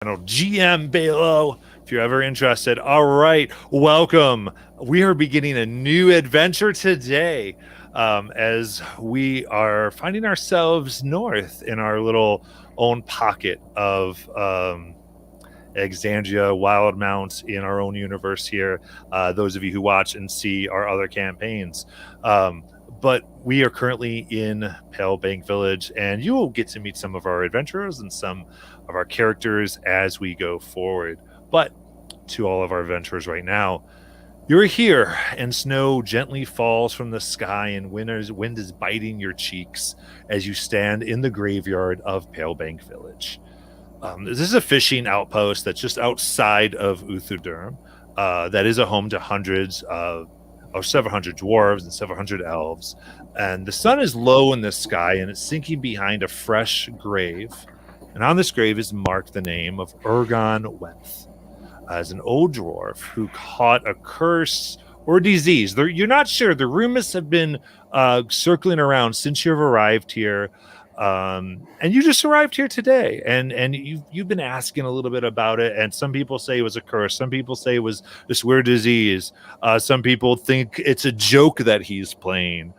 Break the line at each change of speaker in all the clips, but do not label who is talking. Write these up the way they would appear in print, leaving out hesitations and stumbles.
GM Balo, if you're ever interested. All right, welcome. We are beginning a new adventure today as we are finding ourselves north in our little own pocket of Exandria, Wildemount in our own universe here. Those of you who watch and see our other campaigns. But we are currently in Pale Bank Village, and you will get to meet some of our adventurers and some of our characters as we go forward. But to all of our adventurers right now, you're here, and snow gently falls from the sky, and wind is biting your cheeks as you stand in the graveyard of Pale Bank Village. This is a fishing outpost that's just outside of Uthudurm. That is a home to hundreds of several hundred dwarves and several hundred elves. And the sun is low in the sky, and it's sinking behind a fresh grave. And on this grave is marked the name of Ergon Wenth as an old dwarf who caught a curse or disease. You're not sure. The rumors have been circling around since you've arrived here. And you just arrived here today, and you've been asking a little bit about it. And some people say it was a curse. Some people say it was this weird disease. Some people think it's a joke that he's playing.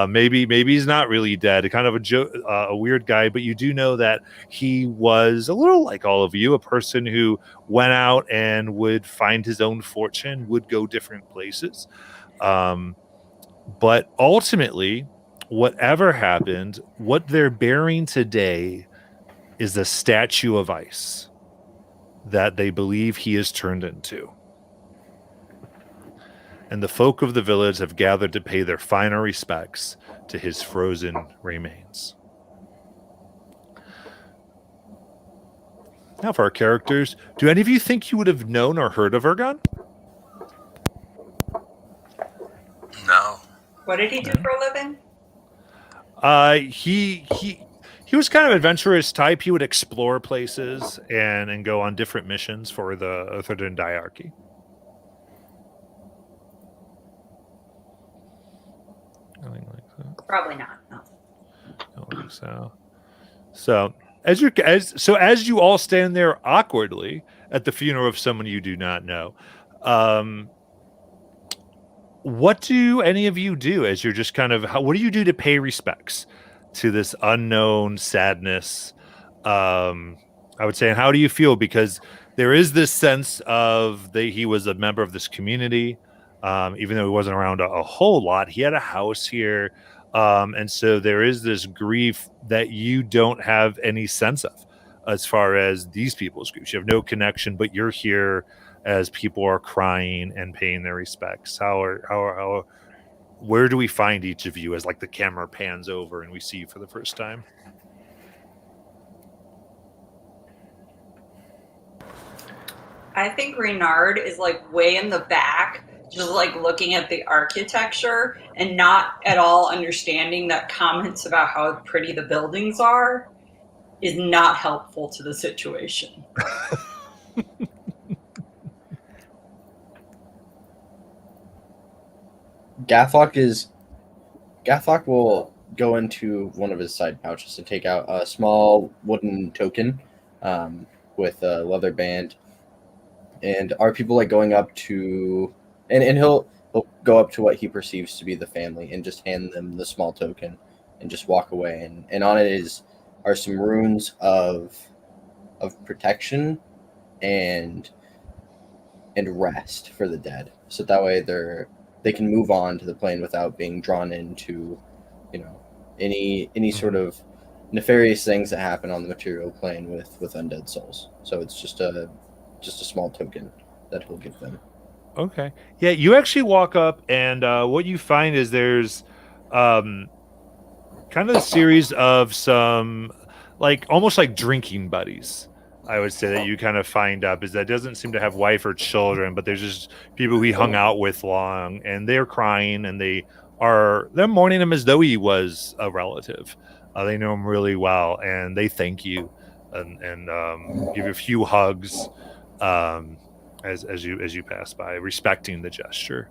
Maybe he's not really dead. Kind of a joke, a weird guy. But you do know that he was a little like all of you, a person who went out and would find his own fortune, would go different places. But ultimately, whatever happened, what they're bearing today is a statue of ice that they believe he is turned into. And the folk of the village have gathered to pay their final respects to his frozen remains. Now for our characters, do any of you think you would have known or heard of Ergon?
No.
What did he do for a living?
He was kind of adventurous type. He would explore places and go on different missions for the Uthudurn diarchy. Nothing like that.
Probably not. No.
I don't think so. So as you all stand there awkwardly at the funeral of someone you do not know, what do any of you do as you're just kind of, what do you do to pay respects to this unknown sadness? I would say, and how do you feel? Because there is this sense of that he was a member of this community, even though he wasn't around a whole lot. He had a house here, and so there is this grief that you don't have any sense of as far as these people's griefs. You have no connection, but you're here as people are crying and paying their respects. Where do we find each of you as like the camera pans over and we see you for the first time?
I think Renard is like way in the back, just like looking at the architecture and not at all understanding that comments about how pretty the buildings are is not helpful to the situation.
Gathlock will go into one of his side pouches and take out a small wooden token with a leather band. And are people like going up to, and he'll go up to what he perceives to be the family and just hand them the small token and just walk away. And on it are some runes of protection and rest for the dead. So that way they can move on to the plane without being drawn into, any sort of nefarious things that happen on the material plane with undead souls. So it's just a small token that he'll give them.
Okay. Yeah, you actually walk up, and what you find is there's kind of a series of some, like, almost like drinking buddies. I would say that you kind of find up is that doesn't seem to have wife or children, but there's just people he hung out with long, and they're crying, and they're mourning him as though he was a relative. They know him really well, and they thank you and give you a few hugs as you pass by, respecting the gesture.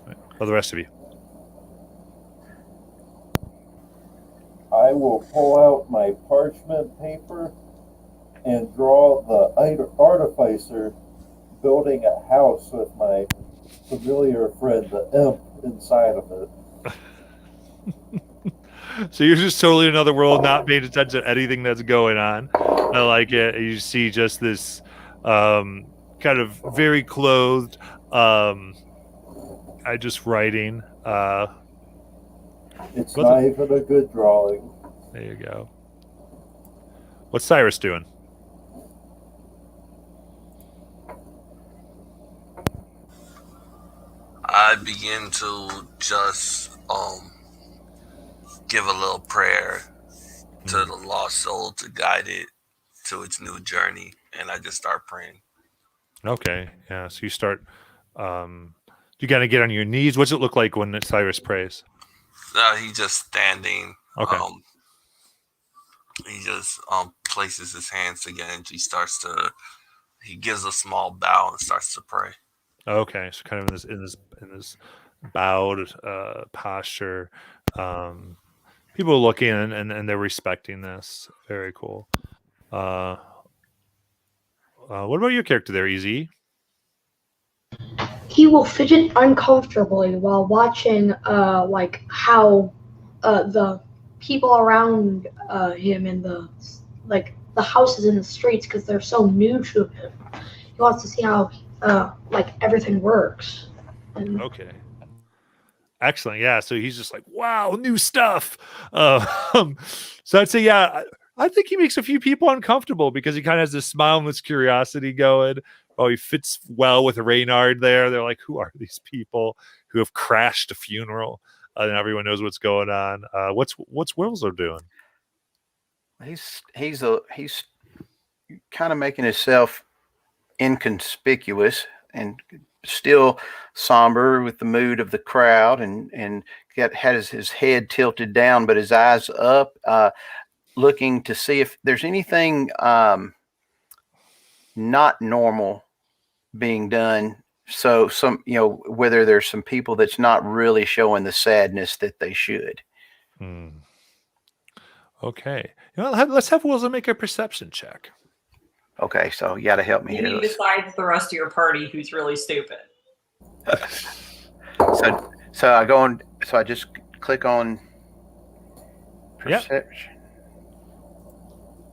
Right. For the rest of you,
I will pull out my parchment paper and draw the artificer building a house with my familiar friend, the imp, inside of it.
So you're just totally in another world, not paying attention to anything that's going on. I like it. You see just this kind of very clothed, I just writing.
It's not even a good drawing.
There you go. What's Cyrus doing?
I begin to just give a little prayer to the lost soul to guide it to its new journey, and I just start praying.
Okay, yeah. So you start. You gotta get on your knees. What's it look like when Cyrus prays?
He's just standing.
Okay.
He just places his hands together, and he gives a small bow and starts to pray.
Okay, so kind of in this bowed posture. People are looking and they're respecting this. Very cool. What about your character there, Easy?
He will fidget uncomfortably while watching like how the people around him in the houses in the streets, because they're so new to him. He wants to see how like everything works.
Okay. Excellent. Yeah. So he's just like, wow, new stuff. So I'd say, yeah, I think he makes a few people uncomfortable because he kind of has this smile and this curiosity going. Oh, he fits well with Reynard there. They're like, who are these people who have crashed a funeral? And everyone knows what's going on. What's Wilzer doing?
He's kind of making himself inconspicuous and still somber with the mood of the crowd, and has his head tilted down, but his eyes up, looking to see if there's anything not normal being done. So whether there's some people that's not really showing the sadness that they should.
Okay. Let's have Wilson make a perception check.
Okay, so you got to help me
Maybe
here.
besides the rest of your party, who's really stupid.
So I go on. So I just click on perception.
Yep.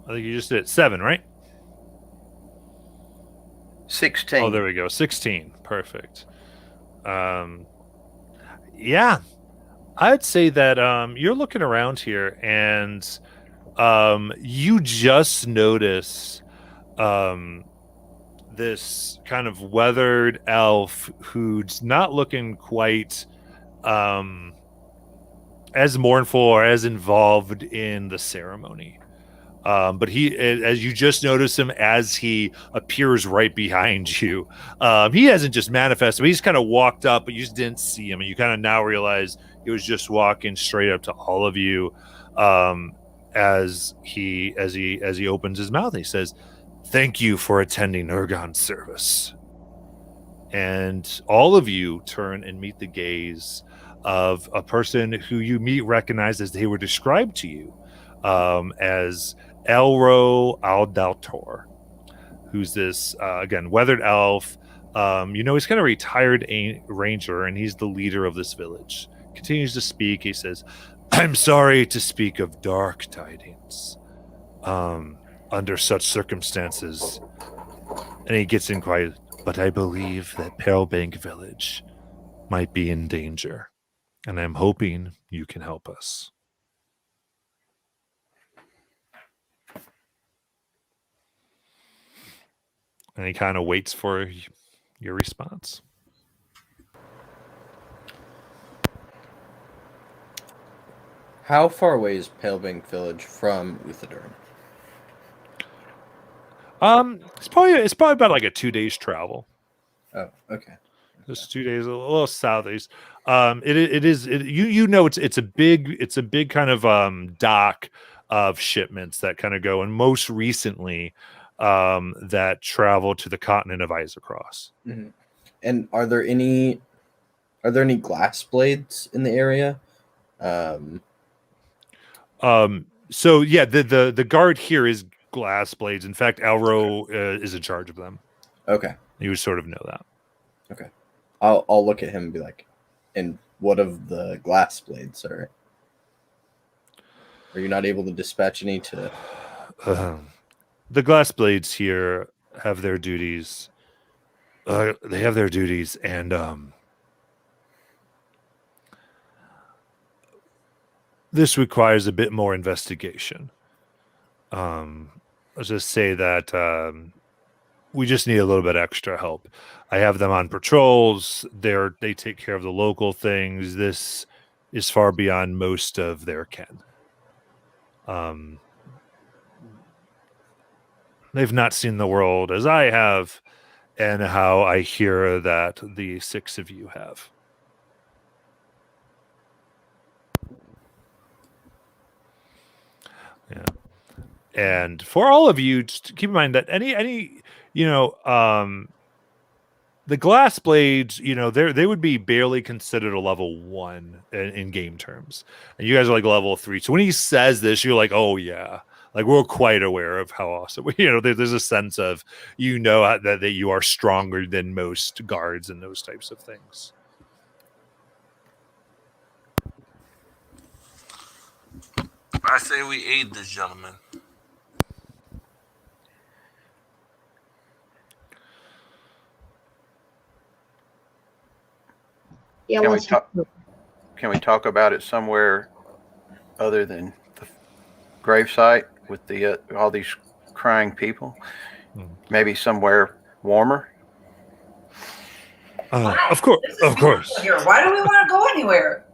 I think you just did 7, right?
16.
Oh, there we go. 16. Perfect. Yeah. I'd say that you're looking around here and you just notice this kind of weathered elf who's not looking quite as mournful or as involved in the ceremony. But he, as you just notice him as he appears right behind you, he hasn't just manifested, but he's kind of walked up, but you just didn't see him, and you kind of now realize he was just walking straight up to all of you, as he opens his mouth. He says, "Thank you for attending Urgon's service." And all of you turn and meet the gaze of a person who you recognize as they were described to you as Elro Aldaltor, who's this again weathered elf. He's kind of a retired ranger, and he's the leader of this village. Continues to speak. He says, "I'm sorry to speak of dark tidings under such circumstances." And he gets in quiet, "But I believe that Palebank Village might be in danger, and I'm hoping you can help us." And he kind of waits for your response.
How far away is Palebank Village from Uthadurn?
It's probably about like a 2 days travel.
Oh, okay.
Just 2 days, a little southeast. It's a big kind of dock of shipments that kind of go, and most recently that travel to the continent of Isocross.
Mm-hmm. And are there any glass blades in the area?
So yeah, the guard here is glass blades. In fact, Elro is in charge of them.
Okay.
You would sort of know that.
Okay. I'll look at him and be like, and what of the glass blades, sir? Are you not able to dispatch any to?
The glass blades here have their duties. They have their duties, and this requires a bit more investigation. Let's just say that we just need a little bit extra help. I have them on patrols. They take care of the local things. This is far beyond most of their ken. They've not seen the world as I have, and how I hear that the 6 of you have. Yeah. And for all of you, just keep in mind that any the glass blades, they would be barely considered a level 1 in game terms, and you guys are like level 3. So when he says this, you're like, oh yeah, like we're quite aware of how awesome. There's a sense of that you are stronger than most guards and those types of things.
I say we aid this gentleman.
Yeah,
Can we
let's
talk? Can we talk about it somewhere other than the gravesite with the all these crying people? Maybe somewhere warmer.
Of course, of course.
Here, why do we want to go anywhere?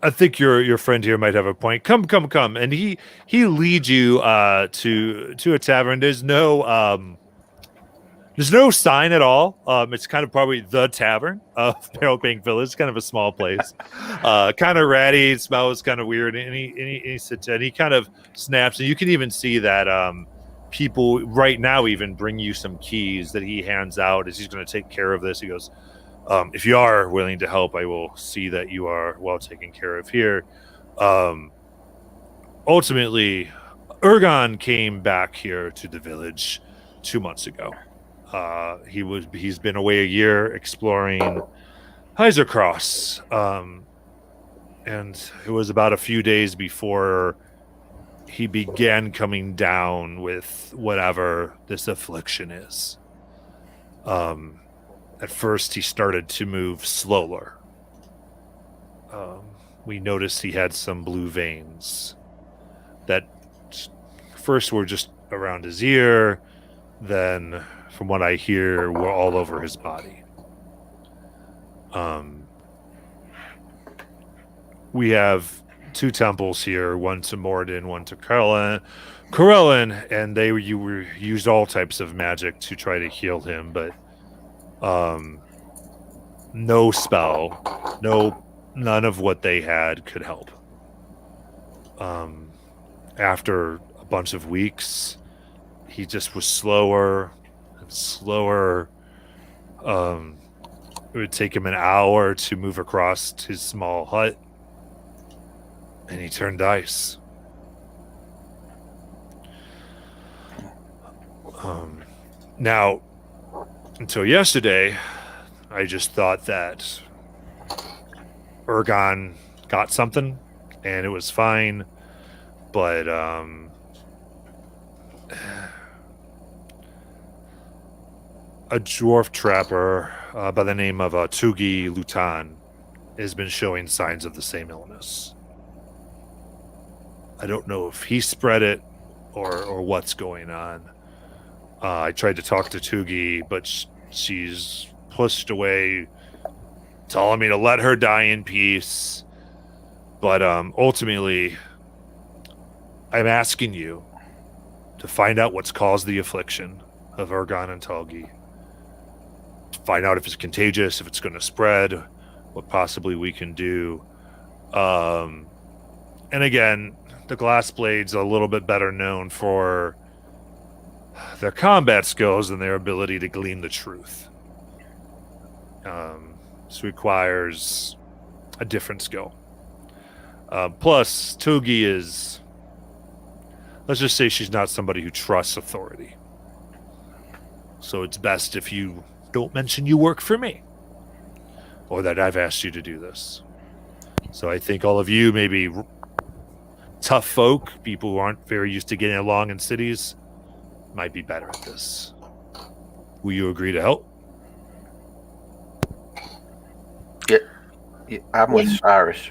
I think your friend here might have a point. Come, and he leads you to a tavern. There's no sign at all. It's kind of probably the tavern of Bank Village. It's kind of a small place, kind of ratty. It smells kind of weird. And he sits and he kind of snaps, and you can even see that people right now even bring you some keys that he hands out as he's going to take care of this. He goes, if you are willing to help, I will see that you are well taken care of here. Ultimately, Ergon came back here to the village 2 months ago. He's been away a year exploring Heisercross, and it was about a few days before he began coming down with whatever this affliction is. At first, he started to move slower. We noticed he had some blue veins that first were just around his ear, then, from what I hear, were all over his body. We have 2 temples here, one to Morden, one to Corellin, and you used all types of magic to try to heal him, but no spell, none of what they had could help. After a bunch of weeks, he just was slower and slower. It would take him an hour to move across his small hut, and he turned ice. Now, until yesterday, I just thought that Ergon got something and it was fine, but a dwarf trapper by the name of Tugi Lutan has been showing signs of the same illness. I don't know if he spread it or what's going on. I tried to talk to Tugi, but she's pushed away, telling me to let her die in peace. But ultimately, I'm asking you to find out what's caused the affliction of Ergon and Talgi. Find out if it's contagious, if it's going to spread, what possibly we can do. And again, the Glass Blades are a little bit better known for their combat skills and their ability to glean the truth. This requires a different skill. Plus, Tugi is let's just say she's not somebody who trusts authority. So it's best if you don't mention you work for me, or that I've asked you to do this. So I think all of you, maybe tough folk, people who aren't very used to getting along in cities, might be better at this. Will you agree to help?
Yeah, I'm with Cyrus.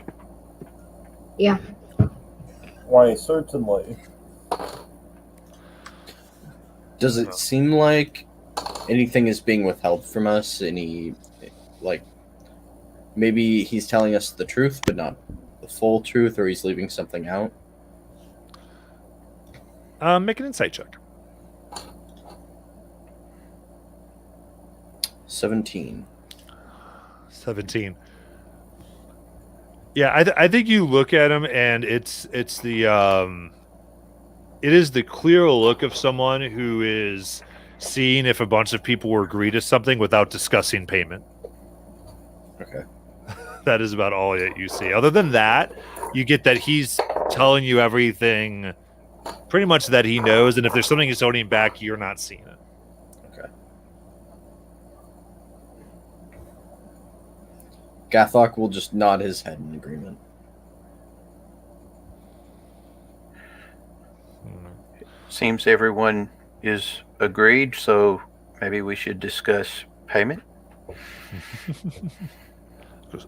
Yeah.
Why, certainly.
Does it seem like anything is being withheld from us? Any, like, maybe he's telling us the truth, but not the full truth, or he's leaving something out?
Make an insight check.
17.
17. Yeah, I think you look at him, and it is the clear look of someone who is seeing if a bunch of people will agree to something without discussing payment.
Okay.
That is about all that you see. Other than that, you get that he's telling you everything pretty much that he knows, and if there's something he's holding back, you're not seeing it.
Okay. Gathok will just nod his head in agreement.
Seems everyone is agreed, so maybe we should discuss payment.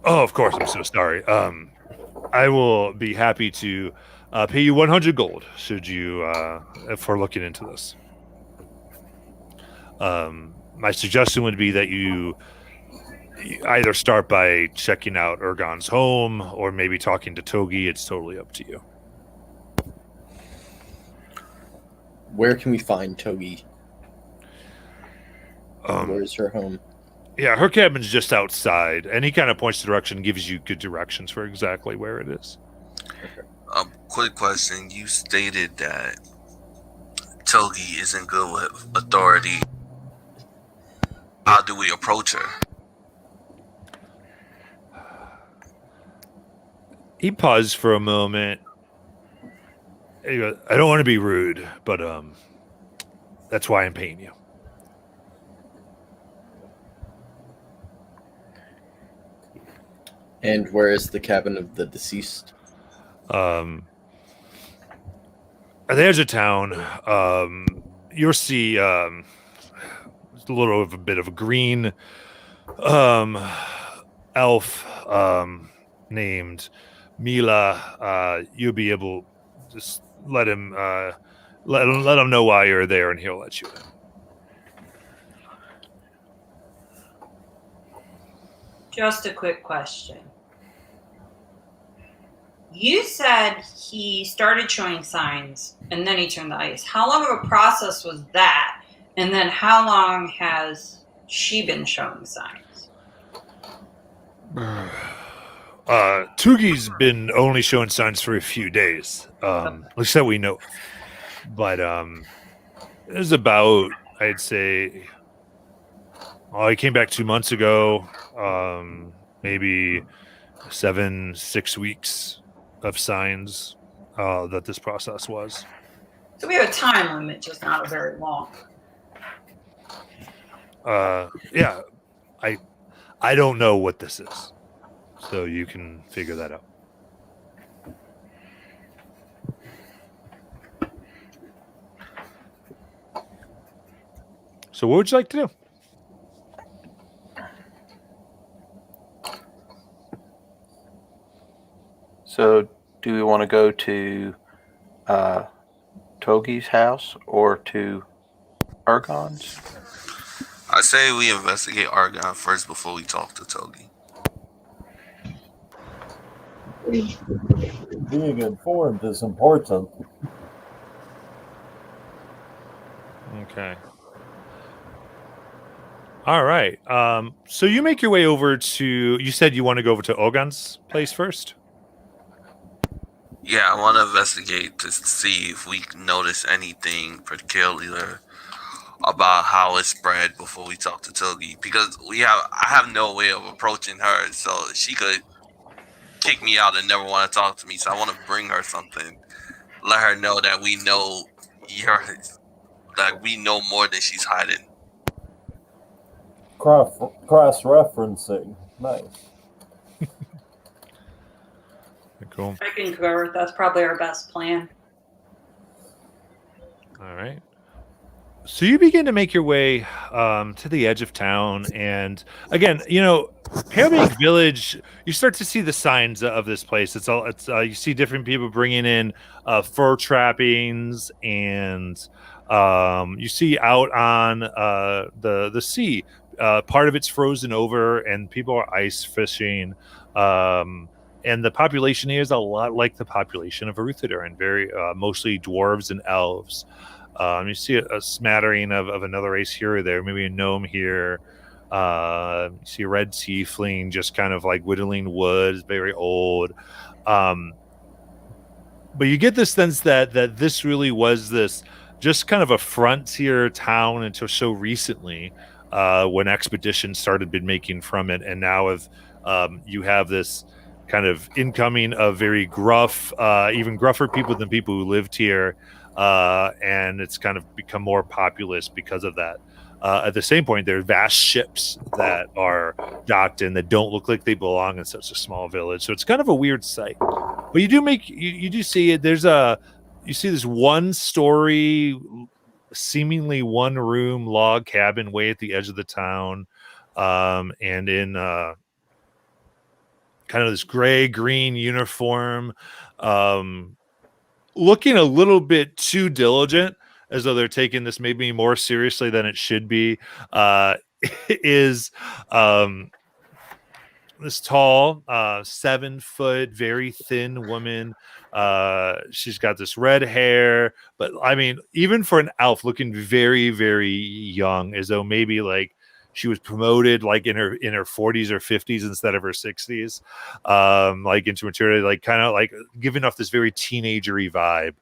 Oh, of course. I'm so sorry. I will be happy to pay you 100 gold should you for looking into this. My suggestion would be that you either start by checking out Ergon's home or maybe talking to Togi. It's totally up to you.
Where can we find Togi? Where's her home?
Yeah, her cabin's just outside, and he kind of points the direction and gives you good directions for exactly where it is.
Quick question. You stated that Togi isn't good with authority. How do we approach her?
He paused for a moment. He goes, I don't want to be rude, but that's why I'm paying you.
And where is the cabin of the deceased?
At the edge of town, you'll see a little of a bit of a green elf named Mila. You'll be able to just let him know why you're there, and he'll let you in.
Just a quick question. You said he started showing signs and then he turned the ice. How long of a process was that? And then how long has she been showing signs?
Tugi's been only showing signs for a few days, at least that we know of. But it was about, I'd say, he came back 2 months ago, maybe 6 weeks of signs that this process was.
So we have a time limit, just not a very long.
Yeah, I don't know what this is, so you can figure that out. So what would you like to do?
So, do we want to go to Togi's house or to Ergon's?
I say we investigate Argon first before we talk to Togi.
Being informed is important.
Okay. All right. So you make your way over to. You said you want to go over to Ogan's place first.
Yeah, I want to investigate to see if we can notice anything particular about how it spread before we talk to Togi, because I have no way of approaching her, so she could kick me out and never want to talk to me. So I want to bring her something, let her know that we know we know more than she's hiding.
Cross-referencing. Nice.
Cool.
I concur. That's probably our best plan.
All right. So you begin to make your way to the edge of town, and again, Pale Bank Village. You start to see the signs of this place. It's you see different people bringing in fur trappings, and you see out on the sea. Part of it's frozen over, and people are ice fishing. And the population here is a lot like the population of Eruthador, and very mostly dwarves and elves. You see a smattering of another race here or there, maybe a gnome here. You see a red tiefling just kind of like whittling wood, very old. But you get this sense that this really was this just kind of a frontier town until so recently, when expeditions started been making from it, and now you have this kind of incoming of very gruff, even gruffer people than people who lived here. And it's kind of become more populous because of that. At the same point, there are vast ships that are docked in that don't look like they belong in such a small village. So it's kind of a weird sight. But you do see it. You see this one-story, seemingly one-room log cabin way at the edge of the town, and in kind of this gray-green uniform. Looking a little bit too diligent, as though they're taking this maybe more seriously than it should be, is this tall, 7 foot, very thin woman. She's got this red hair, but I mean, even for an elf, looking very, very young, as though maybe like she was promoted like in her 40s or 50s instead of her 60s, like into maturity, like kind of like giving off this very teenagery vibe,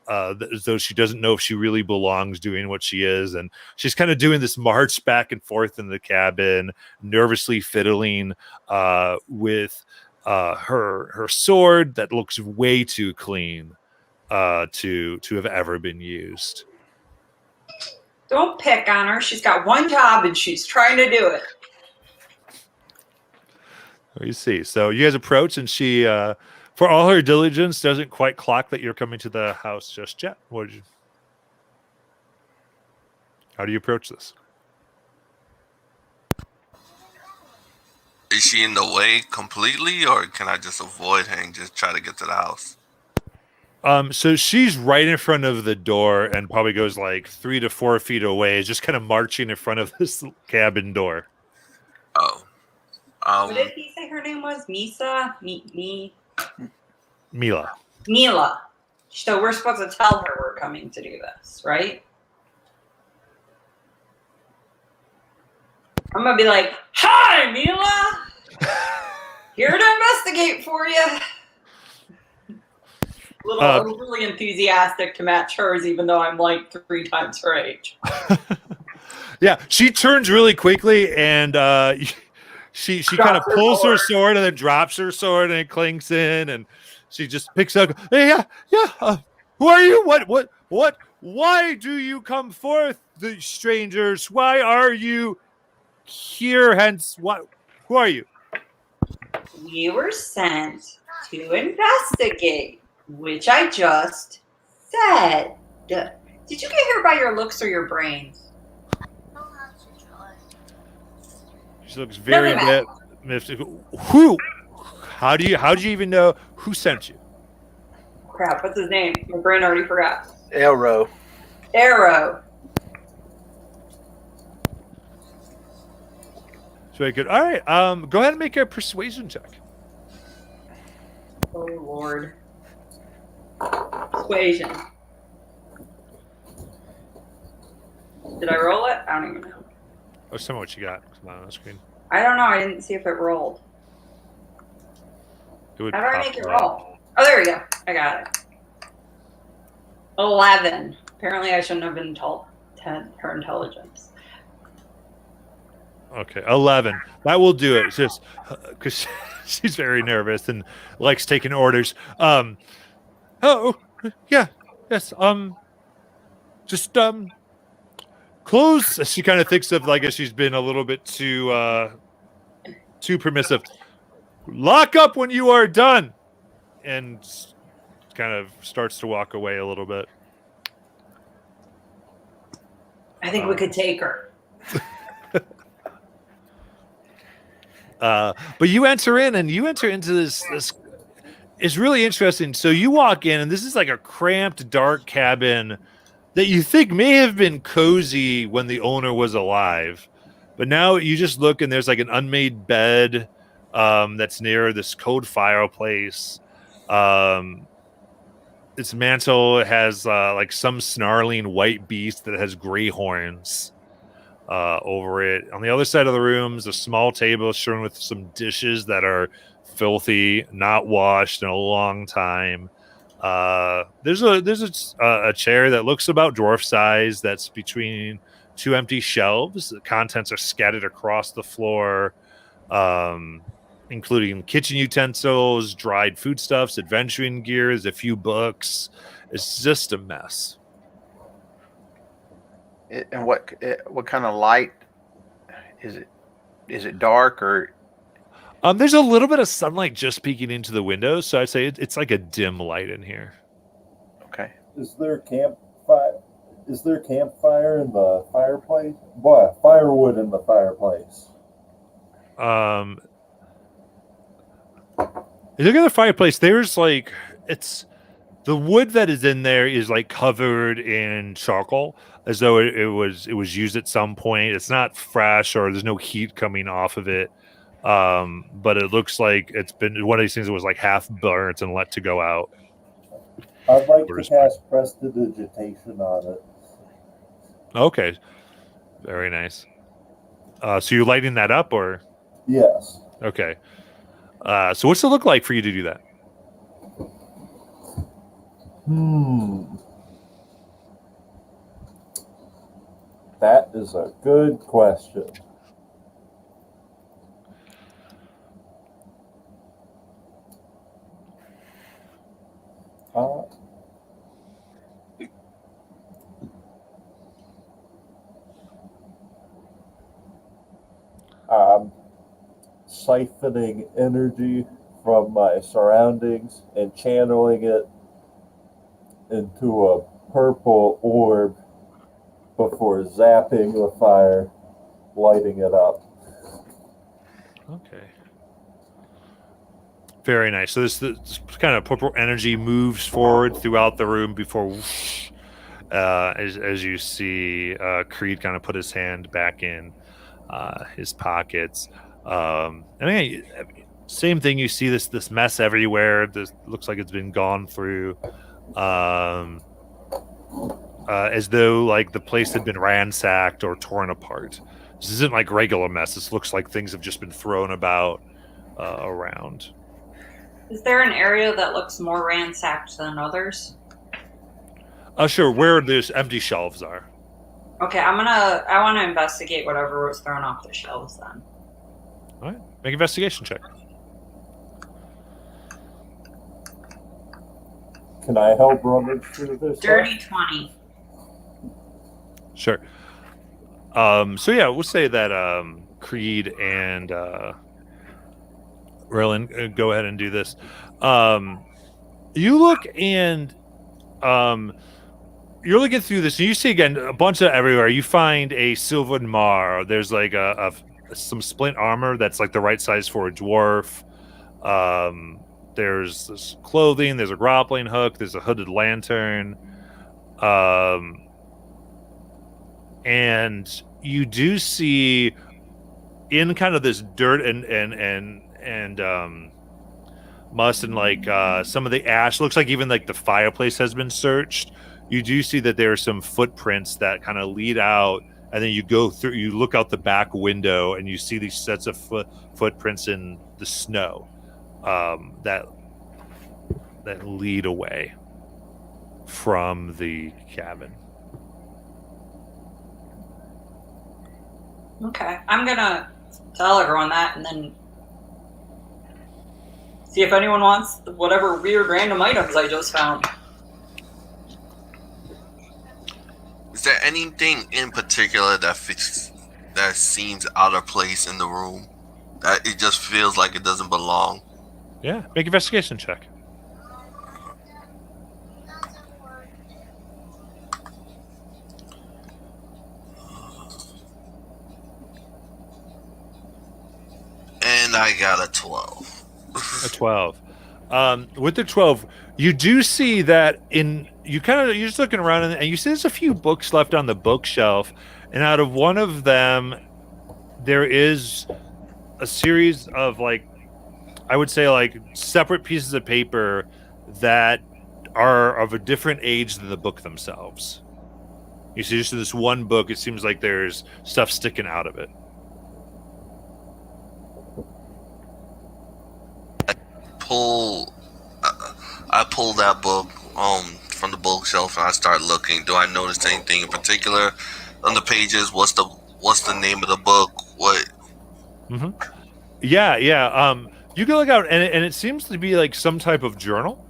as though she doesn't know if she really belongs doing what she is, and she's kind of doing this march back and forth in the cabin, nervously fiddling with her sword that looks way too clean to have ever been used.
Don't pick on her. She's got one job and she's trying to do it.
You see. So you guys approach, and she, for all her diligence, doesn't quite clock that you're coming to the house just yet. How do you approach this?
Is she in the way completely, or can I just avoid her and just try to get to the house?
So she's right in front of the door and probably goes like 3 to 4 feet away, just kind of marching in front of this cabin door.
Oh.
What did he say her name was? Misa?
Mila.
Mila. So we're supposed to tell her we're coming to do this, right? I'm going to be like, "Hi, Mila! Here to investigate for you." A little overly enthusiastic to match hers, even though I'm like 3 times her age.
Yeah, she turns really quickly, and she kind of pulls her sword and then drops her sword, and it clinks in, and she just picks up. Hey, yeah. Who are you? What? Why do you come forth, the strangers? Why are you here? Hence, what? Who are you?
We were sent to investigate, which I just said. Did you get here by your looks or your brains?
She looks very mystical. Who? How do you even know who sent you?
Crap, what's his name? My brain already forgot.
Arrow.
Very good. All right. Go ahead and make a persuasion check.
Oh Lord. Persuasion. Did I roll it? I don't even know.
Oh, tell me what you got. Come on the screen.
I don't know. I didn't see if it rolled.
It would
How do I make it roll? Oh, there we go. I got it. 11. Apparently, I shouldn't have been told her intelligence.
Okay, 11. That will do it. It's just because she's very nervous and likes taking orders. Oh, yeah, yes. Just close. She kind of thinks of like if she's been a little bit too permissive. Lock up when you are done, and kind of starts to walk away a little bit.
I think we could take her.
But you enter in, and you enter into this. It's really interesting. So you walk in, and this is like a cramped, dark cabin that you think may have been cozy when the owner was alive, but now you just look, and there's like an unmade bed that's near this cold fireplace. Its mantle has like some snarling white beast that has gray horns over it. On the other side of the room is a small table strewn with some dishes that are filthy, not washed in a long time. There's a chair that looks about dwarf size that's between two empty shelves. The contents are scattered across the floor, including kitchen utensils, dried foodstuffs, adventuring gears, a few books. It's just a mess.
And what kind of light is it? Is it dark or?
There's a little bit of sunlight just peeking into the windows, so I'd say it's like a dim light in here.
Okay.
Is there campfire? Is there campfire in the fireplace? What firewood in the fireplace?
You look at the fireplace. There's like it's the wood that is in there is like covered in charcoal, as though it was used at some point. It's not fresh, or there's no heat coming off of it. But it looks like it's been one of these things that was like half burnt and let to go out.
I'd like to cast prestidigitation on it.
Okay, very nice. So you're lighting that up, or?
Yes.
Okay. So what's it look like for you to do that?
That is a good question. I'm siphoning energy from my surroundings and channeling it into a purple orb before zapping the fire, lighting it up.
Okay. Very nice. So this kind of purple energy moves forward throughout the room before, whoosh, as you see Creed kind of put his hand back in his pockets. Same thing. You see this mess everywhere. This looks like it's been gone through, as though like the place had been ransacked or torn apart. This isn't like regular mess. This looks like things have just been thrown about around.
Is there an area that looks more ransacked than others?
Sure. Where those empty shelves are.
Okay, I want to investigate whatever was thrown off the shelves then.
All right. Make an investigation check.
Can I help rummage through this?
Dirty 20.
Sure. So yeah, we'll say that Creed and Raylan, go ahead and do this. You look and you're looking through this, and you see again a bunch of everywhere. You find a silvered mar. There's like some splint armor that's like the right size for a dwarf. There's this clothing. There's a grappling hook. There's a hooded lantern. And you do see in kind of this dirt and must and like some of the ash. Looks like even like the fireplace has been searched. You do see that there are some footprints that kind of lead out, and then you go through. You look out the back window, and you see these sets of footprints in the snow that lead away from the cabin.
Okay, I'm gonna tell everyone that, and then See if anyone wants whatever weird random items I just found.
Is there anything in particular that seems out of place in the room? That it just feels like it doesn't belong?
Yeah, make an investigation check.
And I got a 12.
A 12. With the 12, you do see that you're just looking around and you see there's a few books left on the bookshelf, and out of one of them, there is a series of I would say separate pieces of paper that are of a different age than the book themselves. You see just this one book, it seems like there's stuff sticking out of it.
I pull that book from the bookshelf and I start looking. Do I notice anything in particular on the pages? What's the name of the book? What?
Mm-hmm. Yeah. You can look out, and it seems to be like some type of journal,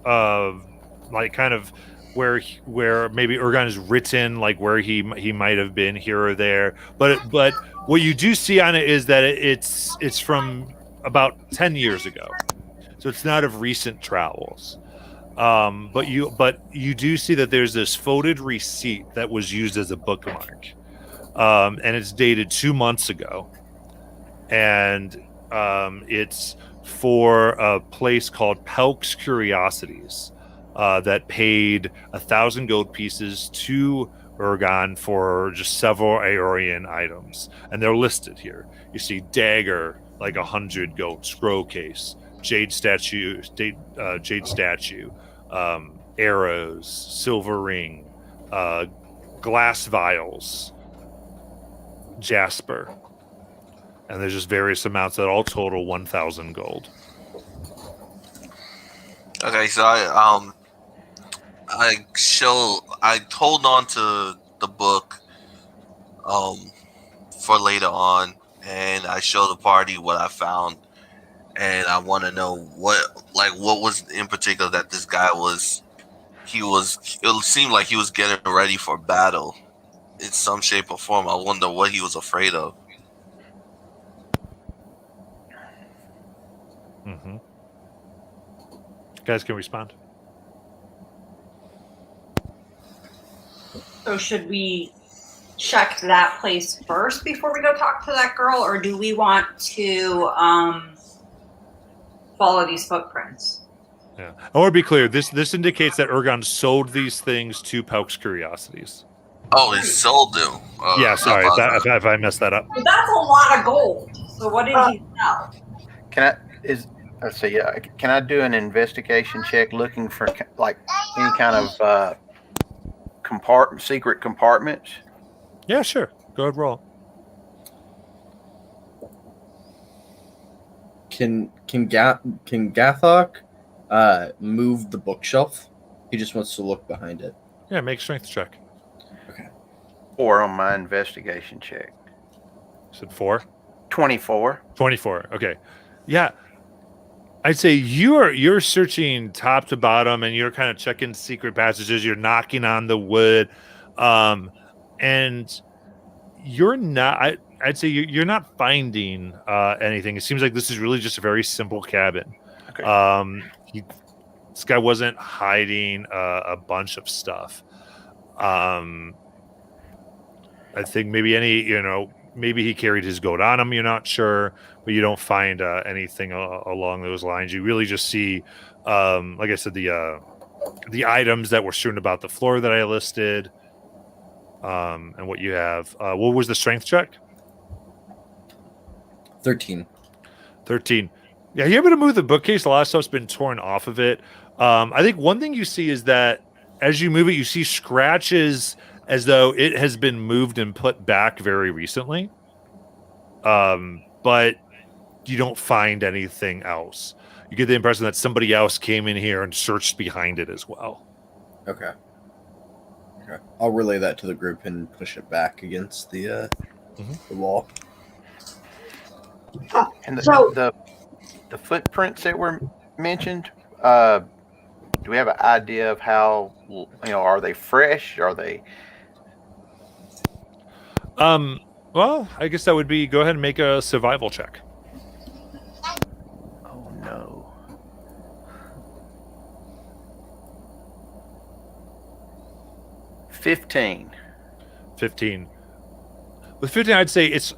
kind of where maybe Ergon has written where he might have been here or there. But what you do see on it is that it's from about 10 years ago. So it's not of recent travels, but you do see that there's this folded receipt that was used as a bookmark, and it's dated 2 months ago, and it's for a place called Pelk's Curiosities that paid 1,000 gold pieces to Ergon for just several Aeorian items, and they're listed here. You see dagger, 100 gold, scroll case, jade statue, arrows, silver ring, glass vials, jasper, and there's just various amounts that all total 1,000 gold.
Okay, so I hold on to the book for later on, and I show the party what I found. And I want to know what was in particular that this guy was. It seemed like he was getting ready for battle in some shape or form. I wonder what he was afraid of.
Mm-hmm. Guys can respond.
So should we check that place first before we go talk to that girl, or do we want to follow these footprints?
Yeah. I want to be clear. This indicates that Ergon sold these things to Pelk's Curiosities.
Oh, he sold them.
Yeah, sorry if I messed that up.
That's a lot of gold. So what did he sell?
Can I do an investigation check looking for any kind of secret compartments?
Yeah, sure. Go ahead, roll.
Can Gathok move the bookshelf? He just wants to look behind it.
Yeah, make a strength check.
Okay.
4 on my investigation check.
You said 4?
24.
24. Okay. Yeah. I'd say you're searching top to bottom, and you're kind of checking secret passages. You're knocking on the wood, and you're not. I'd say you're not finding anything. It seems like this is really just a very simple cabin.
Okay.
This guy wasn't hiding a bunch of stuff. I think maybe he carried his goat on him. You're not sure, but you don't find anything along those lines. You really just see, like I said, the items that were strewn about the floor that I listed, and what you have. What was the strength check?
13.
13. Yeah, you're able to move the bookcase. A lot of stuff's been torn off of it. I think one thing you see is that as you move it, you see scratches as though it has been moved and put back very recently. But you don't find anything else. You get the impression that somebody else came in here and searched behind it as well.
Okay. I'll relay that to the group and push it back against the wall.
And
So-
the footprints that were mentioned. Do we have an idea of how, are they fresh? Are they?
Well, I guess that would be go ahead and make a survival check.
Oh no. 15.
15. With 15, I'd say it's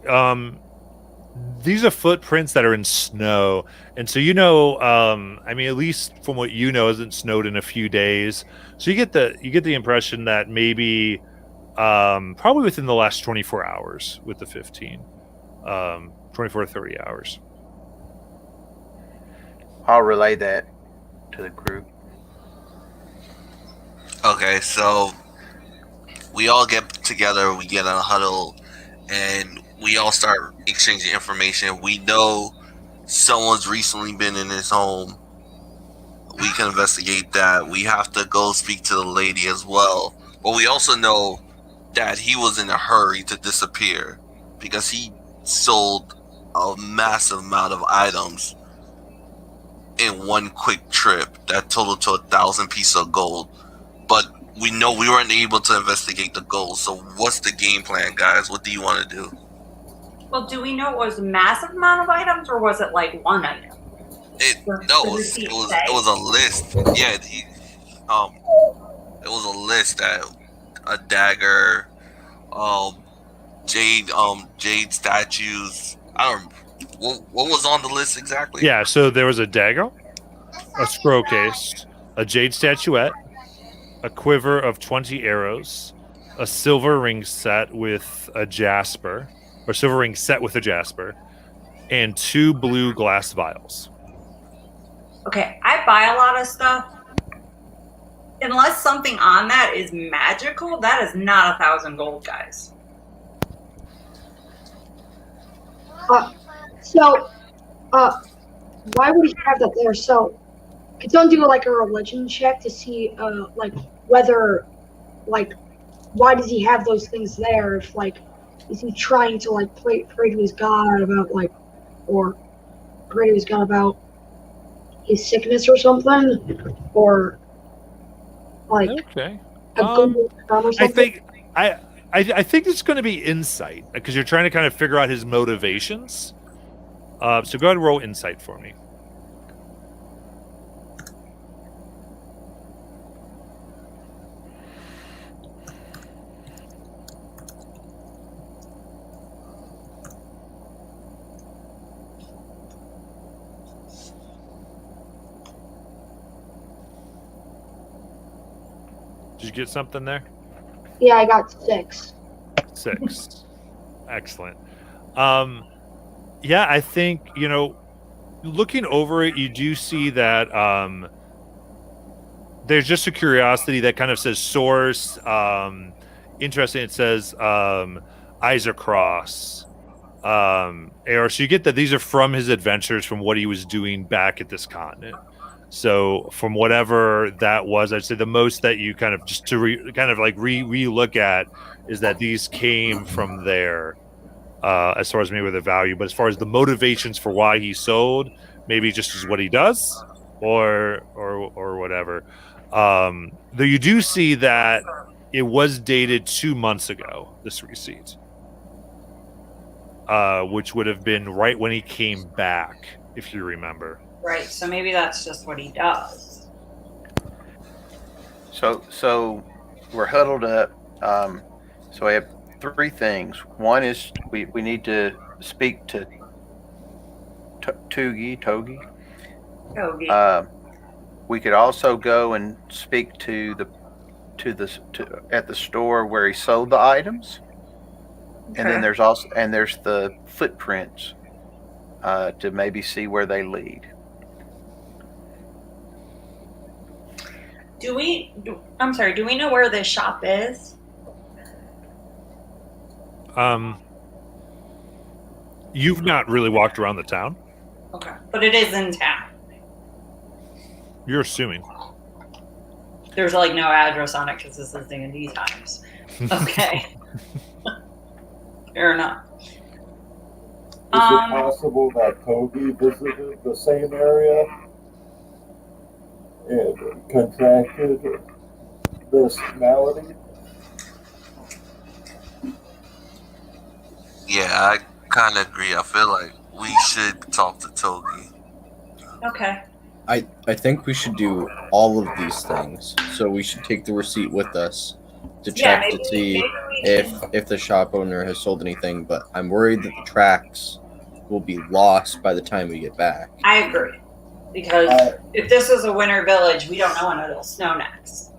these are footprints that are in snow, and so I mean, at least from what you know, hasn't snowed in a few days. So you get the impression that maybe probably within the last 24 hours with the 15, 24 to 30 hours.
I'll relay that to the group.
Okay, so we all get together, we get in a huddle, and we all start exchanging information. We know someone's recently been in his home. We can investigate that. We have to go speak to the lady as well. But we also know that he was in a hurry to disappear because he sold a massive amount of items in one quick trip that totaled to 1,000 pieces of gold. But we know we weren't able to investigate the gold. So what's the game plan, guys? What do you want to do?
Well, do we know it was a massive amount of items, or was it like one item?
It was a list. Yeah, it was a list that a dagger, jade statues. I don't. What was on the list exactly?
Yeah, so there was a dagger, a scroll case, a jade statuette, a quiver of 20 arrows, a silver ring set with a jasper, or silver ring set with a jasper, and 2 blue glass vials.
Okay, I buy a lot of stuff. Unless something on that is magical, that is not 1,000 gold, guys.
Why would he have that there? So, could someone do like a religion check to see, like whether, like, why does he have those things there? If like, is he trying to like pray to his God about like, or pray to his God about his sickness or something, or like
Okay.
a good or something?
I think it's going to be insight because you're trying to kind of figure out his motivations. So go ahead and roll insight for me. Did you get something there?
Yeah, I got 6.
6. Excellent. Yeah, I think, looking over it, you do see that there's just a curiosity that kind of says source. Interesting, it says eyes across. Or so you get that these are from his adventures, from what he was doing back at this continent. So from whatever that was, I'd say the most that you kind of just to re-look at is that these came from there. As far as maybe the value, but as far as the motivations for why he sold, maybe just is what he does, or whatever. Though you do see that it was dated 2 months ago, this receipt, which would have been right when he came back, if you remember.
Right. So maybe that's just what he does.
So we're huddled up. So I have 3 things. One is we need to speak to Togi. We could also go and speak to at the store where he sold the items. Okay. And then there's the footprints to maybe see where they lead.
Do we know where this shop is?
You've not really walked around the town.
Okay, but it is in town.
You're assuming.
There's like no address on it because this is in these times. Okay. Fair enough.
Is it possible that Toby visited the same area and contracted this malady?
Yeah, I kind of agree. I feel like we should talk to Togi.
Okay.
I think we should do all of these things. So we should take the receipt with us to check to see if the shop owner has sold anything. But I'm worried that the tracks will be lost by the time we get back.
I agree. Because if this is a winter village, we don't know when it'll snow next.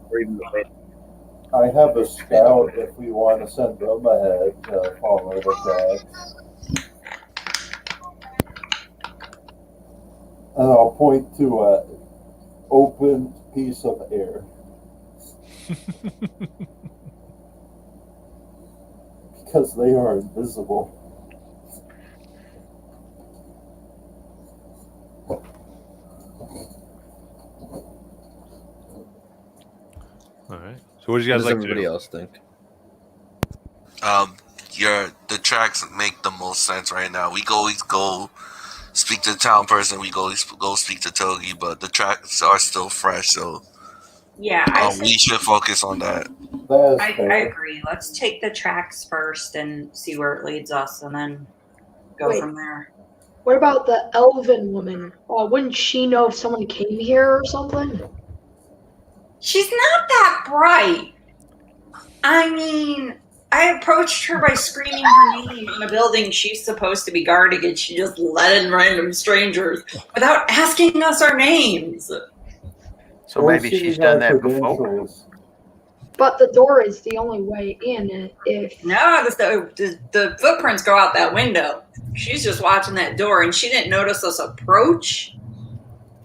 Or even the wind.
I have a scout if we want to send them ahead to follow the tracks. And I'll point to a open piece of air. Because they are invisible.
All right. So what do you guys
What does
like
everybody
to do?
else think?
The tracks make the most sense right now. We always go speak to the town person. We go speak to Togi, but the tracks are still fresh, so
Yeah,
we should focus on that.
I agree. Let's take the tracks first and see where it leads us, and then go
Wait.
from there.
What about the elven woman? Wouldn't she know if someone came here or something?
She's not that bright. I mean, I approached her by screaming her name in a building she's supposed to be guarding, and she just let in random strangers without asking us our names.
So maybe she's done that before.
But the door is the only way in. If
No, the footprints go out that window. She's just watching that door, and she didn't notice us approach.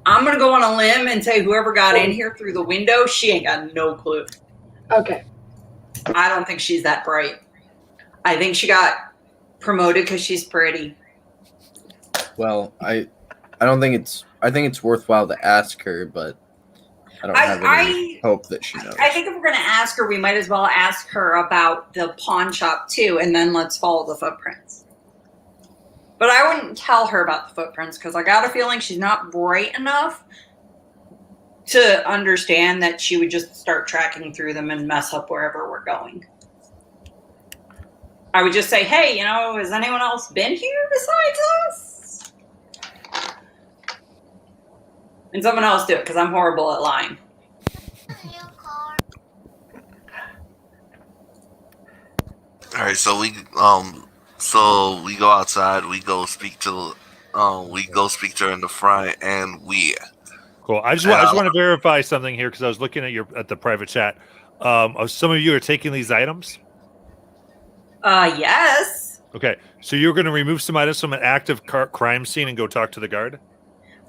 I'm going to go on a limb and say whoever got in here through the window, she ain't got no clue.
Okay.
I don't think she's that bright. I think she got promoted because she's pretty.
Well, I think it's worthwhile to ask her, but I don't have any hope that she knows.
I think if we're going to ask her, we might as well ask her about the pawn shop too, and then let's follow the footprints. But I wouldn't tell her about the footprints because I got a feeling she's not bright enough to understand that she would just start tracking through them and mess up wherever we're going. I would just say, hey, has anyone else been here besides us? And someone else do it because I'm horrible at lying.
All right, so we go outside. We go speak to her in the front, and we.
Cool. I just want to verify something here because I was looking at the private chat. Some of you are taking these items.
Yes.
Okay, so you're going to remove some items from an active crime scene and go talk to the guard.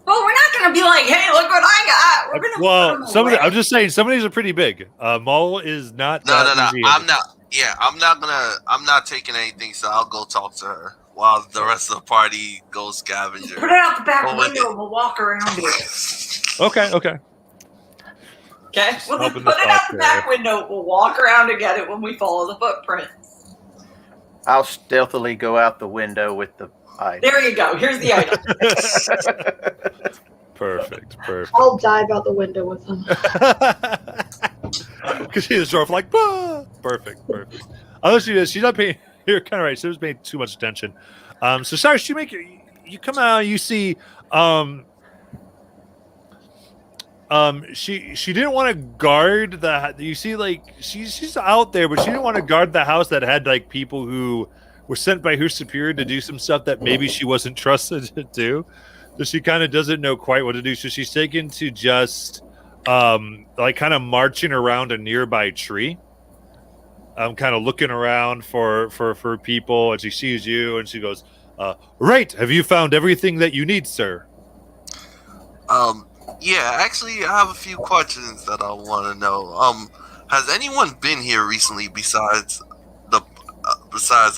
Well, we're not going to be like, hey, look what I got. We're going to.
Well, I'm just saying some of these are pretty big. Maul is not.
No. I'm not. Yeah, I'm not taking anything, so I'll go talk to her while the rest of the party goes scavenger.
Put it out the back window and we'll walk around it.
Okay.
Okay. We'll just put it out the back window. We'll walk around and get it when we follow the footprints.
I'll stealthily go out the window with the item.
There you go. Here's the item.
Perfect.
I'll dive out the window with him.
Because she's sort of like, bah! Perfect. Unless she's not paying. You're kind of right. She was paying too much attention. So sorry, you come out. You see, she didn't want to guard the. You see, like she's out there, but she didn't want to guard the house that had like people who were sent by her superior to do some stuff that maybe she wasn't trusted to do. So she kind of doesn't know quite what to do. So she's taken to just like kind of marching around a nearby tree. Kind of looking around for people, and she sees you, and she goes, "Right, have you found everything that you need, sir?"
Yeah, actually, I have a few questions that I want to know. Has anyone been here recently besides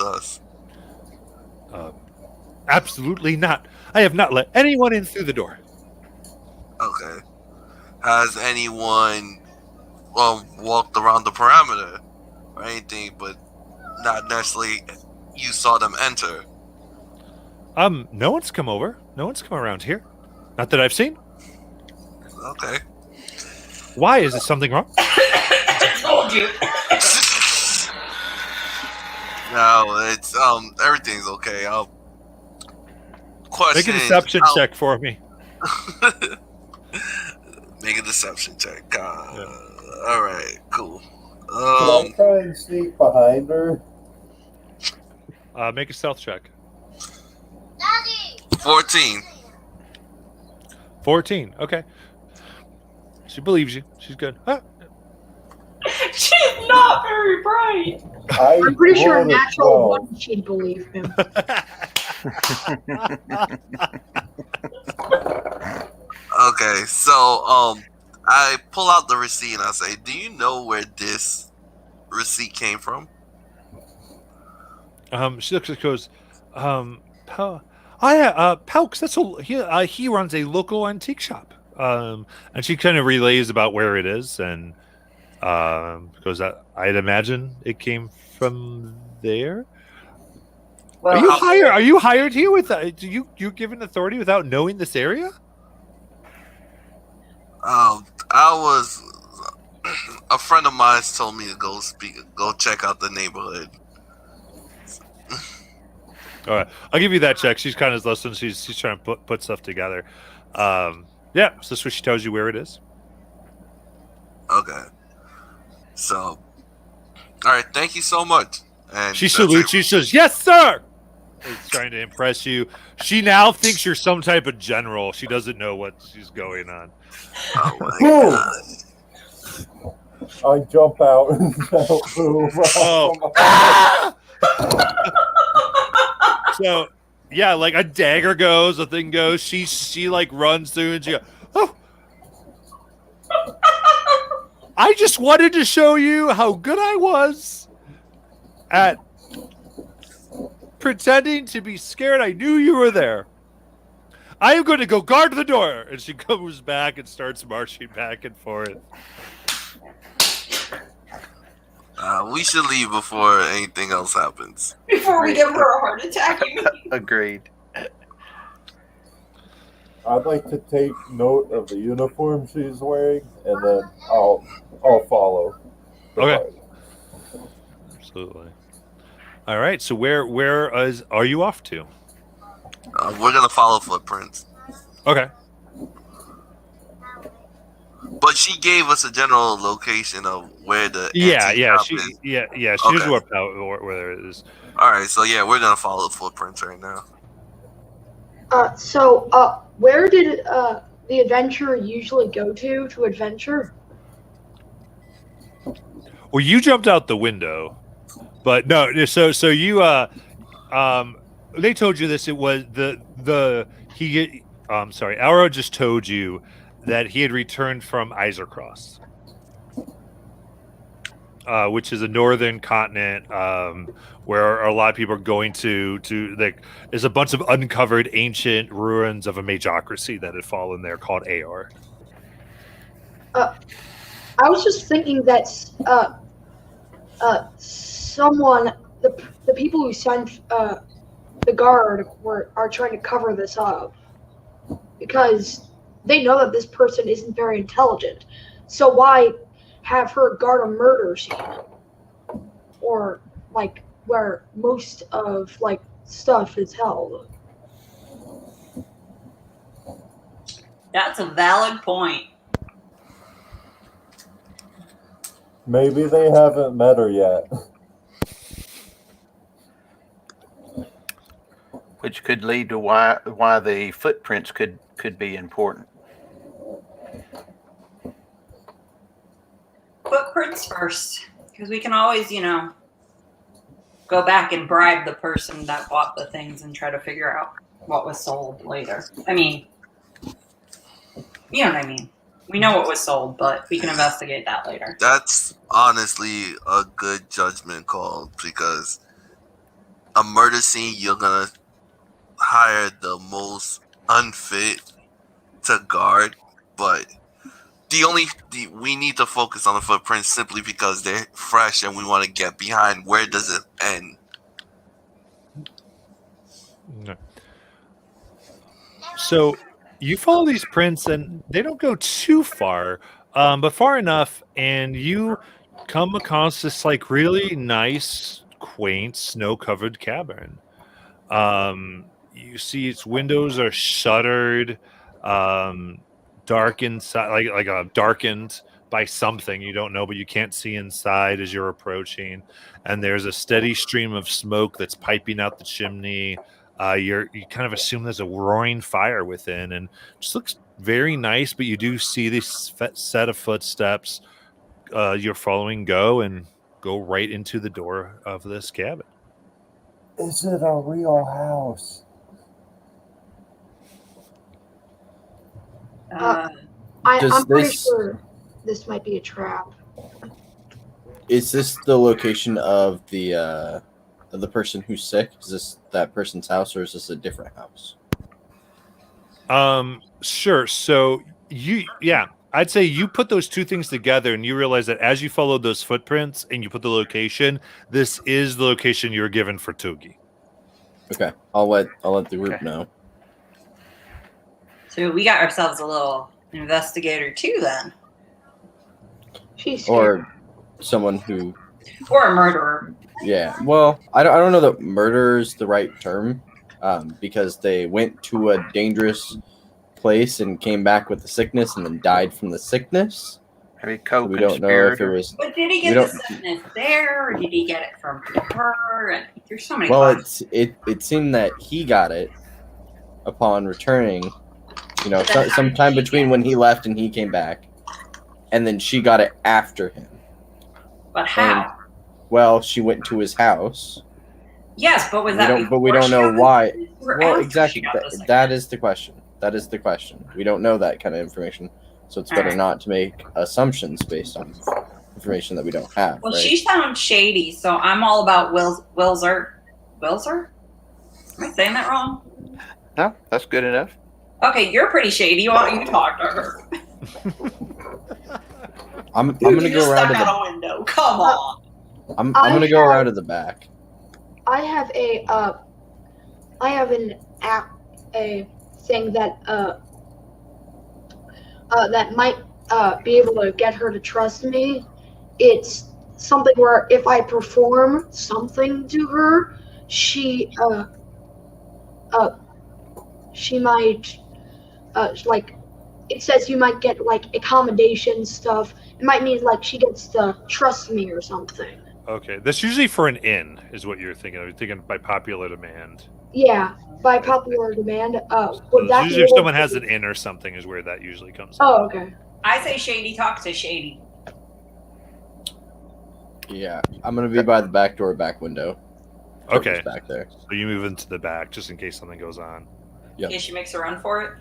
us?
Absolutely not. I have not let anyone in through the door.
Okay. Has anyone walked around the perimeter or anything, but not necessarily you saw them enter?
No one's come over. No one's come around here. Not that I've seen.
Okay.
Why? Is there something wrong?
I told you.
No, it's everything's okay.
Make a
Question.
deception check for me.
Make a deception check. All right, cool.
Can I try and sneak behind her?
Make a stealth check.
14.
14. Okay. She believes you. She's good. Huh?
She's not very bright.
I'm pretty sure a
rolled a
natural
12.
one she'd believe him.
Okay, so I pull out the receipt and I say, "Do you know where this receipt came from?"
She looks and goes, Palks, he runs a local antique shop. And she kind of relays about where it is, and goes, I'd imagine it came from there.
Well,
Are you hired here with? Do you given authority without knowing this area?
I was a friend of mine told me to go check out the neighborhood.
All right, I'll give you that check. She's kind of listening. She's trying to put stuff together. Yeah, so that's what she tells you where it is.
Okay. So, all right. Thank you so much. And
She
that's
salutes
it.
you. She says, "Yes, sir." She's trying to impress you. She now thinks you're some type of general. She doesn't know what she's going on.
Oh my
Boom!
god.
I jump out and shout, boom.
Oh. So, yeah, like a dagger goes, a thing goes. She like runs through and she goes, "Oh, I just wanted to show you how good I was at pretending to be scared. I knew you were there. I am going to go guard the door." And she goes back and starts marching back and forth.
We should leave before anything else happens.
before we give her a heart attack, you mean?
Agreed.
I'd like to take note of the uniform she's wearing, and then I'll follow. the
Okay.
party.
Absolutely. All right. So where are you off to?
We're gonna follow footprints,
Okay.
but she gave us a general location of where the
Yeah.
antique shop
She
is.
yeah. She
Okay.
knows where it is.
All right, so yeah, we're gonna follow the footprints right now.
Where did the adventurer usually go to adventure?
Well, you jumped out the window, but no. So you they told you this. It was sorry. Arrow just told you that he had returned from Isercross, which is a northern continent where a lot of people are going to like. There's a bunch of uncovered ancient ruins of a magocracy that had fallen there called Aor.
I was just thinking that the people who sent the guard are trying to cover this up because they know that this person isn't very intelligent. So why have her guard a murder scene or like where most of like stuff is held?
That's a valid point.
Maybe they haven't met her yet.
Which could lead to why the footprints could be important.
Footprints first, because we can always, go back and bribe the person that bought the things and try to figure out what was sold later. I mean, you know what I mean. We know what was sold, but we can investigate that later.
That's honestly a good judgment call because a murder scene, you're gonna hire the most unfit to guard, but we need to focus on the footprints simply because they're fresh and we want to get behind where does it end.
No. So you follow these prints, and they don't go too far, but far enough, and you come across this like really nice, quaint, snow-covered cabin. You see its windows are shuttered, um, dark inside, darkened by something you don't know, but you can't see inside as you're approaching. And there's a steady stream of smoke that's piping out the chimney. You kind of assume there's a roaring fire within, and just looks very nice. But you do see this set of footsteps you're following go right into the door of this cabin.
Is it a real house?
I'm pretty sure this might be a trap.
Is this the location of the person who's sick? Is this that person's house, or is this a different house?
Sure. So I'd say you put those two things together and you realize that as you followed those footprints and you put the location, this is the location you were given for Togi.
Okay, I'll let the group know.
So we got ourselves a little investigator too, then,
Or someone who,
or a murderer.
yeah. Well, I don't know that murder is the right term, because they went to a dangerous place and came back with the sickness and then died from the sickness.
Maybe
So we don't know if it was.
But did he get the sickness there, or did he get it from her? And there's so many.
Well, it seemed that he got it upon returning. You know, sometime between when he left and he came back, and then she got it after him.
But how?
And, well, she went to his house.
Yes, but was that?
But we don't know why. Well, exactly.
That
That is the question. That is the question. We don't know that kind of information, so it's better not to make assumptions based on information that we don't have.
Well,
right?
she sounds shady, so I'm all about Wilzer. Wilzer? Am I saying that wrong?
No, that's good enough.
Okay, you're pretty shady. Why don't you talk to her?
I'm gonna go around to
out a window. Come on.
I'm gonna go around to the back.
I have a thing that that might be able to get her to trust me. It's something where if I perform something to her, she might like, it says you might get like accommodation stuff. It might mean like she gets to trust me or something.
Okay, that's usually for an inn, is what you're thinking of. You're thinking by popular demand.
Yeah, by popular demand.
So
Would that
usually if someone has an inn or something is where that usually comes from.
Oh, okay.
I say shady talk to shady.
Yeah, I'm gonna be by the back door, back window.
Okay.
Back there.
So you move into the back just in case something goes on.
Yep.
In case she makes a run for it.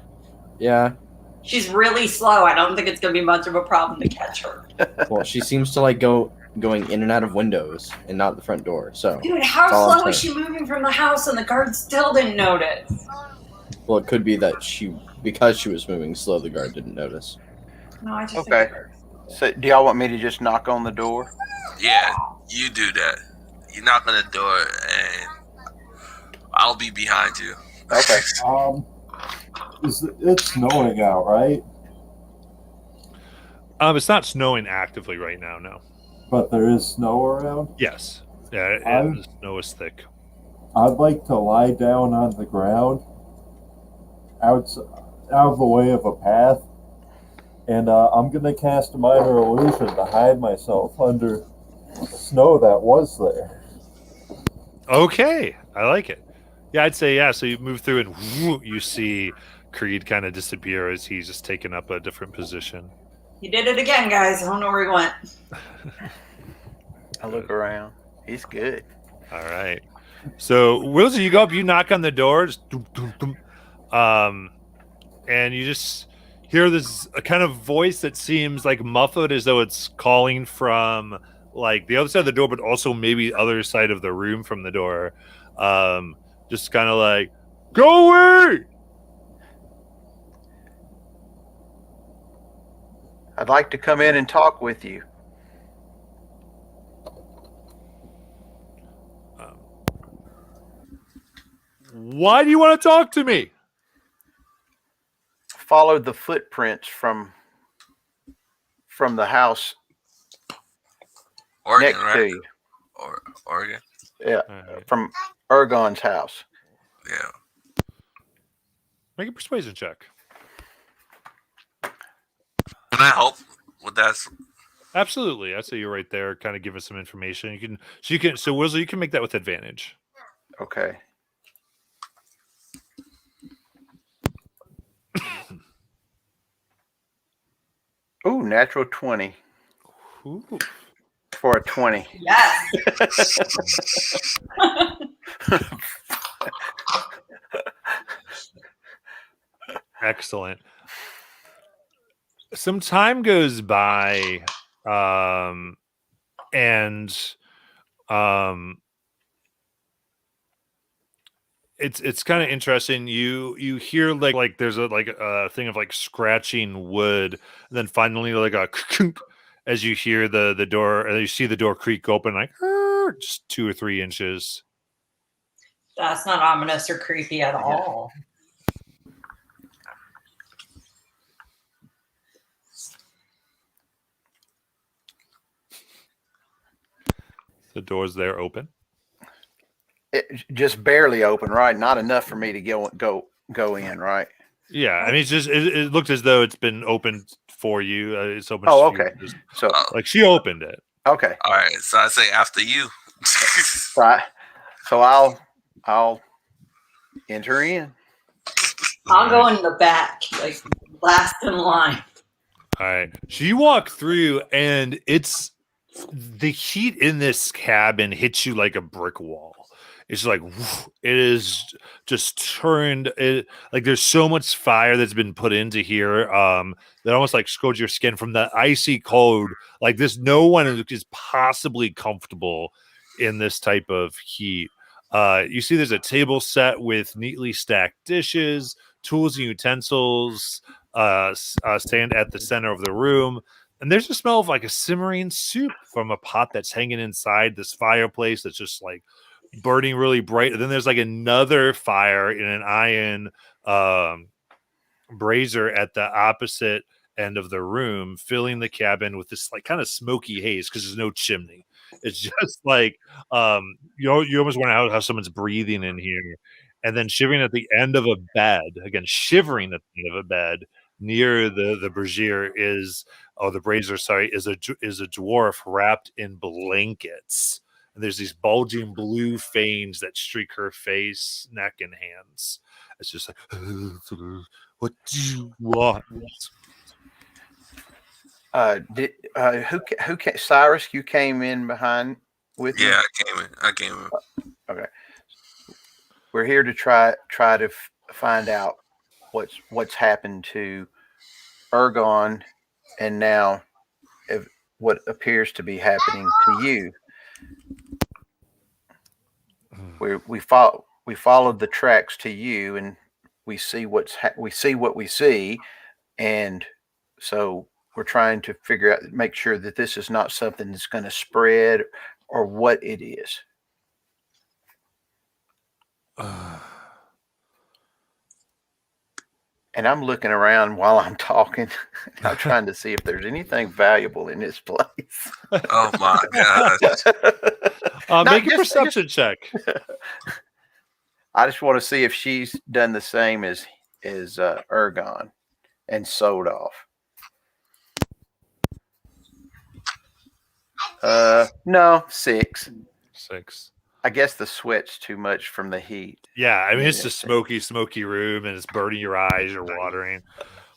Yeah.
She's really slow. I don't think it's going to be much of a problem to catch her.
Well, she seems to like going in and out of windows and not the front door. So.
Dude, how
all I'm
slow is
saying.
she moving from the house and the guard still didn't notice?
Well, it could be that because she was moving slow, the guard didn't notice.
No, I just
Okay. So, do y'all want me to just knock on the door?
Yeah, you do that. You knock on the door, and I'll be behind you.
Okay.
It's snowing out, right?
It's not snowing actively right now, no.
But there is snow around.
Yes. Yeah, the snow is thick.
I'd like to lie down on the ground, out of the way of a path, and I'm gonna cast a minor illusion to hide myself under snow that was there.
Okay, I like it. Yeah, I'd say yeah. So you move through and whoo, you see Creed kind of disappear as he's just taken up a different position.
You did it again, guys. I don't know where he went.
I look around. He's good.
All right. So Wilson, you go up, you knock on the door, just doom, doom, doom, and you just hear this kind of voice that seems like muffled, as though it's calling from like the other side of the door, but also maybe other side of the room from the door. Just kind of like, go away.
I'd like to come in and talk with you.
Why do you want to talk to me?
followed the footprints from the house
Oregon,
next
right?
to you.
Or Oregon.
Yeah,
All right.
from Ergon's house.
Yeah.
Make a persuasion check.
Can I help with that?
Absolutely. I'd say you're right there, kind of give us some information. So Wizzle, you can make that with advantage.
Okay. Ooh, natural 20
Ooh.
for a 20.
Yes.
Excellent. Some time goes by, and it's kind of interesting. You hear like there's a thing of like scratching wood, and then finally like a as you hear the door, and you see the door creak open like just 2 or 3 inches.
That's not ominous or creepy at all.
The door's there open.
It just barely open, right? Not enough for me to go in, right?
Yeah, I mean, it's just it looked as though it's been opened for you. It's open.
Oh,
for you.
okay.
Just,
So,
like she opened it.
okay.
All right. So I say after you.
Right. So I'll enter in.
I'll go in the back, like last in line.
All right. So you walk through, and it's the heat in this cabin hits you like a brick wall. It's like it is just turned. Like there's so much fire that's been put into here that almost like scalds your skin from the icy cold. Like this, no one is possibly comfortable in this type of heat. You see, there's a table set with neatly stacked dishes, tools and utensils. Stand at the center of the room. And there's a smell of like a simmering soup from a pot that's hanging inside this fireplace that's just like burning really bright. And then there's like another fire in an iron brazier at the opposite end of the room, filling the cabin with this like kind of smoky haze because there's no chimney. It's just like you almost wonder how someone's breathing in here. And then shivering at the end of a bed, again, shivering at the end of a bed near the brazier the brazier, sorry, is a dwarf wrapped in blankets. And there's these bulging blue veins that streak her face, neck, and hands. It's just like, what do you want?
Cyrus? You came in behind with me?
Yeah, I came in.
Okay. We're here to try to find out what's happened to Ergon, and now what appears to be happening to you. We followed the tracks to you, and we see what we see, and so we're trying to make sure that this is not something that's going to spread or what it is. And I'm looking around while I'm talking. I'm trying to see if there's anything valuable in this place.
Oh my gosh.
Make a perception check.
I just want to see if she's done the same as Ergon and sold off. No, 6.
6.
I guess the sweat's too much from the heat.
Yeah, I mean, it's just smoky room, and it's burning your eyes. You're watering.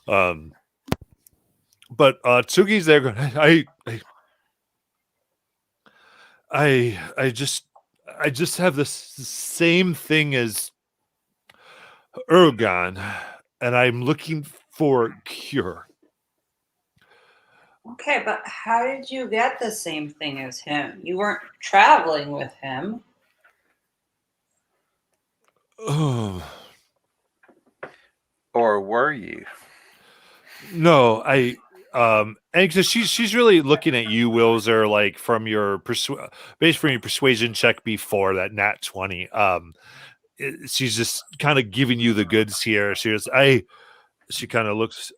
But Tsugi's there going, I just have this same thing as Ergon, and I'm looking for a cure.
Okay, but how did you get the same thing as him? You weren't traveling with him.
Oh.
Or were you?
No, and because she's really looking at you, Wilzer, like from your persuasion check before that nat 20. She's just kind of giving you the goods here. She goes, she kind of looks.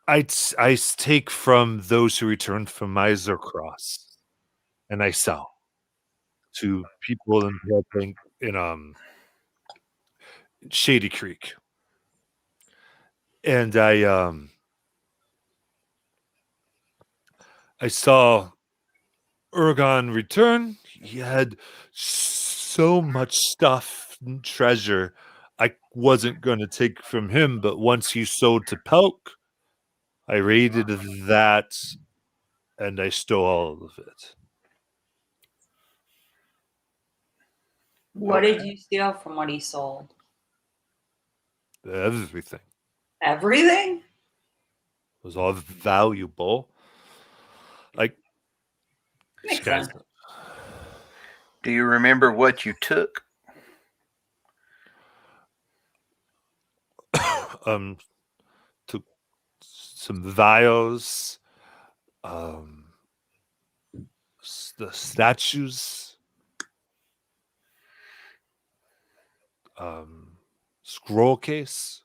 I take from those who returned from my cross, and I sell to people in Shady Creek, and I saw Urgon return. He had so much stuff and treasure. I wasn't going to take from him, but once he sold to Pelk, I raided that and I stole all of it.
What did you steal from what he sold?
Everything.
Everything?
It was all valuable. Like,
Makes sense.
Do you remember what you took?
Took some vials, the statues, scroll case,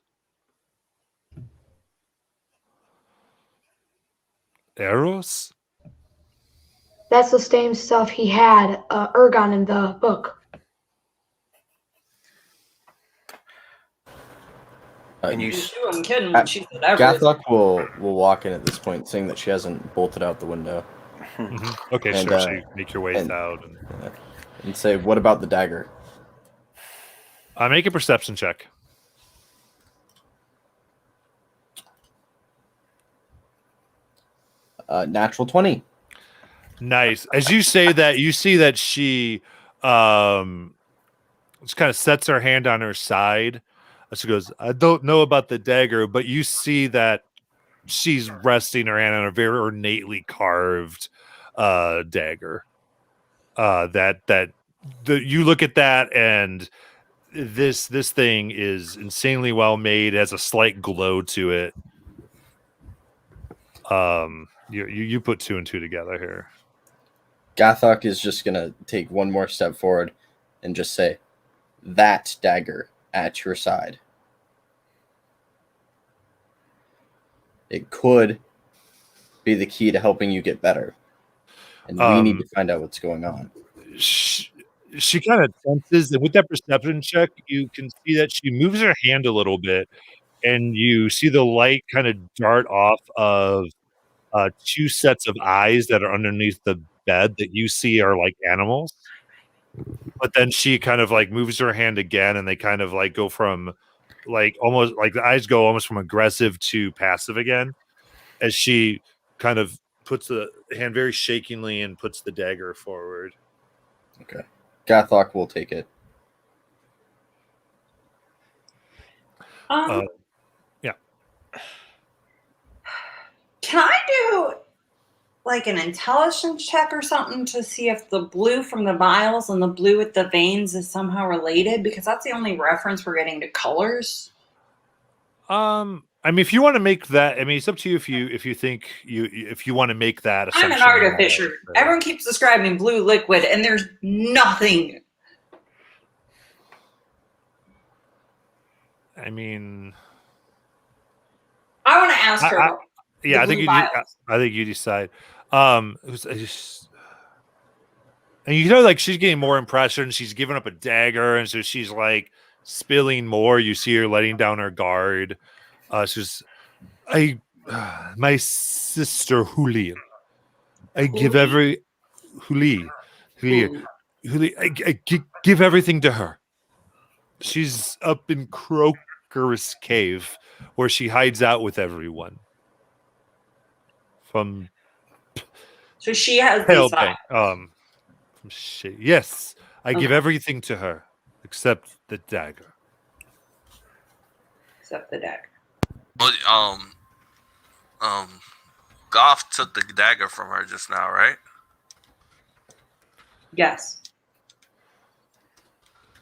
arrows.
That's the same stuff he had, Ergon, in the book.
And you
I'm kidding when she said everything.
Gathok will walk in at this point, saying that she hasn't bolted out the window.
Okay,
And,
sure. So you make your way
and-
out
And say, "What about the dagger?"
make a perception check.
Natural 20.
Nice. As you say that, you see that she just kind of sets her hand on her side. She goes, I don't know about the dagger, but you see that she's resting her hand on a very ornately carved dagger. You look at that, and this thing is insanely well made. It has a slight glow to it. You put two and two together here.
Gathok is just gonna take one more step forward and just say, "That dagger at your side. It could be the key to helping you get better. And we need to find out what's going on."
She kind of senses, and with that perception check, you can see that she moves her hand a little bit, and you see the light kind of dart off of two sets of eyes that are underneath the bed that you see are like animals. But then she kind of like moves her hand again, and they kind of like go from like almost like the eyes go almost from aggressive to passive again, as she kind of puts the hand very shakingly and puts the dagger forward.
Okay. Gathok will take it.
Yeah.
Can I do like an intelligence check or something to see if the blue from the vials and the blue with the veins is somehow related? Because that's the only reference we're getting to colors.
I mean, if you want to make that, I mean, it's up to you if you think if you want to make that
I'm
assumption.
an artificer. Everyone keeps describing blue liquid, and there's nothing.
I mean,
I want to ask her.
I think you decide. And you know, like she's getting more impression. She's giving up a dagger, and so she's like spilling more. You see her letting down her guard. She's, my sister Julian. I give every Huli. I give everything to her. She's up in Croker's cave, where she hides out with everyone. So
she has these
yes, I give everything to her except the dagger.
But Goff took the dagger from her just now, right?
Yes.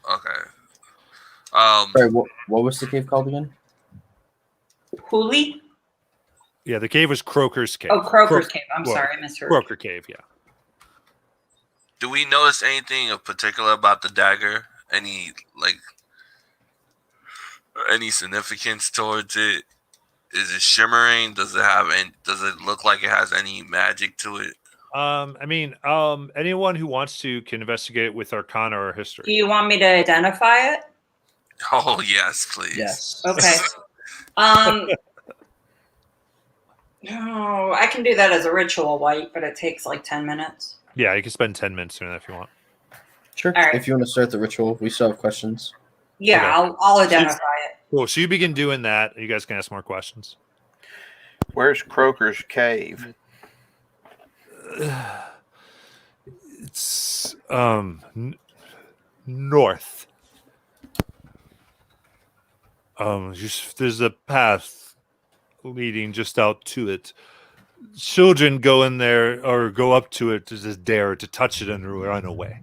Okay.
Sorry, what was the cave called again?
Huli?
Yeah, the cave was Croker's cave.
Oh, Croker's cave. I'm sorry, I misheard.
Croker cave, yeah.
Do we notice anything in particular about the dagger? Any any significance towards it? Is it shimmering? Does it have any? Does it look like it has any magic to it?
Anyone who wants to can investigate with Arcana or
Do
history.
you want me to identify it?
Oh yes, please.
Yes.
Okay. No, I can do that as a ritual wipe, but it takes like 10 minutes.
Yeah, you can spend 10 minutes doing that if you want.
Sure.
All right.
If you want to start the ritual, we still have questions.
Yeah,
Okay.
I'll identify it.
Cool. So you begin doing that. You guys can ask more questions.
Where's Croker's cave?
It's north. There's a path leading just out to it. Children go in there or go up to it to just dare to touch it and run away.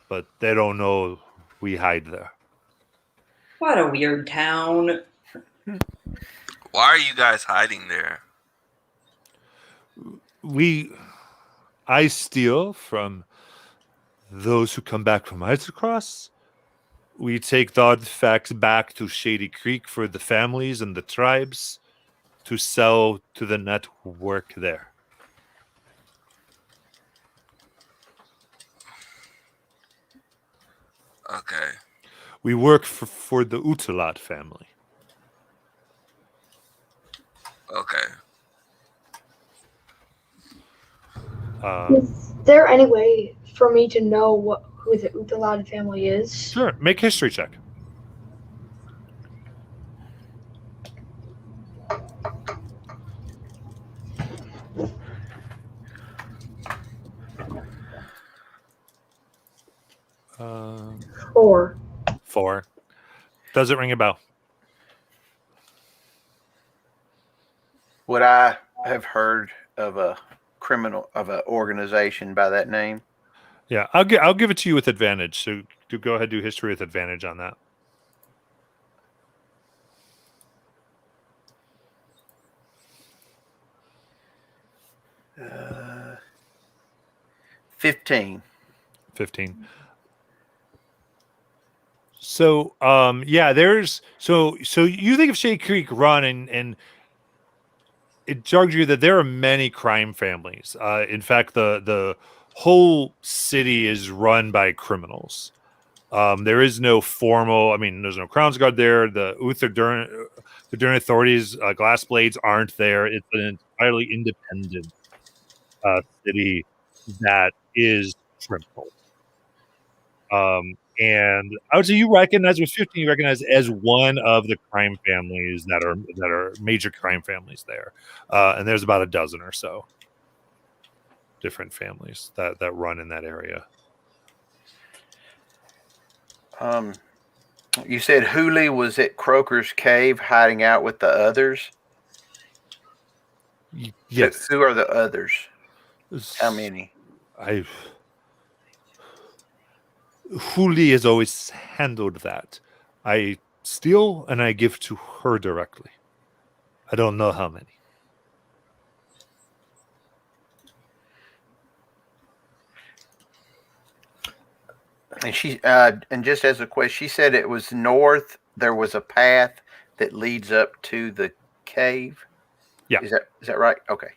But they don't know we hide there.
What a weird town.
Why are you guys hiding there?
I steal from those who come back from Ice. We take the artifacts back to Shady Creek for the families and the tribes to sell to the network there.
Okay.
We work for the Utalat family.
Okay.
Is there any way for me to know who the Utalad family is?
Sure. Make history check.
Or
4. Does it ring a bell?
Would I have heard of an organization by that name?
Yeah, I'll give it to you with advantage. So go ahead, do history with advantage on that.
15.
15. So there's so you think of Shady Creek Run and it jogs you that there are many crime families. In fact, the whole city is run by criminals. There is no formal. I mean, there's no Crown's Guard there. The Durn authorities, Glass Blades aren't there. It's an entirely independent city that is criminal. And I would say you recognize with 15, you recognize as one of the crime families that are major crime families there. And there's about a dozen or so different families that run in that area.
You said Hooley was at Croker's cave hiding out with the others?
Yes.
So who are the others? How many?
Hooley has always handled that. I steal and I give to her directly. I don't know how many.
And she and just as a question, she said it was north. There was a path that leads up to the cave.
Yeah.
Is that right? Okay.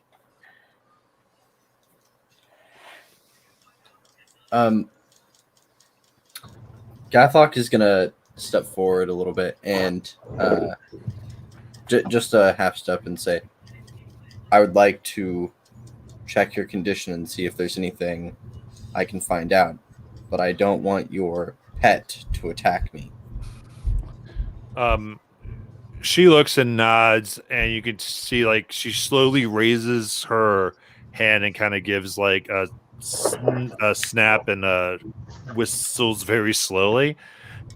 Gathok is gonna step forward a little bit and just a half step and say, I would like to check your condition and see if there's anything I can find out, but I don't want your pet to attack me.
She looks and nods, and you can see like she slowly raises her hand and kind of gives like a snap and whistles very slowly,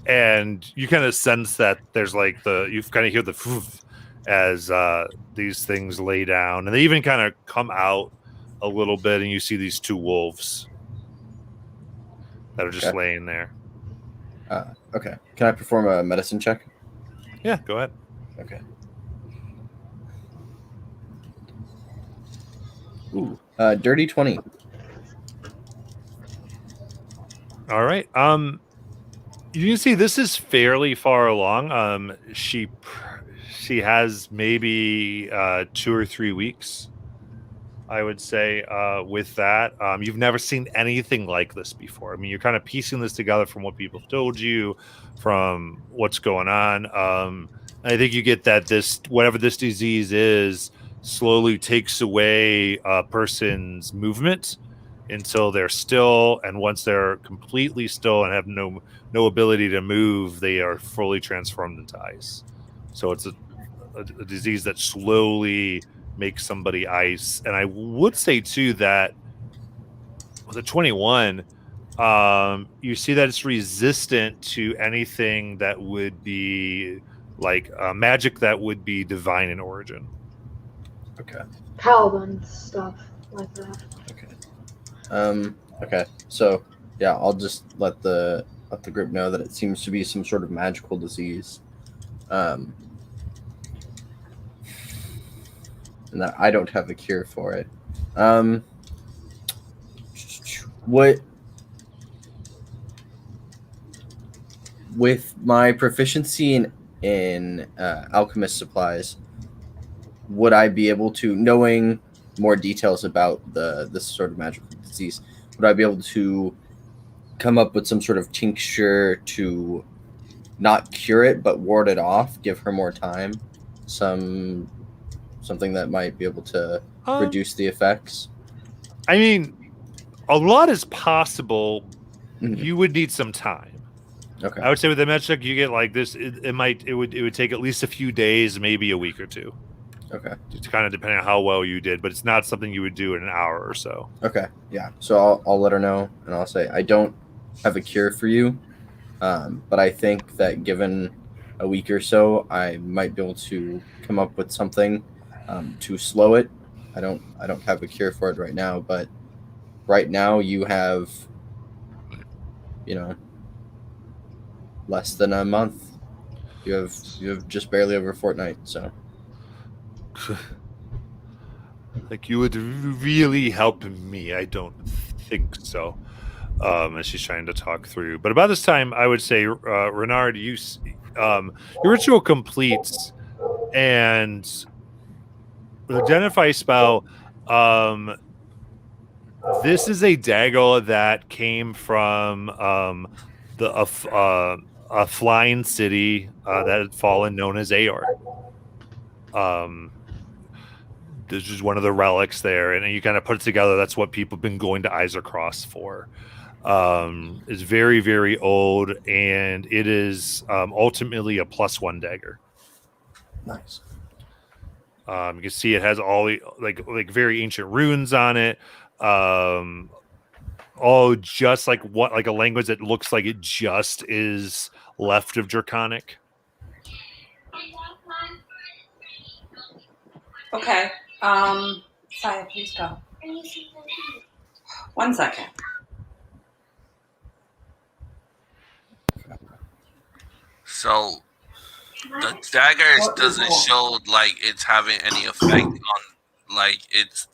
and you kind of sense that there's like you kind of hear the poof as these things lay down, and they even kind of come out a little bit, and you see these two wolves that are just laying there.
Okay. Can I perform a medicine check?
Yeah, go ahead.
Okay. Ooh, dirty 20.
All right. You can see this is fairly far along. She has maybe 2 or 3 weeks, I would say, with that. You've never seen anything like this before. I mean, you're kind of piecing this together from what people have told you, from what's going on. I think you get that this, whatever this disease is, slowly takes away a person's movement until they're still, and once they're completely still and have no ability to move, they are fully transformed into ice. So it's a disease that slowly makes somebody ice. And I would say too that with a 21, you see that it's resistant to anything that would be like magic that would be divine in origin.
Okay.
Paladin stuff like that.
Okay. So yeah, I'll just let the group know that it seems to be some sort of magical disease. And that I don't have a cure for it. What with my proficiency in alchemist supplies, would I be able to, knowing more details about this sort of magical disease, would I be able to come up with some sort of tincture to not cure it but ward it off, give her more time, something that might be able to reduce the effects?
I mean, a lot is possible.
Mhm.
You would need some time.
Okay.
I would say with the magic, you get like this. It would take at least a few days, maybe a week or two.
Okay.
It's kind of depending on how well you did, but it's not something you would do in an hour or so.
Okay. Yeah. So I'll let her know, and I'll say I don't have a cure for you, but I think that given a week or so, I might be able to come up with something to slow it. I don't have a cure for it right now, but right now you have, less than a month. You have just barely over a fortnight. So
Like, you would really help me. I don't think so. As she's trying to talk through. But about this time, I would say, Renard, your ritual completes, and the identify spell. This is a dagger that came from a flying city that had fallen, known as Aor. This is one of the relics there, and you kind of put it together. That's what people have been going to Isercross for. It's very, very old, and it is ultimately a +1 dagger.
nice.
You can see it has all the like very ancient runes on it. All just like a language that looks like it just is left of Draconic.
Okay. Saya, please go. 1 second.
So the daggers doesn't show like it's having any effect on, like, it's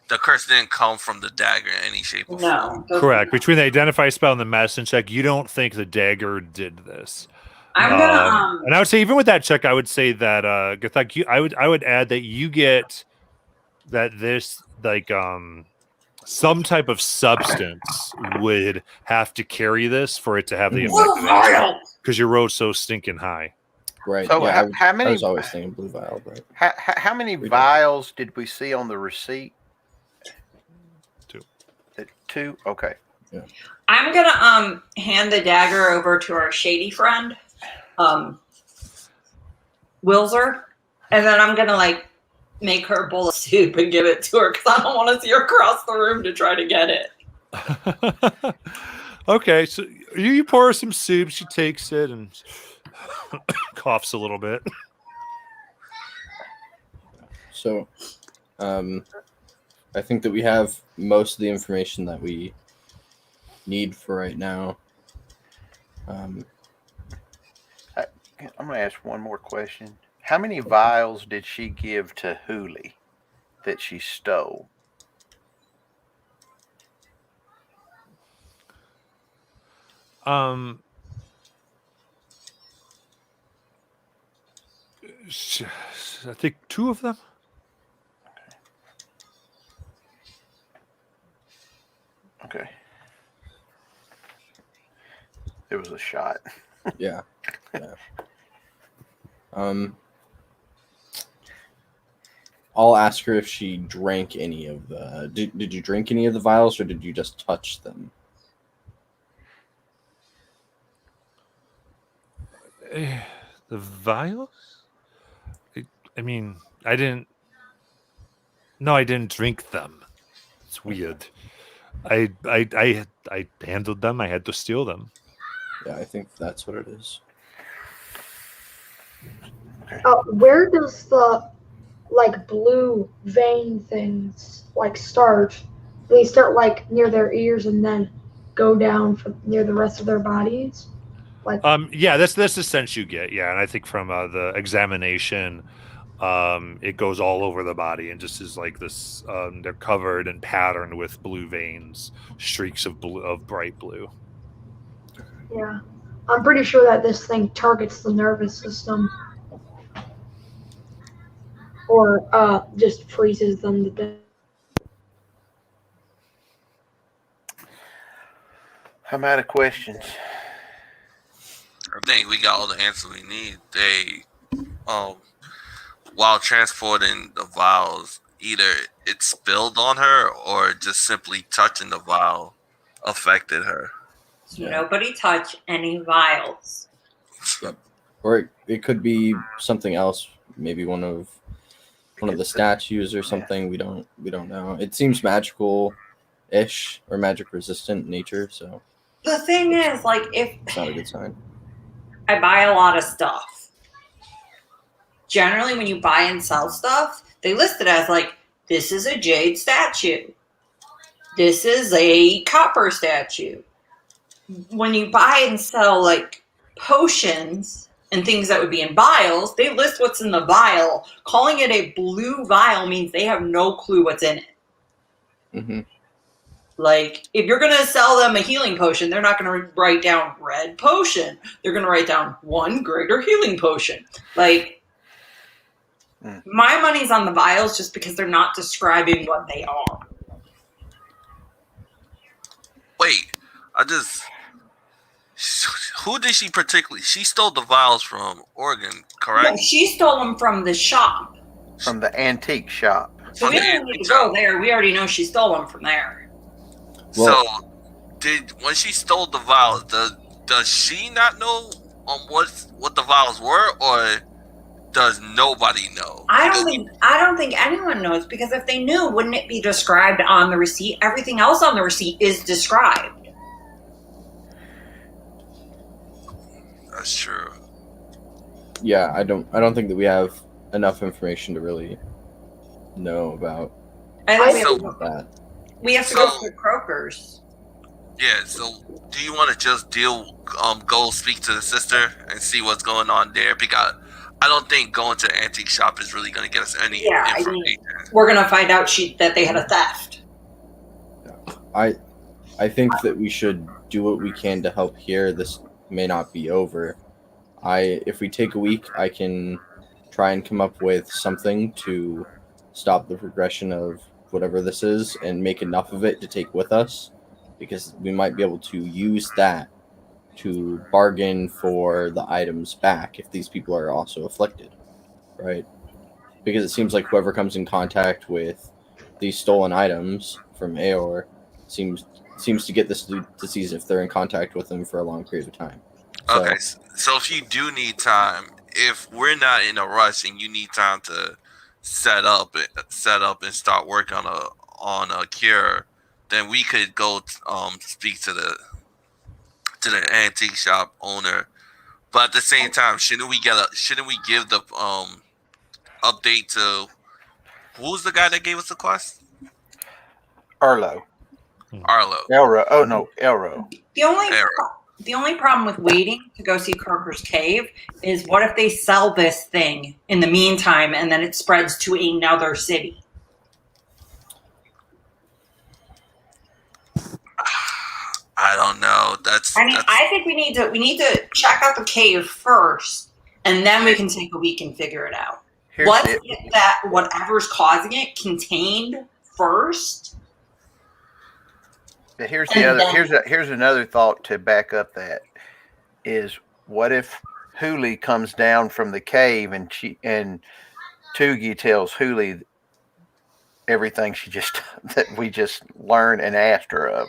the curse didn't come from the dagger in any shape or form.
No.
Correct. Between the identify spell and the medicine check, you don't think the dagger did this.
I'm gonna
and I would say even with that check, I would say that Gathak, I would add that you get that this like some type of substance would have to carry this for it to have the effect because your road's so stinking high.
Right.
So
yeah,
how many?
I was always thinking blue vial, right?
How many vials did we see on the receipt?
2.
2. Okay.
Yeah.
I'm gonna hand the dagger over to our shady friend, Wilzer, and then I'm gonna like make her a bowl of soup and give it to her because I don't want to see her cross the room to try to get it.
Okay, so you pour her some soup. She takes it and coughs a little bit.
So, I think that we have most of the information that we need for right now.
I'm going to ask one more question. How many vials did she give to Hooli that she stole?
I think 2 of them.
Okay. There was a shot.
Yeah. I'll ask her if she drank any of the. Did you drink any of the vials, or did you just touch them?
The vials? I mean, I didn't. No, I didn't drink them. It's weird. I handled them. I had to steal them.
Yeah, I think that's what it is.
Where does the like blue vein things like start? Do they start like near their ears and then go down near the rest of their bodies? Like
Yeah, that's the sense you get. Yeah, and I think from the examination, it goes all over the body and just is like this. They're covered and patterned with blue veins, streaks of bright blue.
yeah, I'm pretty sure that this thing targets the nervous system, or just freezes them to death.
I'm out of questions.
I think we got all the answers we need. They, while transporting the vials, either it spilled on her or just simply touching the vial affected her.
So nobody touch any vials.
Or it could be something else. Maybe one of the statues or something. We don't know. It seems magical-ish or magic-resistant in nature, so
The thing is, like, if
it's not a good sign.
I buy a lot of stuff, generally when you buy and sell stuff, they list it as like, this is a jade statue. This is a copper statue. When you buy and sell like potions and things that would be in vials, they list what's in the vial. Calling it a blue vial means they have no clue what's in it.
Mm-hmm.
Like, if you're going to sell them a healing potion, they're not going to write down red potion. They're going to write down 1 greater healing potion. Like, my money's on the vials just because they're not describing what they are.
Wait, who did she particularly? She stole the vials from Oregon, correct?
No, she stole them from the shop.
From the antique shop.
So we don't need to go there. We already know she stole them from there.
So, when she stole the vials, does she not know what the vials were, or does nobody know?
I don't think anyone knows, because if they knew, wouldn't it be described on the receipt? Everything else on the receipt is described.
That's true.
Yeah, I don't think that we have enough information to really know about.
I think
that.
we have to go to Croker's.
Yeah, so do you want to just go speak to the sister and see what's going on there? Because I don't think going to the antique shop is really going to get us any information.
I mean, we're going to find out that they had a theft.
I think that we should do what we can to help here. This may not be over. If we take a week, I can try and come up with something to stop the progression of whatever this is and make enough of it to take with us, because we might be able to use that to bargain for the items back if these people are also afflicted, right? Because it seems like whoever comes in contact with these stolen items from Aor seems to get this disease if they're in contact with them for a long period of time.
Okay, so if you do need time, if we're not in a rush and you need time to set up and start working on a cure, then we could go speak to the antique shop owner. But at the same time, shouldn't we give the update to who's the guy that gave us the quest?
Arlo. Elro. Oh no, Elro.
The only problem with waiting to go see Croker's Cave is, what if they sell this thing in the meantime and then it spreads to another city?
I I don't know. That's.
I think we need to check out the cave first, and then we can take a week and figure it out. Let's get that whatever's causing it contained first.
But here's another thought to back up that is, what if Hooli comes down from the cave and Toogie tells Hooli everything that we just learned and asked her of,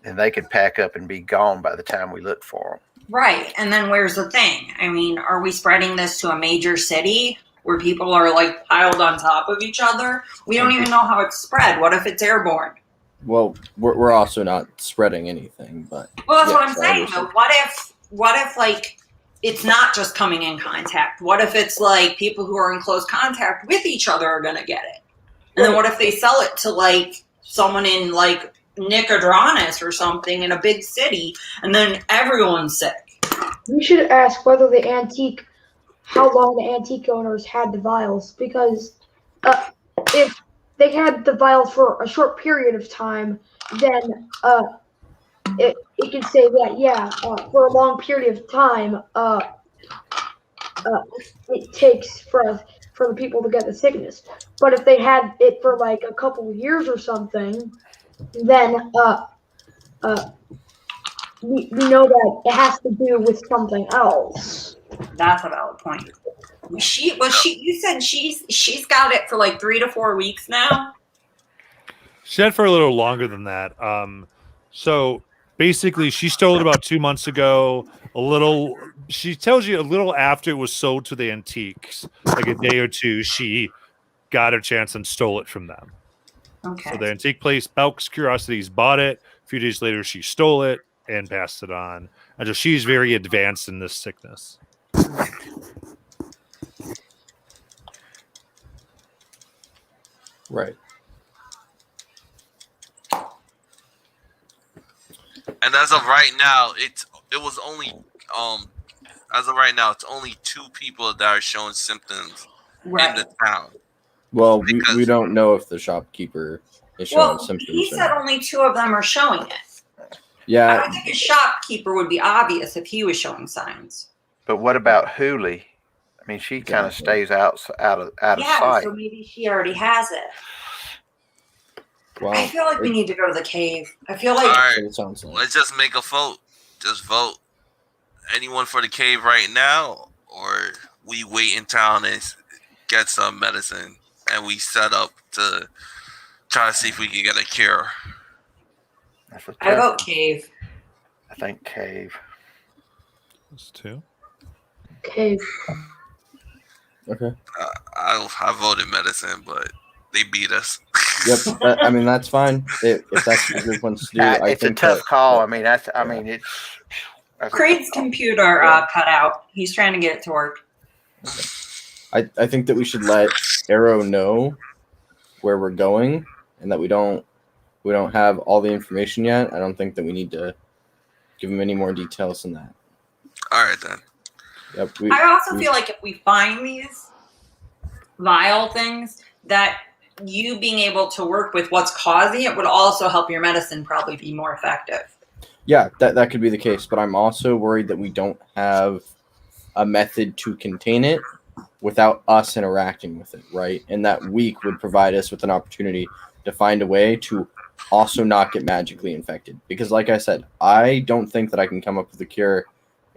and they could pack up and be gone by the time we look for them.
Right, and then where's the thing? I mean, are we spreading this to a major city where people are like piled on top of each other? We don't even know how it's spread. What if it's airborne?
Well, we're also not spreading anything, but
well, that's what I'm saying. Though, what if like it's not just coming in contact? What if it's like people who are in close contact with each other are going to get it? And then what if they sell it to like someone in like Nicodranus or something in a big city, and then everyone's sick?
We should ask how long the antique owners had the vials, because if they had the vials for a short period of time, then it can say that for a long period of time it takes for the people to get the sickness. But if they had it for like a couple of years or something, then we know that it has to do with something else.
That's a valid point. You said she's got it for like 3 to 4 weeks now.
She had for a little longer than that. So basically, she stole it about 2 months ago. She tells you a little after it was sold to the antiques, like a day or two. She got her chance and stole it from them.
Okay.
So the antique place, Belk's Curiosities, bought it. A few days later, she stole it and passed it on. And so she's very advanced in this sickness.
Right.
And as of right now, it's only 2 people that are showing symptoms in the town.
Well, we don't know if the shopkeeper is showing symptoms.
He said only 2 of them are showing it.
Yeah.
I don't think a shopkeeper would be obvious if he was showing signs.
But what about Hooli? I mean, she kind of stays out of sight.
Yeah, so maybe she already has it.
Well,
I feel like we need to go to the cave. I feel like...
All right, let's just make a vote. Just vote. Anyone for the cave right now? Or we wait in town and get some medicine and we set up to try to see if we can get a cure?
I vote cave.
I think cave.
Those 2.
Cave.
Okay.
I voted medicine, but they beat us.
Yep. I mean, that's fine. If that's what the group wants to do.
It's a tough call. I mean, it's...
Creed's computer cut out. He's trying to get it to work.
I think that we should let Arrow know where we're going, and that we don't have all the information yet. I don't think that we need to give him any more details than that.
All right, then.
Yep.
I also feel like if we find these vial things, that you being able to work with what's causing it would also help your medicine probably be more effective.
Yeah, that could be the case, but I'm also worried that we don't have a method to contain it without us interacting with it, right? And that week would provide us with an opportunity to find a way to also not get magically infected. Because like I said, I don't think that I can come up with a cure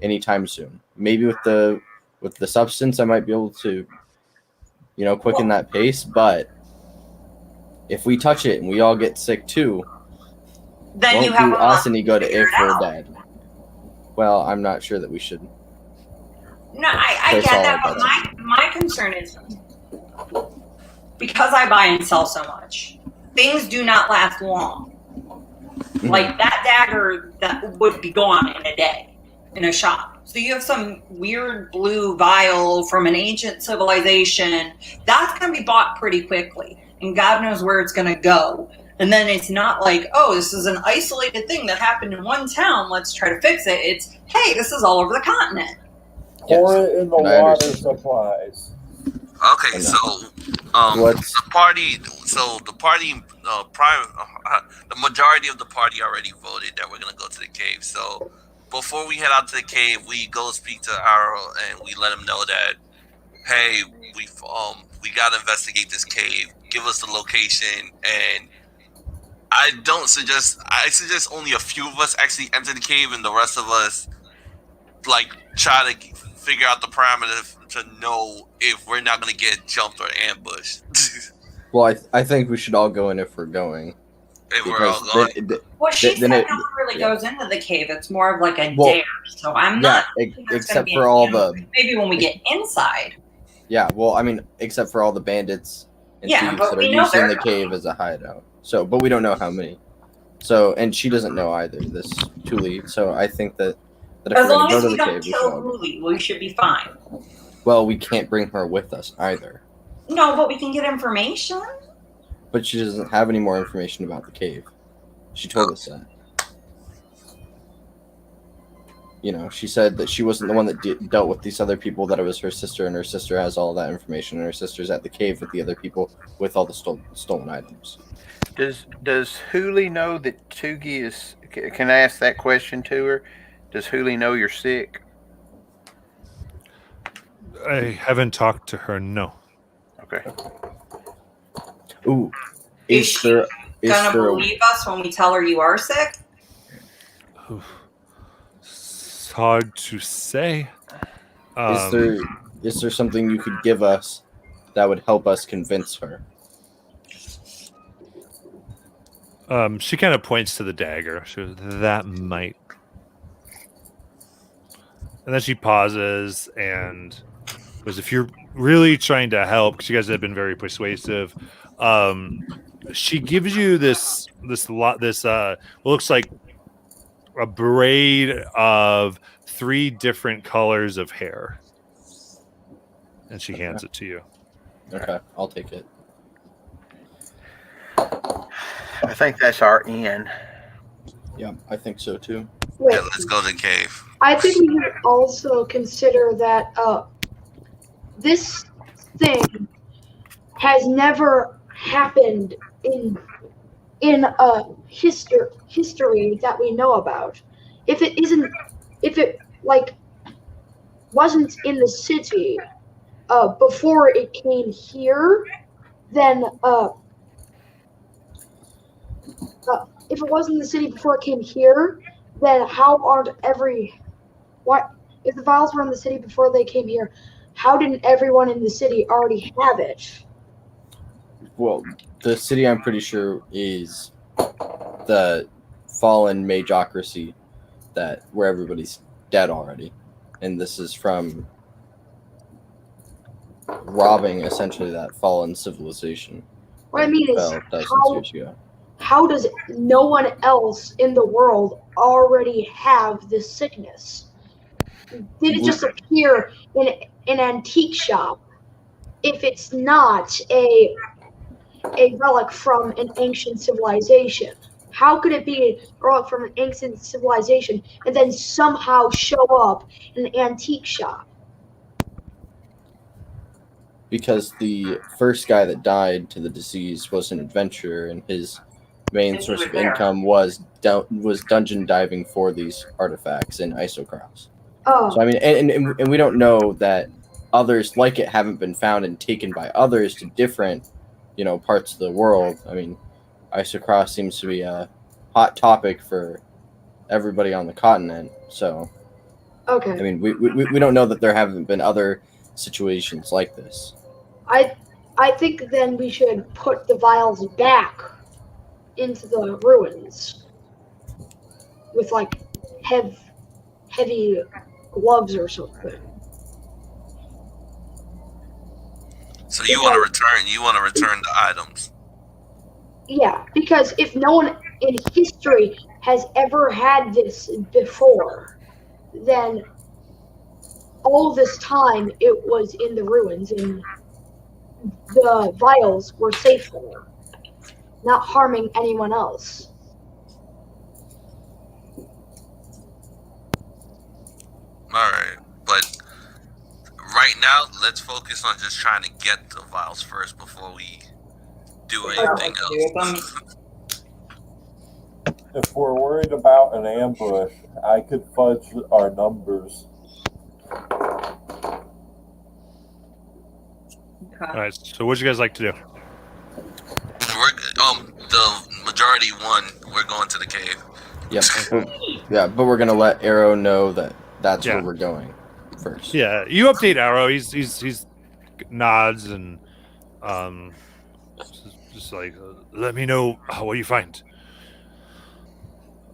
anytime soon. Maybe with the substance I might be able to, quicken that pace, but if we touch it and we all get sick too,
then
won't
you have
do us any good if we're
out.
dead. Well, I'm not sure that we should.
No, I get that, but my concern is because I buy and sell so much, things do not last long. Mm-hmm. Like that dagger that would be gone in a day in a shop. So you have some weird blue vial from an ancient civilization that's going to be bought pretty quickly, and God knows where it's going to go. And then it's not like, oh, this is an isolated thing that happened in one town, let's try to fix it. It's, hey, this is all over the continent.
Pour it in the water supplies.
Okay, so the party, So the party, the majority of the party already voted that we're gonna go to the cave. So before we head out to the cave, we go speak to Arrow and we let him know that, hey, we gotta investigate this cave. Give us the location, and I suggest only a few of us actually enter the cave, and the rest of us like try to figure out the parameters to know if we're not gonna get jumped or ambushed.
Well, I think we should all go in if we're going.
If we're all going.
Well, she
then
said
it-
no one really
yeah.
goes into the cave. It's more of like a
Well,
dare. So I'm
Yeah,
not. thinking it's gonna
except
be
for
a
all
huge-
the
Maybe when we get inside.
yeah. Well, I mean, except for all the bandits and
Yeah,
thieves
but
that are
we know
using
they're
the
not.
cave as a hideout. So, but we don't know how many. So, and she doesn't know either. This Thule. So, I think that if
As
we're
long
gonna go
as
to
we
the
don't
cave, we should
kill
all go.
Huli, we should be fine.
Well, we can't bring her with us either.
No, but we can get information.
But she doesn't have any more information about the cave. She told us that. You know, she said that she wasn't the one that dealt with these other people, that it was her sister, and her sister has all that information, and her sister's at the cave with the other people with all the stolen items.
Does Huli know that Tugi is? Can I ask that question to her? Does Huli know you're sick?
I haven't talked to her. No.
Okay.
Ooh,
Is she
there
Gonna
a-
believe us when we tell her you are sick?
It's hard to say.
is there something you could give us that would help us convince her?
She kind of points to the dagger. She goes, that might. And then she pauses and goes, if you're really trying to help, because you guys have been very persuasive, she gives you this what looks like a braid of 3 different colors of hair. And she hands it to you.
Okay, I'll take it.
I think that's our in.
Yeah, I think so too.
Wait,
Yeah, let's go to the cave.
I think we should also consider that this thing has never happened in history that we know about. If it like wasn't in the city before it came here, then if it wasn't in the city before it came here, then how aren't what if the vials were in the city before they came here? How didn't everyone in the city already have it?
Well, the city, I'm pretty sure, is the fallen magocracy where everybody's dead already, and this is from robbing essentially that fallen civilization.
What I mean is,
Well, thousands of years ago.
how does no one else in the world already have this sickness? Did it just appear in an antique shop if it's not a relic from an ancient civilization? How could it be a relic from an ancient civilization and then somehow show up in an antique shop?
Because the first guy that died to the disease was an adventurer, and his main
And he
source
was
of
there.
income was dungeon diving for these artifacts in Isocross.
Oh,
So I mean, and we don't know that others like it haven't been found and taken by others to different, parts of the world. I mean, Isocross seems to be a hot topic for everybody on the continent. So
okay.
I mean, we don't know that there haven't been other situations like this.
I think then we should put the vials back into the ruins with like heavy gloves or something.
So you want to return the items.
Yeah, because if no one in history has ever had this before, then all this time it was in the ruins and the vials were safe there, not harming anyone else.
All right, but right now let's focus on just trying to get the vials first before we do
Figure out
anything
what to do with
else.
them.
If we're worried about an ambush, I could fudge our numbers.
Okay.
All right. So, what'd you guys like to do?
The majority won. We're going to the cave.
Yep. Yeah, but we're gonna let Arrow know that that's
Yeah.
where we're going first.
Yeah, you update Arrow. He's nods and just like let me know what you find.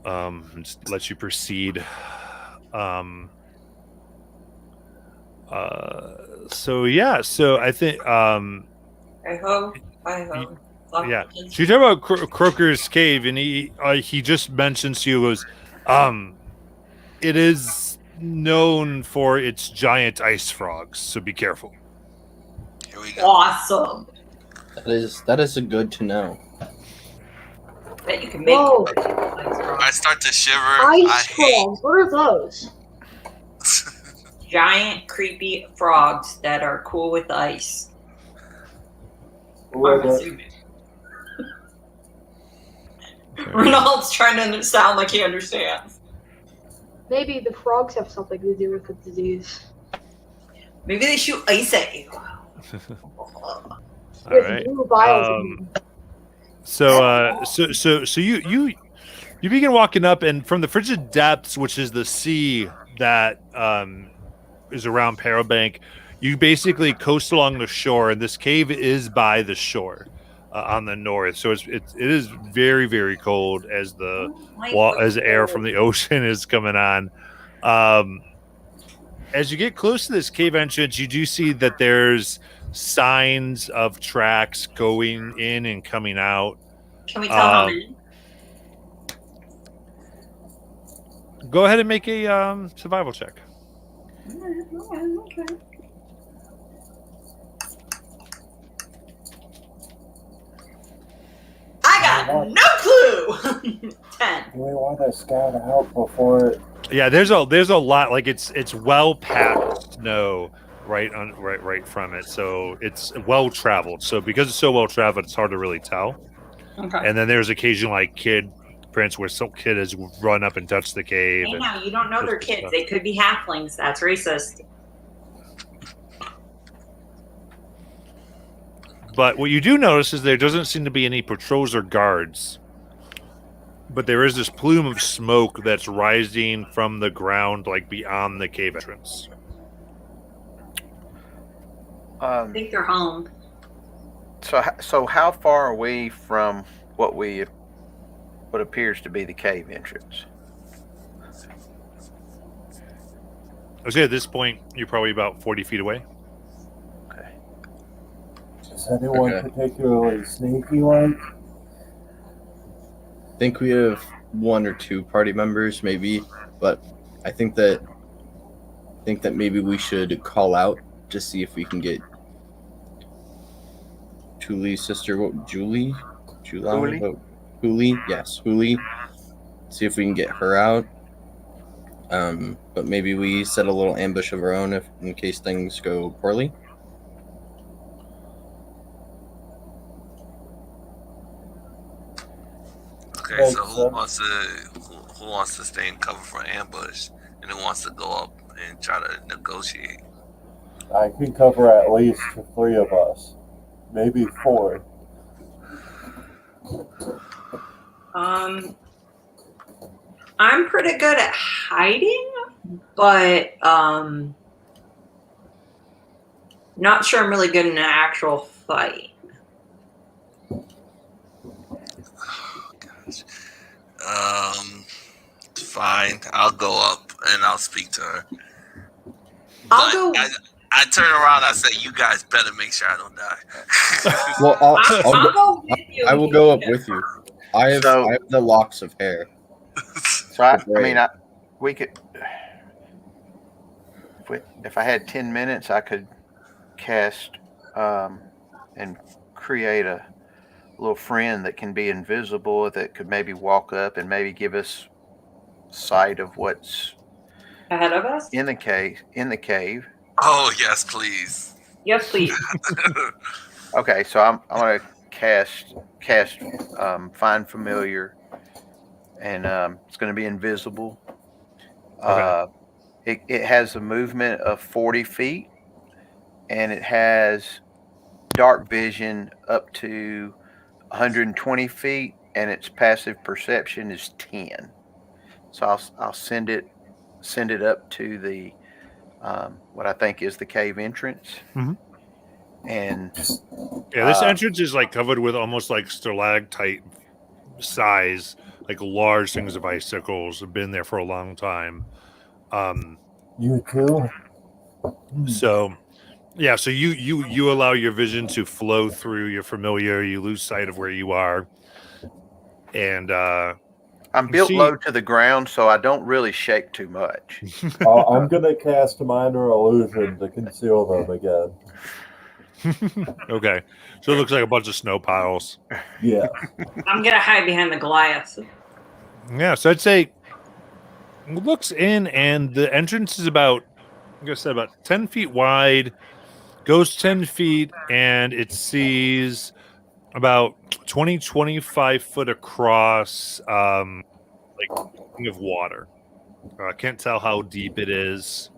And just let you proceed. So yeah, so I think
I hope.
yeah. So you talk about Croker's cave, and he just mentions to you goes, it is known for its giant ice frogs, so be careful.
Here we go.
Awesome.
That is a good to know.
That you can make.
Whoa.
I start to shiver.
Ice frogs. What are those?
Giant, creepy frogs that are cool with ice.
Well,
I'm assuming. Ronald's trying to sound like he understands.
Maybe the frogs have something to do with the disease.
Maybe they shoot ice at you.
All
With
right.
blue vials in them.
So you begin walking up, and from the frigid depths, which is the sea that is around Parabank, you basically coast along the shore, and this cave is by the shore on the north. So it is very, very cold as the as air from the ocean is coming on. As you get close to this cave entrance, you do see that there's signs of tracks going in and coming out.
Can we tell how many?
Go ahead and make a survival check.
Okay. I got no clue. 10.
do we want to scout out before?
Yeah, there's a lot. Like it's well past snow right from it, so it's well traveled. So because it's so well traveled, it's hard to really tell.
Okay.
And then there's occasional like kid prints where some kid has run up and touched the cave.
Hey, now you don't know they're kids. They could be halflings. That's racist.
But what you do notice is there doesn't seem to be any patrols or guards. But there is this plume of smoke that's rising from the ground, like beyond the cave entrance.
I think they're home.
So how far are we from what appears to be the cave entrance?
I would say at this point, you're probably about 40 feet away.
Okay.
Is anyone particularly sneaky like?
I think we have one or two party members, maybe, but I think that maybe we should call out to see if we can get Julie's sister. Julie? Huli? Yes, Huli. See if we can get her out. But maybe we set a little ambush of our own in case things go poorly.
Okay, so who wants to stay in cover for ambush, and who wants to go up and try to negotiate?
I can cover at least 3 of us, maybe 4.
I'm pretty good at hiding, but not sure I'm really good in an actual fight.
Fine. I'll go up and I'll speak to her.
I'll go.
I turn around. I say, "You guys better make sure I don't die."
Well,
I'll go with you.
I will go up with you. I have the locks of hair.
So we could. If I had 10 minutes, I could cast and create a little friend that can be invisible, that could maybe walk up and maybe give us sight of what's
ahead of us
in the cave.
Oh yes, please.
Yes, please.
Okay, so I'm gonna cast Find Familiar, and it's going to be invisible. It has a movement of 40 feet, and it has dark vision up to 120 feet, and its passive perception is 10. So I'll send it up to the what I think is the cave entrance.
Mhm.
And
Yeah, this entrance is like covered with almost like stalactite size, like large things of icicles. Have been there for a long time.
You too?
So yeah, so you allow your vision to flow through your familiar. You lose sight of where you are, and
I'm built low to the ground, so I don't really shake too much.
I'm going to cast Minor Illusion to conceal them again.
Okay, so it looks like a bunch of snow piles.
Yeah.
I'm gonna hide behind the Goliaths.
Yeah, so I'd say looks in, and the entrance is about, I'm gonna say about 10 feet wide, goes 10 feet, and it sees about 25 foot across, like of water. I can't tell how deep it is.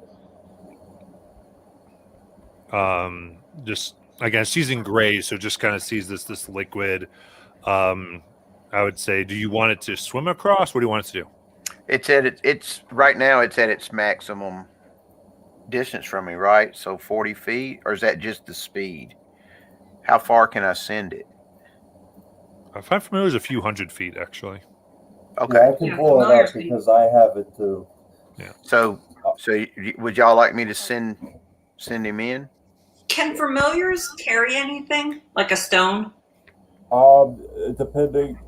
Just again, she's in gray, so just kind of sees this liquid. I would say, do you want it to swim across? What do you want it to do?
It's right now. It's at its maximum distance from me, right? So 40 feet, or is that just the speed? How far can I send it?
Find Familiar is a few hundred feet, actually.
Okay.
Yeah, I can pull it up because I have it too.
Yeah.
So would y'all like me to send him in?
Can familiars carry anything like a stone?
Depending,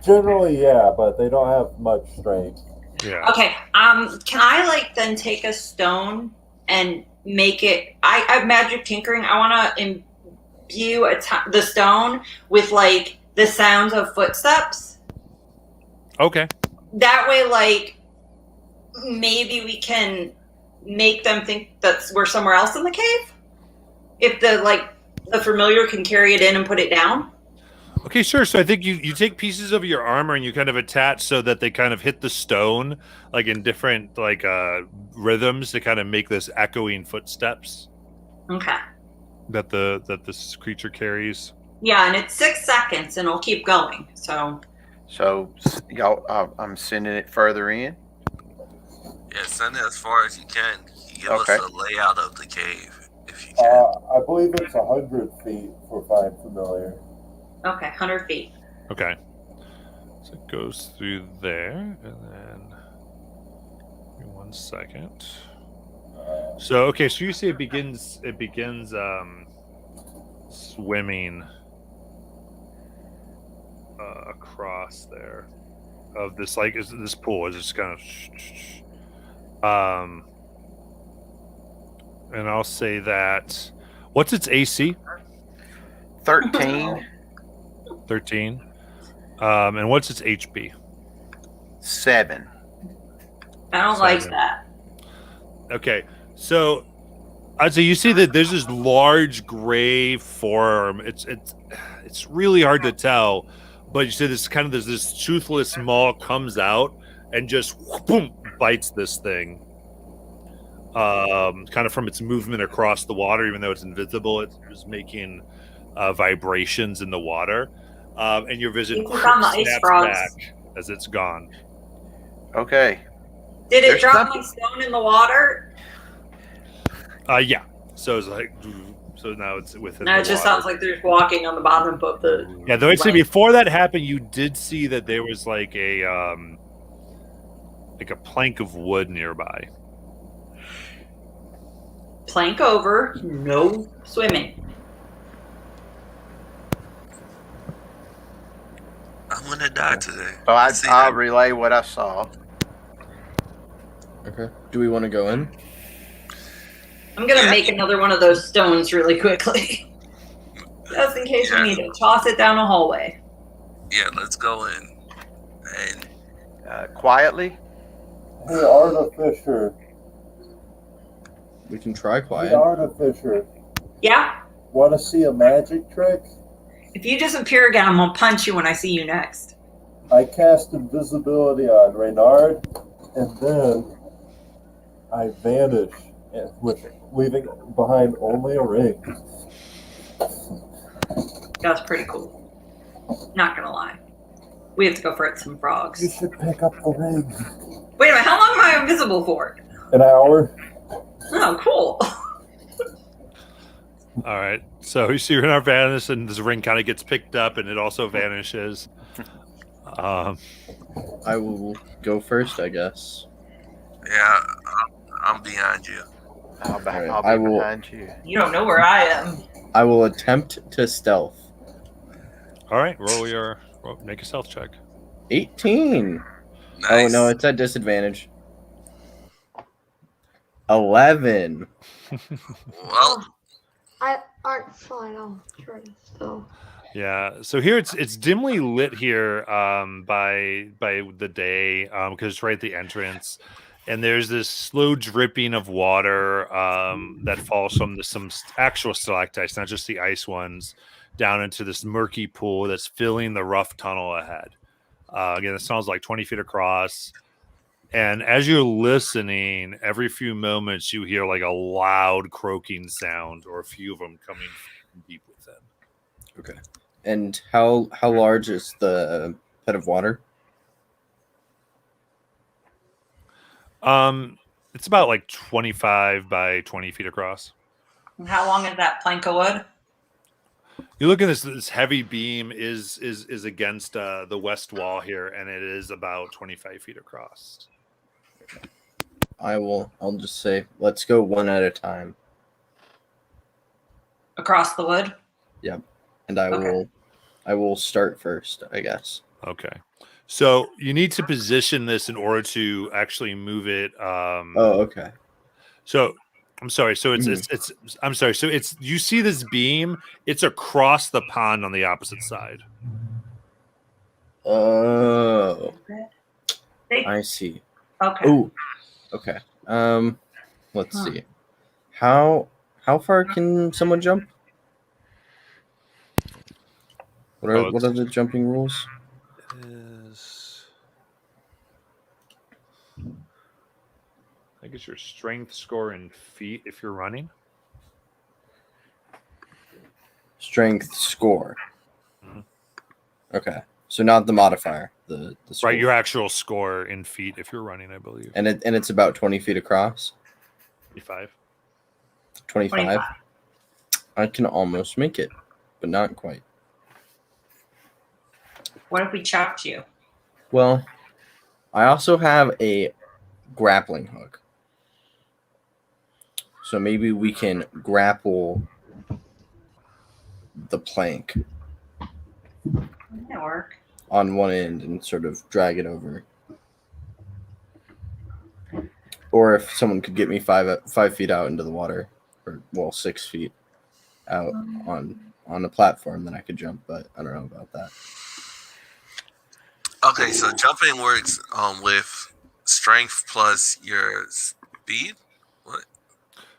generally, yeah, but they don't have much strength.
Yeah.
Okay. Can I like then take a stone and make it? I have magic tinkering. I want to imbue the stone with like the sounds of footsteps.
Okay.
That way, like maybe we can make them think that we're somewhere else in the cave. If the familiar can carry it in and put it down.
Okay, sure. So I think you take pieces of your armor and you kind of attach so that they kind of hit the stone like in different like rhythms to kind of make this echoing footsteps.
Okay.
That this creature carries.
Yeah, and it's 6 seconds, and it'll keep going. So
y'all, I'm sending it further in.
Yeah, send it as far as you can. Give us a layout of the cave if you can.
I believe it's 100 feet for Find Familiar.
Okay, 100 feet.
Okay. So it goes through there, and then give me 1 second. So okay, so you say it begins swimming across there of this like is this pool is just kind of and I'll say that what's its AC?
13.
13. And what's its HP?
7.
I don't like that.
Okay, so I'd say you see that there's this large gray forearm. It's really hard to tell, but you see this kind of this toothless maw comes out and just boom bites this thing. Kind of from its movement across the water, even though it's invisible, it's making vibrations in the water, and your vision snaps back as it's gone.
Okay.
Did it drop my stone in the water?
Yeah. So it's like, so now it's within.
Now it just sounds like they're walking on the bottom of the.
Yeah, though I'd say before that happened, you did see that there was like a plank of wood nearby.
Plank over, no swimming.
I'm gonna die today.
So I'll relay what I saw.
Okay. Do we want to go in?
I'm gonna make another one of those stones really quickly, just in case we need to toss it down a hallway.
Yeah, let's go in. And
quietly.
Hey, Artificer.
We can try quiet.
Hey, Artificer.
Yeah.
Want to see a magic trick?
If you disappear again, I'm gonna punch you when I see you next.
I cast invisibility on Reynard, and then I vanish, leaving behind only a ring.
That's pretty cool. Not gonna lie. We have to go for some
You
frogs.
should pick up the ring.
Wait a minute, how long am I invisible for?
An hour.
Oh, cool.
All right. So you see Renard vanish, and this ring kind of gets picked up, and it also vanishes.
I will go first, I guess.
Yeah, I'm behind you.
I'll be
I will-
behind you.
You don't know where I am.
I will attempt to stealth.
All right. Make a stealth check.
18.
Nice.
Oh no, it's at disadvantage. 11.
Well,
Alright, fine. I'll try to still.
Yeah. So here it's dimly lit here by the day because it's right at the entrance, and there's this slow dripping of water that falls from some actual stalactites, not just the ice ones, down into this murky pool that's filling the rough tunnel ahead. Again, it sounds like 20 feet across. And as you're listening, every few moments you hear like a loud croaking sound, or a few of them coming from deep within.
Okay. And how large is the pit of water?
It's about like 25 by 20 feet across.
And how long is that plank of wood?
You look at this heavy beam is against the west wall here, and it is about 25 feet across.
I'll just say, let's go one at a time.
Across the wood?
And I will start first, I guess.
Okay. So you need to position this in order to actually move it.
Oh, okay.
So I'm sorry. So I'm sorry. So you see this beam? It's across the pond on the opposite side.
Oh,
They-
I see.
Okay.
Oh, okay. Let's see. How far can someone jump? What are the jumping rules?
I guess your strength score in feet if you're running.
Strength score.
Mhm.
Okay, so not the modifier. The score.
Right, your actual score in feet if you're running, I believe.
And it's about 20 feet across.
25.
25. I can almost make it, but not quite.
What if we chopped you?
Well, I also have a grappling hook. So maybe we can grapple the plank
That work.
on one end and sort of drag it over. Or if someone could get me 5 feet out into the water, or 6 feet out on a platform, then I could jump. But I don't know about that.
okay, so jumping works with strength plus your speed. What?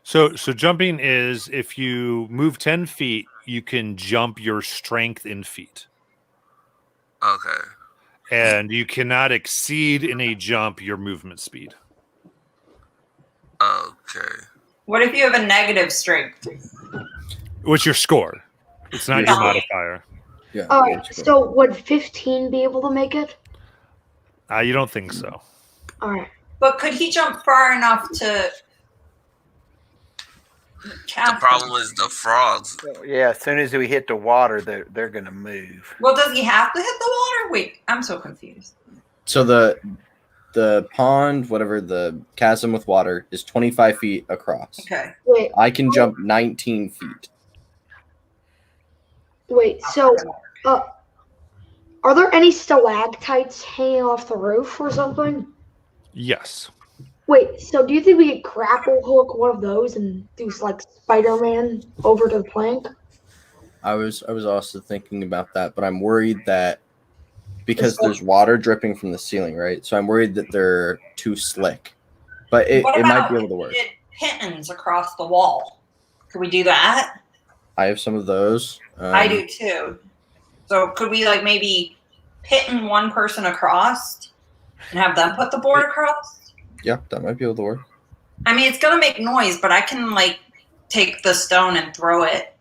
So jumping is if you move 10 feet, you can jump your strength in feet.
Okay.
And you cannot exceed in a jump your movement speed.
Okay.
What if you have a negative strength?
What's your score? It's not your
Yeah.
modifier.
Yeah.
Alright,
that's cool.
so would 15 be able to make it?
You don't think so.
Alright.
But could he jump far enough to
The problem is the frogs.
Yeah, as soon as we hit the water, they're going to move.
Well, does he have to hit the water? Wait, I'm so confused.
So the pond, whatever the chasm with water, is 25 feet across.
Okay.
Wait,
I can jump 19 feet.
so are there any stalactites hanging off the roof or something?
Yes.
Wait, so do you think we could grapple hook one of those and do like Spider-Man over to the plank?
I was also thinking about that, but I'm worried that because there's water dripping from the ceiling, right? So I'm worried that they're too slick. But it
What
might
about
be able to work.
It pittons across the wall. Could we do that?
I have some of those.
I do too. So could we like maybe pin one person across and have them put the board across?
Yeah, that might be able to work.
I mean, it's gonna make noise, but I can like take the stone and throw it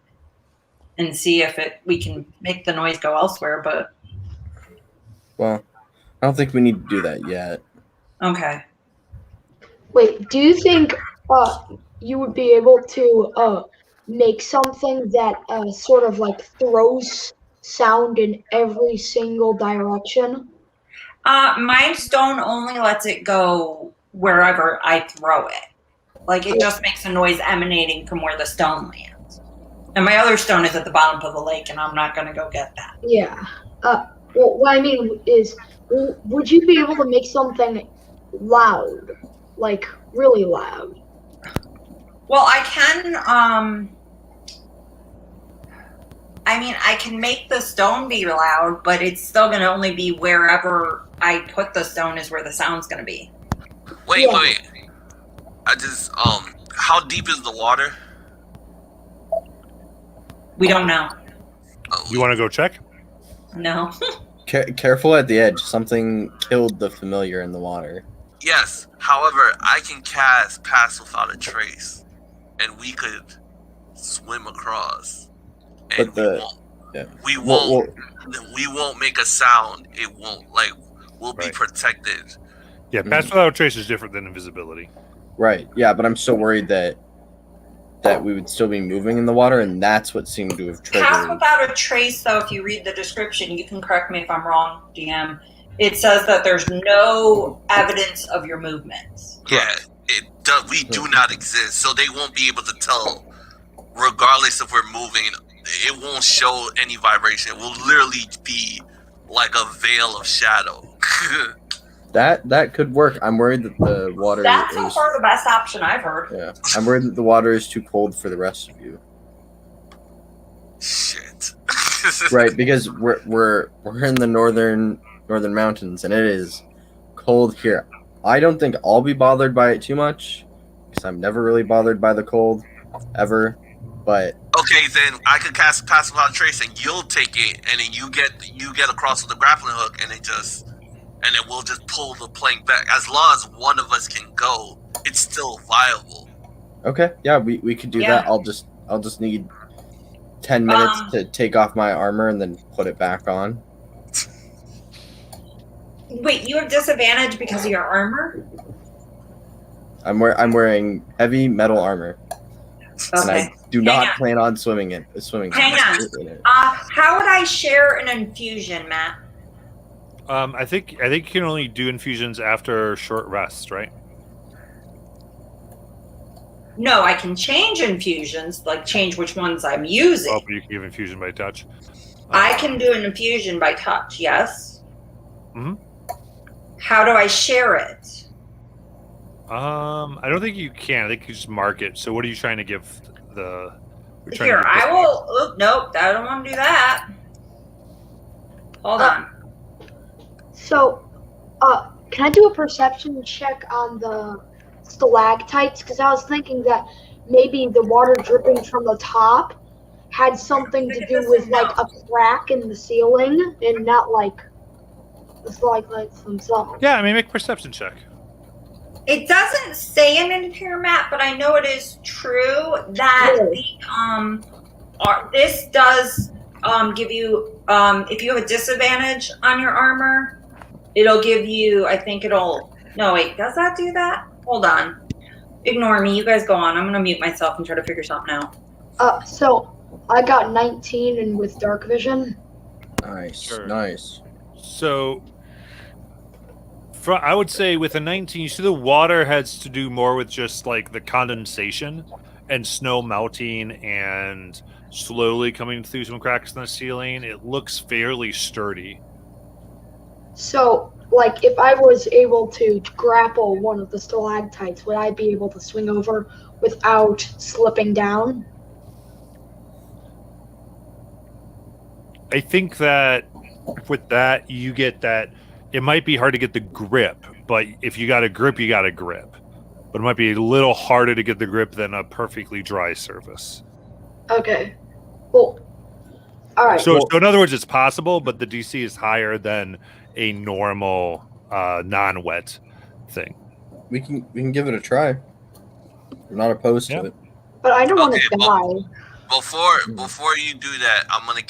and see if we can make the noise go elsewhere. But
Well, I don't think we need to do that yet.
okay.
Wait, do you think you would be able to make something that sort of like throws sound in every single direction?
My stone only lets it go wherever I throw it. Like it just makes a noise emanating from where the stone lands. And my other stone is at the bottom of the lake, and I'm not going to go get that.
Yeah. Well, what I mean is, would you be able to make something loud, like really loud?
Well, I can. I mean, I can make the stone be loud, but it's still going to only be wherever I put the stone is where the sound's going to be.
Wait.
Yeah.
I just how deep is the water?
We don't know.
You want to go check?
No.
Careful at the edge. Something killed the familiar in the water.
Yes. However, I can cast Pass Without a Trace, and we could swim across. And we won't make a sound. It won't we'll be protected.
Yeah, Pass Without a Trace is different than invisibility.
Right. Yeah, but I'm still worried that we would still be moving in the water, and that's what seemed to have triggered.
Pass Without a Trace, though, if you read the description, you can correct me if I'm wrong, DM. It says that there's no evidence of your movements.
Yeah, we do not exist, so they won't be able to tell, regardless if we're moving. It won't show any vibration. It will literally be like a veil of shadow.
That could work. I'm worried that the water
That's so far the best option I've heard.
Yeah, I'm worried that the water is too cold for the rest of you.
Shit.
Right, because we're in the northern mountains, and it is cold here. I don't think I'll be bothered by it too much, because I'm never really bothered by the cold, ever. But
okay, then I could cast Pass Without Trace, and you'll take it, and then you get across with the grappling hook, and then we'll just pull the plank back. As long as one of us can go, it's still viable.
okay, yeah, we could do that. I'll just need 10 minutes to take off my armor and then put it back on.
Wait, you have disadvantage because of your armor?
I'm wearing heavy metal armor.
Okay.
And I do not plan on swimming.
Hang on. How would I share an infusion, Matt?
I think you can only do infusions after short rests, right?
No, I can change infusions, like change which ones I'm using.
Oh, but you can give infusion by touch.
I can do an infusion by touch, yes?
Mm-hmm.
How do I share it?
I don't think you can. I think you just mark it. So what are you trying to give the...
Here, I will... Oh, nope, I don't want to do that. Hold on.
So, can I do a perception check on the stalactites? Because I was thinking that maybe the water dripping from the top had something to do with, like, a crack in the ceiling and not, like, the stalactites themselves.
Yeah, I mean, make a perception check.
It doesn't say an interior map, but I know it is true that this does give you, if you have a disadvantage on your armor, it'll give you, I think it'll, no wait, does that do that? Hold on. Ignore me, you guys go on. I'm going to mute myself and try to figure something out.
So I got 19 and with dark vision.
Nice,
Sure.
Nice.
So... I would say with a 19, you see the water has to do more with just like the condensation and snow melting and slowly coming through some cracks in the ceiling. It looks fairly sturdy.
So, like, if I was able to grapple one of the stalactites, would I be able to swing over without slipping down?
I think that with that, you get that it might be hard to get the grip, but if you got a grip, you got a grip. But it might be a little harder to get the grip than a perfectly dry surface.
Okay. Well, All right.
So in other words, it's possible, but the DC is higher than a normal non-wet thing.
We can give it a try. I'm not opposed
Yeah.
to it.
But I don't want
Okay,
to die.
Before you do that, I'm gonna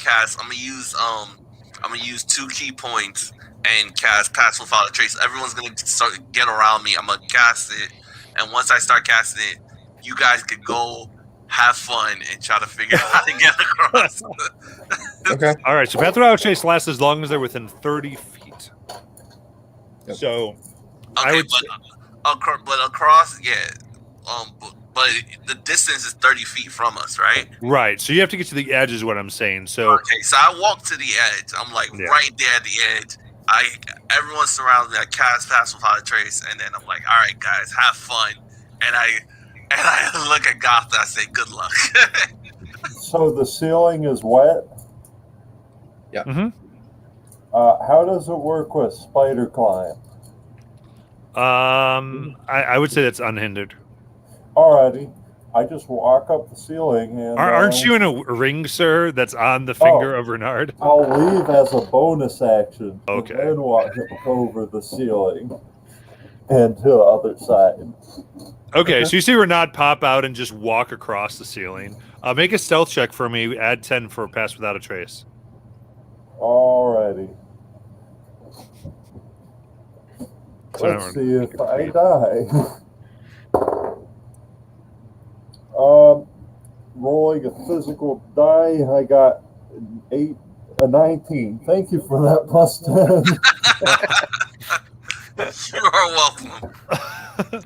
use 2 key points and cast Pass Without a Trace. Everyone's gonna start get around me. I'm gonna cast it, and once I start casting it, you guys could go have fun and try to figure out how to get across.
Okay.
All right. So Path Without Trace lasts as long as they're within 30 feet.
Yep.
So I
Okay,
would
but across, yeah. But the distance is 30 feet from us, right?
right. So you have to get to the edge, is what I'm saying. So
Okay, so I walk to the edge. I'm like right there at the edge. Everyone surrounds me. I cast Pass Without a Trace, and then I'm like, all right, guys, have fun. And I look at Goth and I say, good luck.
So the ceiling is wet.
Yeah.
Mhm.
How does it work with spider climb?
I would say that's unhindered.
Alrighty, I just walk up the ceiling and.
Aren't you in a ring, sir? That's on the finger of Renard.
I'll leave as a bonus action.
Okay.
And then walk over the ceiling and to the other side.
Okay, so you see Renard pop out and just walk across the ceiling. Make a stealth check for me. Add 10 for Pass Without a Trace.
Alrighty. Let's see if I die. Rolling a physical die, I got a 19. Thank you for that plus 10.
You are welcome.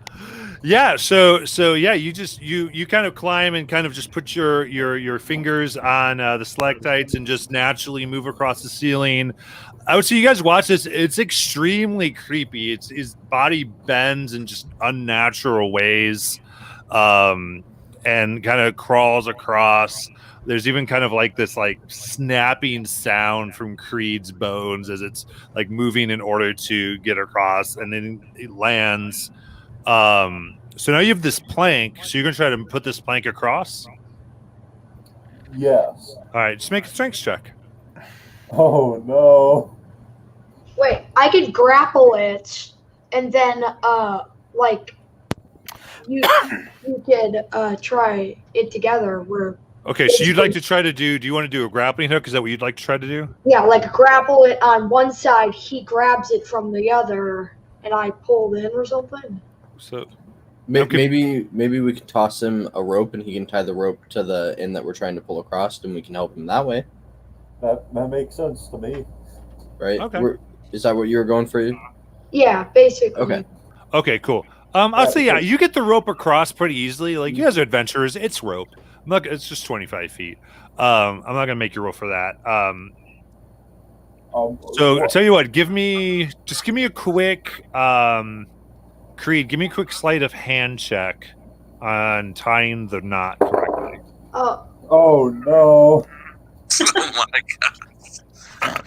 Yeah, so yeah, you kind of climb and kind of just put your fingers on the stalactites and just naturally move across the ceiling. I would say you guys watch this. It's extremely creepy. His body bends in just unnatural ways, and kind of crawls across. There's even kind of like this like snapping sound from Creed's bones as it's like moving in order to get across, and then it lands. So now you have this plank, so you're gonna try to put this plank across.
Yes.
All right, just make a strength check.
Oh no.
Wait, I could grapple it, and then like you could try it together. Where
Okay, so you'd like to try to do you want to do a grappling hook? Is that what you'd like to try to do?
yeah, like grapple it on one side, he grabs it from the other, and I pull it in or something.
So
Maybe we could toss him a rope and he can tie the rope to the end that we're trying to pull across, and we can help him that way.
That makes sense to me.
Right?
Okay.
Is that what you were going for?
Yeah, basically.
Okay.
Okay, cool. I'll say yeah, you get the rope across pretty easily. Like you guys are adventurers, it's rope. It's just 25 feet. I'm not gonna make you roll for that. So I'll tell you what, give me a quick Creed, give me a quick sleight of hand check on tying the knot correctly.
Oh no.
Oh my god.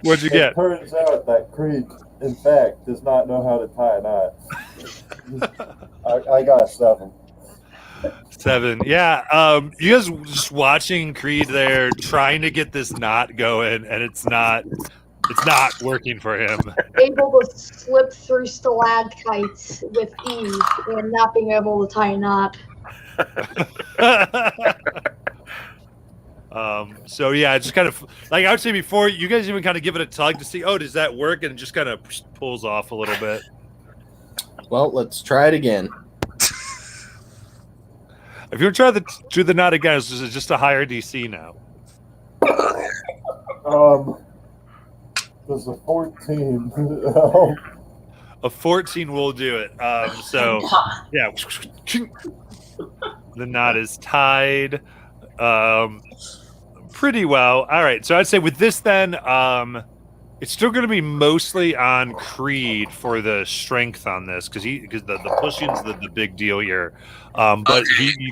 What'd you get?
It turns out that Creed, in fact, does not know how to tie a knot. I got a 7.
7. Yeah. You guys just watching Creed there trying to get this knot going, and it's not working for him.
Able to slip through stalactites with ease and not being able to tie a knot.
So yeah, just kind of like I would say before, you guys even kind of give it a tug to see, oh, does that work? And it just kind of pulls off a little bit.
Well, let's try it again.
If you try to do the knot again, it's just a higher DC now.
There's a 14.
A 14 will do it. So yeah, the knot is tied pretty well. All right, so I'd say with this then, it's still going to be mostly on Creed for the strength on this because the pushing's the big deal here. But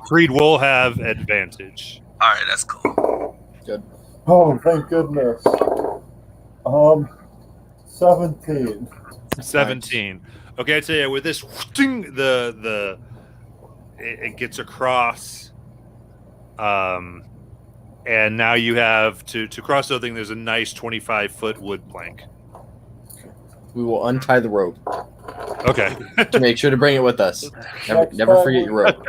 Creed will have advantage.
All right, that's cool.
Good.
Oh, thank goodness. 17.
17. Okay, I'd say with this, it gets across. and now you have to cross the thing. There's a nice 25-foot wood plank.
We will untie the rope.
Okay.
To make sure to bring it with us. Never forget your rope.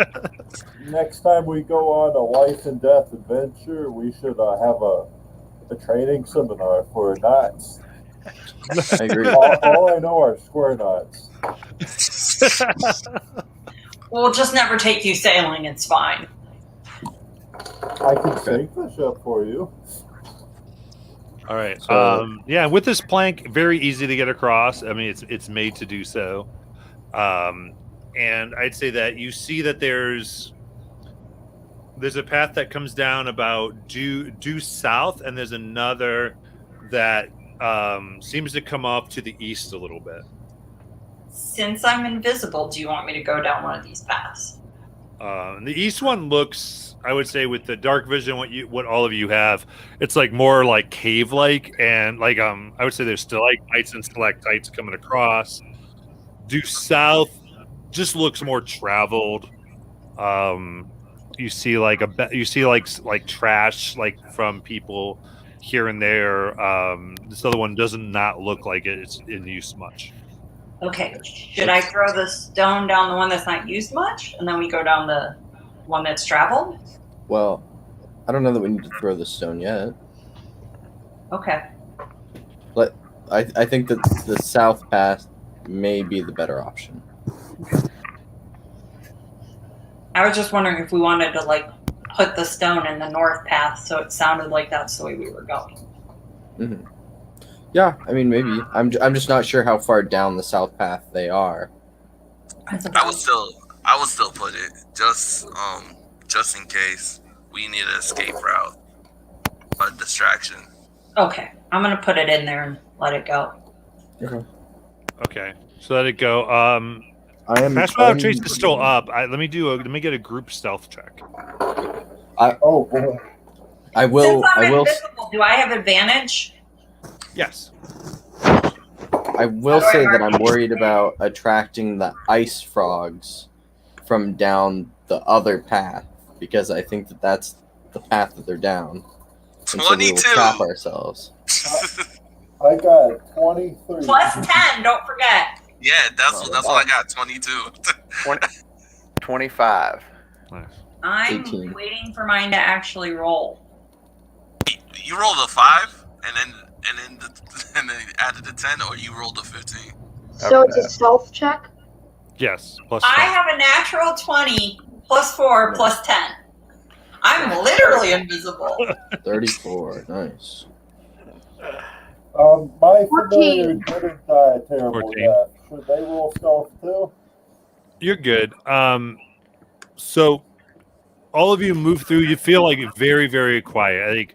Next time we go on a life and death adventure, we should have a training seminar for knots.
I agree.
All I know are square knots.
We'll just never take you sailing. It's fine.
I can sink the ship for you.
All right.
So-
yeah, with this plank, very easy to get across. I mean, it's made to do so. And I'd say that you see that there's a path that comes down about due south, and there's another that seems to come off to the east a little bit.
Since I'm invisible, do you want me to go down one of these paths?
And the east one looks, I would say, with the dark vision, what all of you have, it's like more like cave-like, and like I would say there's stalactites and stalactites coming across. Due south just looks more traveled. You see like trash like from people here and there. This other one does not look like it's in use much.
Okay. Should I throw the stone down the one that's not used much, and then we go down the one that's traveled?
Well, I don't know that we need to throw the stone yet.
Okay.
But I think that the south path may be the better option.
I was just wondering if we wanted to like put the stone in the north path so it sounded like that's the way we were going.
Mm-hmm. Yeah, I mean maybe. I'm just not sure how far down the south path they are.
I would still put it just in case we need an escape route, a distraction.
Okay, I'm gonna put it in there and let it go.
Okay, so let it go. Pass without trace is still up. Let me get a group stealth check.
I will.
Since I'm invisible, do I have advantage?
Yes.
I will say that I'm worried about attracting the ice frogs from down the other path, because I think that that's the path that they're down. And so we will
22.
trap ourselves.
I got 23.
Plus 10, don't forget.
Yeah, that's what I got. 22.
25.
Nice.
I'm
18.
waiting for mine to actually roll.
You rolled a 5 and then added a 10, or you rolled a 15.
So it's a stealth check?
Yes. Plus
I
10.
have a natural 20 plus 4 plus 10. I'm literally invisible.
34. Nice.
My
14.
familiar didn't die a terrible
14.
death. Should they roll stealth too?
You're good. So all of you move through. You feel like very, very quiet. I think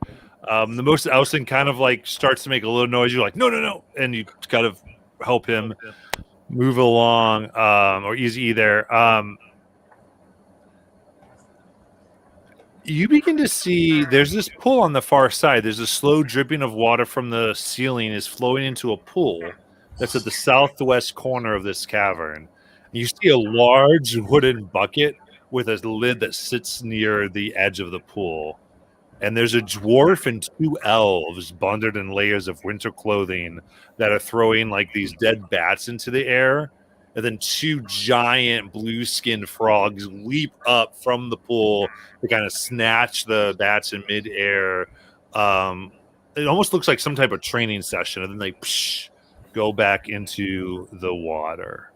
the most Elson kind of like starts to make a little noise. You're like, no, and you kind of help him move along, or easy there. You begin to see there's this pool on the far side. There's a slow dripping of water from the ceiling is flowing into a pool that's at the southwest corner of this cavern. You see a large wooden bucket with a lid that sits near the edge of the pool. And there's a dwarf and 2 elves bundled in layers of winter clothing that are throwing like these dead bats into the air. And then 2 giant blue-skinned frogs leap up from the pool to kind of snatch the bats in midair. It almost looks like some type of training session, and then they go back into the water.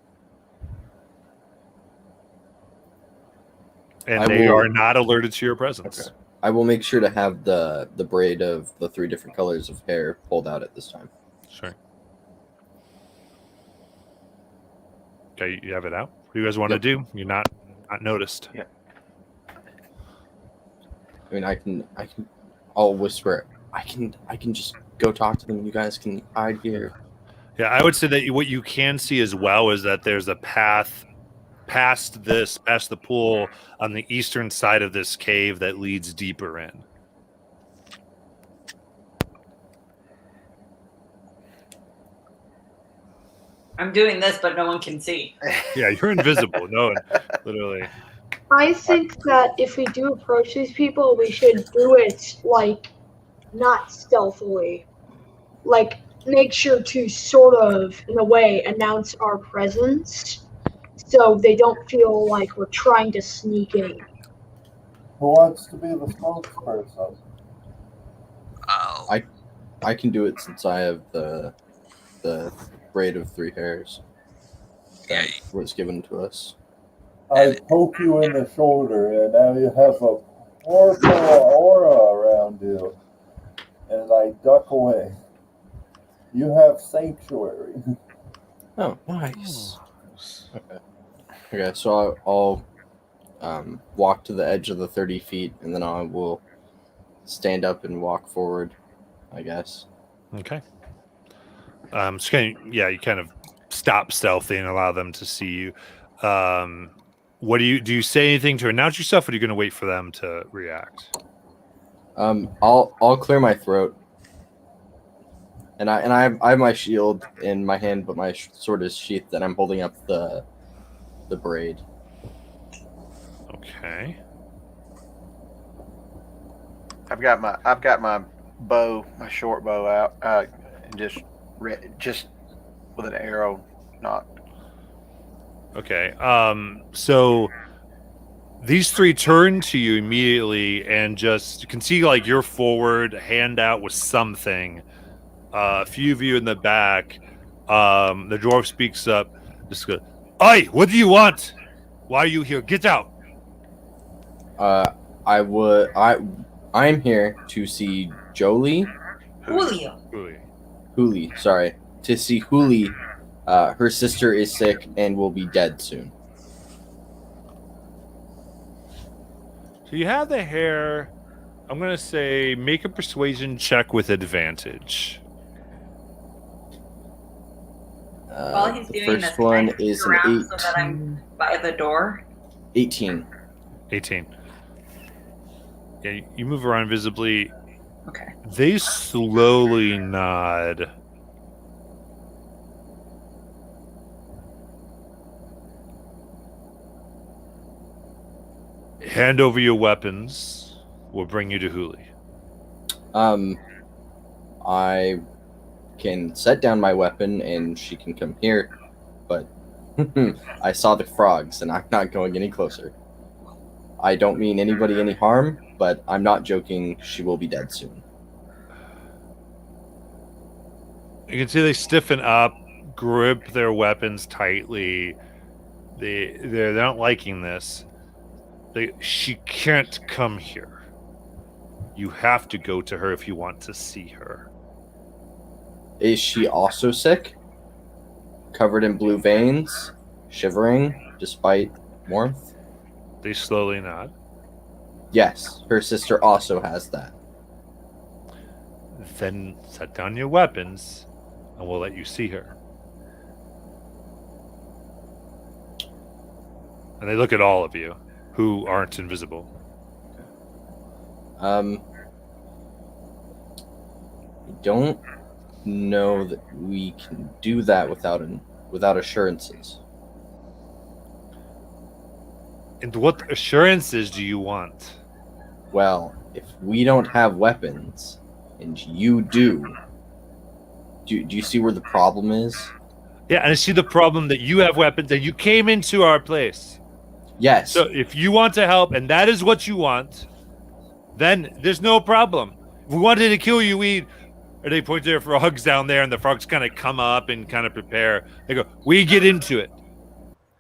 And they are not alerted to your presence.
Okay. I will make sure to have the braid of the 3 different colors of hair pulled out at this time.
Sure. Okay, you have it out. What do you guys want to do? You're not noticed.
Yeah.
I mean, I'll whisper. I can just go talk to them, and you guys can hide here.
Yeah, I would say that what you can see as well is that there's a path past the pool on the eastern side of this cave that leads deeper in.
I'm doing this, but no one can see.
Yeah, you're invisible. No one, literally.
I think that if we do approach these people, we should do it, like, not stealthily. Like, make sure to sort of, in a way, announce our presence so they don't feel like we're trying to sneak in.
Who wants to be the spokesperson?
Oh,
I can do it since I have the braid of 3 hairs
yeah.
that was given to us.
I poke you in the shoulder, and now you have a purple aura around you. And I duck away. You have sanctuary.
Oh, nice. Okay, so I'll walk to the edge of the 30 feet, and then I will stand up and walk forward, I guess.
Okay. So you kind of stop stealthy and allow them to see you. What do you say anything to announce yourself, or are you going to wait for them to react?
I'll clear my throat, and I have my shield in my hand, but my sword is sheathed, and I'm holding up the braid.
Okay.
I've got my bow, my short bow out, just with an arrow knot.
Okay. So these 3 turn to you immediately, and just you can see like you're forward, hand out with something. A few of you in the back. The dwarf speaks up. Just go, "Oi, what do you want? Why are you here? Get out!"
I'm here to see Jolie.
Julio.
Huli, sorry. To see Huli. Her sister is sick and will be dead soon.
So you have the hair. I'm gonna say make a persuasion check with advantage.
While he's
The
doing
first
this,
one
can I
is
sneak
an
around so that I'm by the door.
18.
18. Yeah, you move around visibly.
Okay.
They slowly nod. Hand over your weapons. We'll bring you to Huli.
I can set down my weapon and she can come here, but I saw the frogs and I'm not going any closer. I don't mean anybody any harm, but I'm not joking. She will be dead soon.
You can see they stiffen up, grip their weapons tightly. They're not liking this. She can't come here. You have to go to her if you want to see her.
Is she also sick? Covered in blue veins? Shivering despite warmth?
They slowly nod.
Yes, her sister also has that.
Then set down your weapons, and we'll let you see her. And they look at all of you who aren't invisible.
I don't know that we can do that without assurances.
And what assurances do you want?
Well, if we don't have weapons and you do you see where the problem is?
Yeah, and I see the problem that you have weapons and you came into our place.
Yes.
So if you want to help and that is what you want, then there's no problem. If we wanted to kill you, they point their frogs down there and the frogs kind of come up and kind of prepare. They go, we get into it.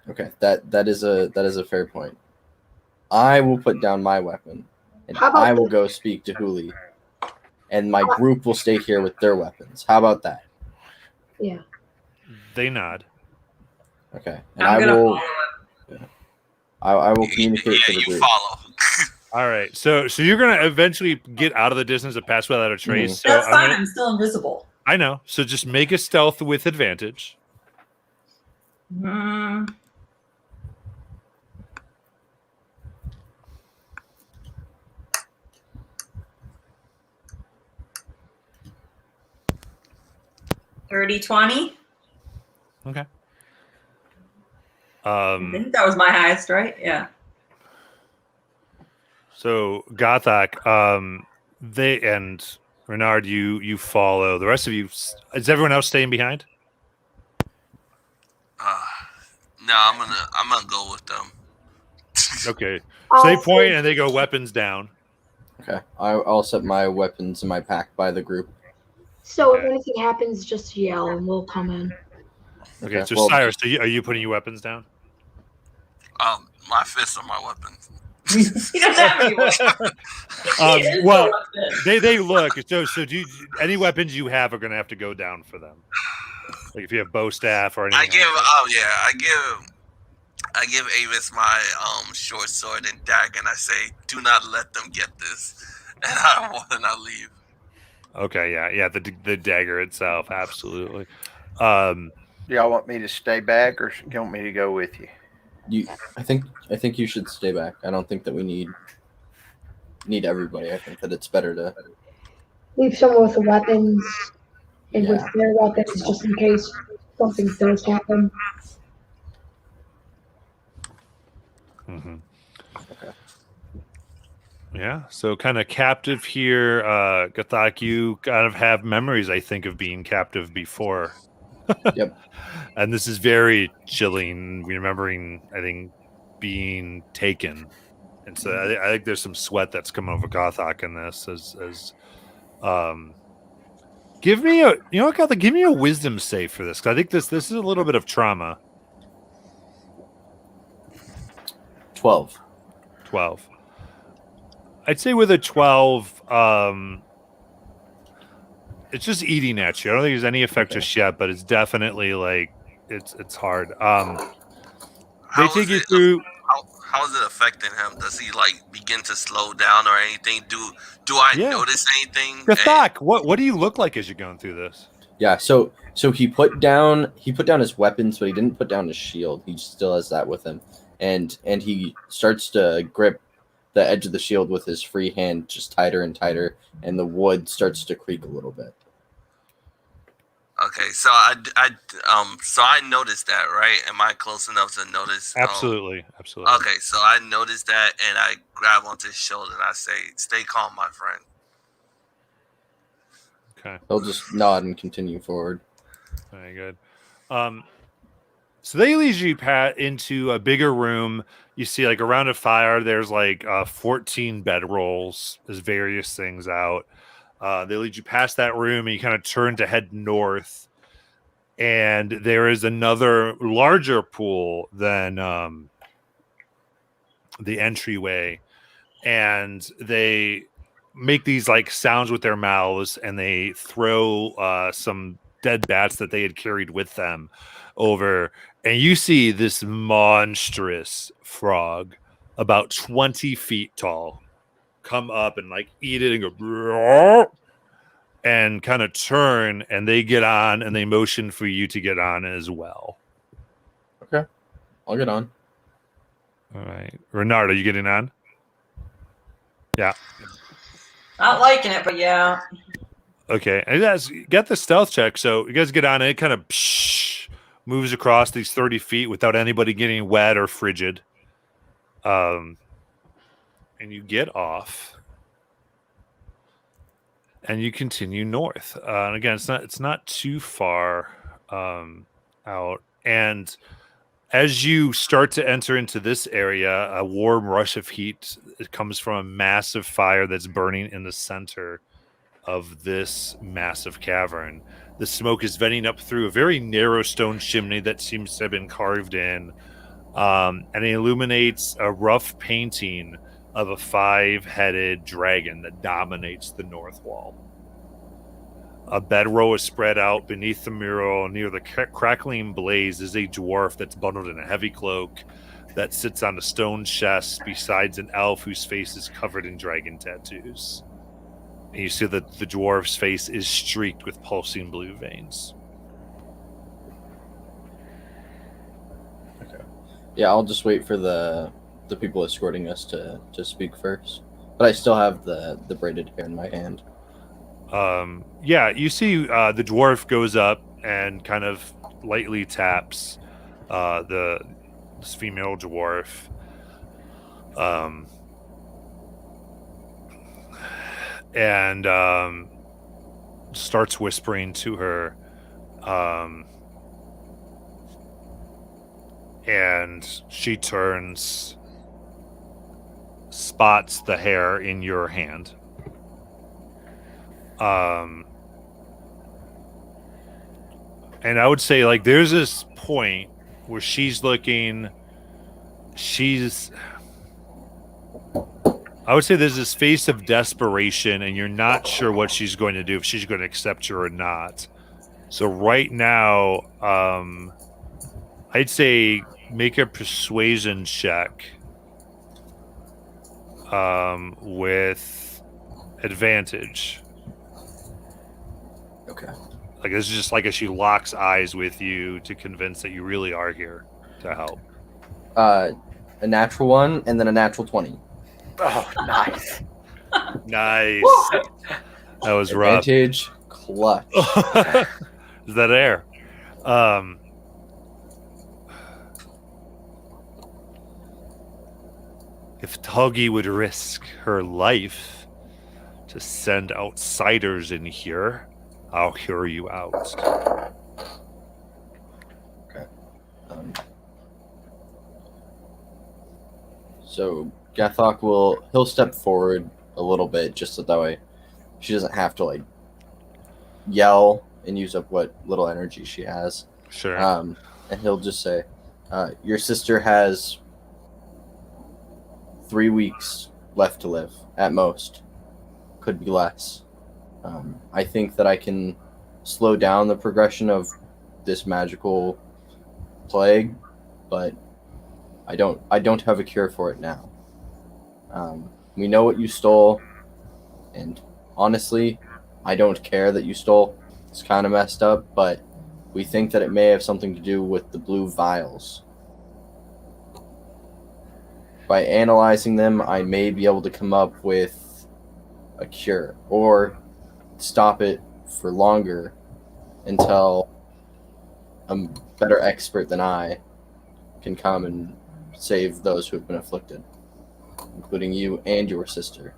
Okay, that is a fair point. I will put down my weapon and I will go speak to Huli. And my group will stay here with their weapons. How about that?
Yeah.
They nod.
Okay. And
I'm gonna follow him.
I will communicate to the
you
group.
follow.
All right. So you're gonna eventually get out of the distance and pass without a trace. So
That's fine. I'm still invisible.
I know. So just make a stealth with advantage.
Mm. $30-20.
Okay.
I think that was my highest, right? Yeah.
So Gothak, they and Renard, you follow. The rest of you, is everyone else staying behind?
No, I'm gonna go with them.
Okay. So
I'll
they
say-
point and they go weapons down.
Okay, I'll set my weapons in my pack by the group.
So
Okay.
if anything happens, just yell and we'll come in.
Okay. So
well,
Cyrus, are you putting your weapons down?
My fists are my weapons.
He doesn't have any weapons. He is the
Well,
weapon.
they look. So do you, any weapons you have are going to have to go down for them. Like if you have bow staff or anything.
I give Avis my short sword and dagger, and I say, "Do not let them get this," and I leave.
Okay, yeah, the dagger itself, absolutely.
Do y'all want me to stay back, or you want me to go with you?
I think you should stay back. I don't think that we need everybody. I think that it's better to.
Leave someone with the weapons and with
Yeah.
their weapons just in case something does happen.
Mm-hmm.
Okay.
Yeah, so kind of captive here. Gathak, you kind of have memories, I think, of being captive before.
Yep.
And this is very chilling, remembering, I think, being taken. And so I think there's some sweat that's coming over Gothak in this give me a, Gothak, give me a wisdom save for this. 'Cause I think this is a little bit of trauma.
12.
12. I'd say with a 12, it's just eating at you. I don't think there's any effect just yet, but it's definitely like it's hard. They take you through.
How is it affecting him? Does he like begin to slow down or anything? Do I notice anything?
Gathak, what do you look like as you're going through this?
Yeah. So he put down his weapons, but he didn't put down his shield. He still has that with him, and he starts to grip the edge of the shield with his free hand just tighter and tighter, and the wood starts to creak a little bit.
Okay, so I noticed that, right? Am I close enough to notice?
Absolutely.
Okay, so I noticed that, and I grab onto his shoulder and I say, "Stay calm, my friend."
Okay.
He'll just nod and continue forward.
Very good. So they lead you, Pat, into a bigger room. You see, like, around a fire, there's like 14 bedrolls. There's various things out. They lead you past that room, and you kind of turn to head north. And there is another larger pool than the entryway. And they make these like sounds with their mouths, and they throw some dead bats that they had carried with them over. And you see this monstrous frog about 20 feet tall come up and like eat it and go and kind of turn, and they get on and they motion for you to get on as well.
Okay. I'll get on.
All right. Renard, are you getting on? Yeah.
Not liking it, but yeah.
Okay. And you guys get the stealth check. So you guys get on, and it kind of moves across these 30 feet without anybody getting wet or frigid. And you get off. And you continue north. And again, it's not too far out. And as you start to enter into this area, a warm rush of heat, it comes from a massive fire that's burning in the center of this massive cavern. The smoke is venting up through a very narrow stone chimney that seems to have been carved in, and it illuminates a rough painting of a 5-headed dragon that dominates the north wall. A bedroll is spread out beneath the mural. Near the crackling blaze is a dwarf that's bundled in a heavy cloak that sits on a stone chest beside an elf whose face is covered in dragon tattoos. And you see that the dwarf's face is streaked with pulsing blue veins.
Okay. Yeah, I'll just wait for the people escorting us to speak first. But I still have the braided hair in my hand.
Yeah, you see the dwarf goes up and kind of lightly taps this female dwarf. and starts whispering to her. And she turns, spots the hair in your hand. And I would say, like, there's this point where she's looking, I would say there's this face of desperation, and you're not sure what she's going to do, if she's going to accept you or not. So right now, I'd say make a persuasion check with advantage.
Okay.
Like, this is just like if she locks eyes with you to convince that you really are here to help.
A natural 1 and then a natural 20.
Oh, nice.
Nice. That was rough.
Advantage clutch.
Is that air? If Tuggy would risk her life to send outsiders in here, I'll hear you out.
Okay. So Gathok he'll step forward a little bit just so that way she doesn't have to like yell and use up what little energy she has.
Sure.
And he'll just say, your sister has 3 weeks left to live at most. Could be less. I think that I can slow down the progression of this magical plague, but I don't have a cure for it now. We know what you stole, and honestly, I don't care that you stole. It's kind of messed up, but we think that it may have something to do with the blue vials. By analyzing them, I may be able to come up with a cure, or stop it for longer until a better expert than I can come and save those who have been afflicted, including you and your sister.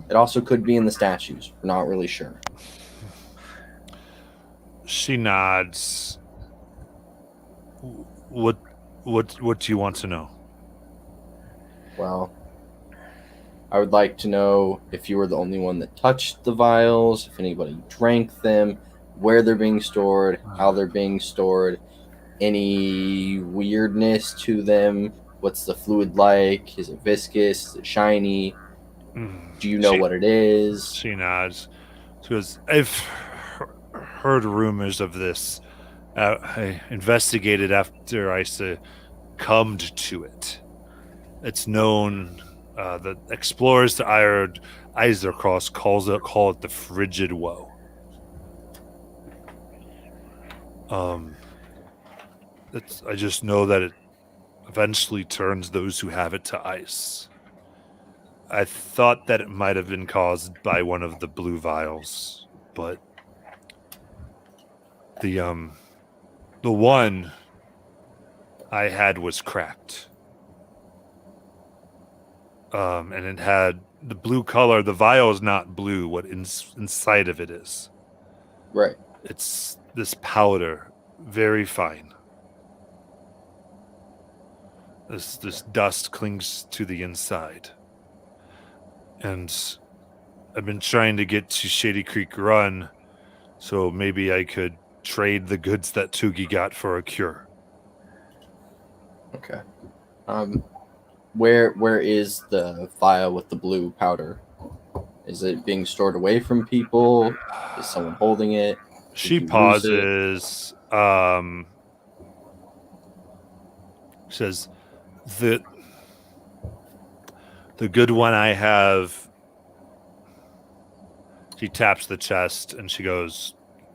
It also could be in the statues. We're not really sure.
She nods. What do you want to know?
Well, I would like to know if you were the only one that touched the vials, if anybody drank them, where they're being stored, how they're being stored, any weirdness to them. What's the fluid like? Is it viscous? Is it shiny? Do you know what it is?
She nods. She goes, I've heard rumors of this. I investigated after I succumbed to it. It's known, the explorers to Eisercross call it the frigid woe. I just know that it eventually turns those who have it to ice. I thought that it might have been caused by one of the blue vials, but the one I had was cracked. And it had the blue color. The vial is not blue. What inside of it is.
Right.
It's this powder, very fine. This dust clings to the inside. And I've been trying to get to Shady Creek Run, so maybe I could trade the goods that Tugi got for a cure.
Okay. Where is the vial with the blue powder? Is it being stored away from people? Is someone holding it?
She pauses. Says, the good one I have. She taps the chest and she goes,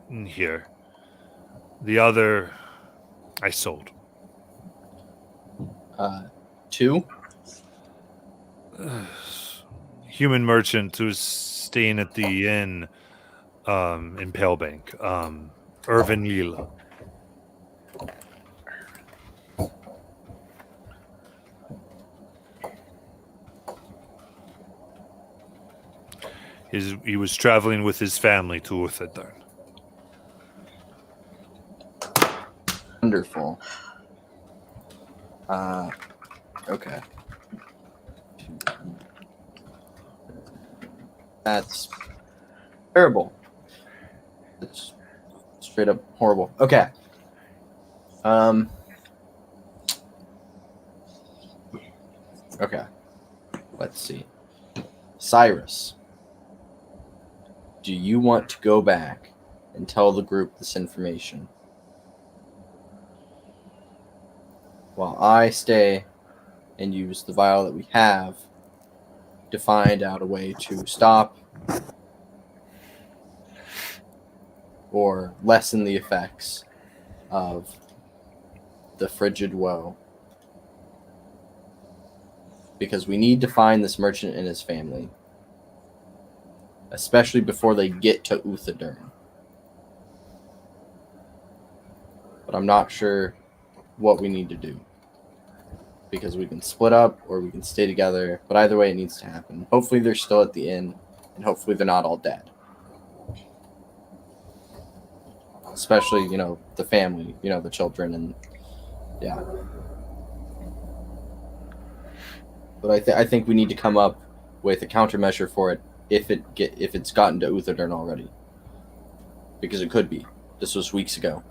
here. The other, I sold.
2?
Human merchant who's staying at the inn in Palebank. Irvin Lila. He was traveling with his family to Uthadern.
Wonderful. Okay. That's terrible. It's straight up horrible. Okay. Okay. Let's see. Cyrus, do you want to go back and tell the group this information? While I stay and use the vial that we have to find out a way to stop or lessen the effects of the frigid woe. Because we need to find this merchant and his family, especially before they get to Uthadern. But I'm not sure what we need to do, because we can split up or we can stay together, but either way it needs to happen. Hopefully they're still at the inn, and hopefully they're not all dead. Especially, the family, the children, and yeah. But I think we need to come up with a countermeasure for it if it's gotten to Uthadern already, because it could be. This was weeks ago.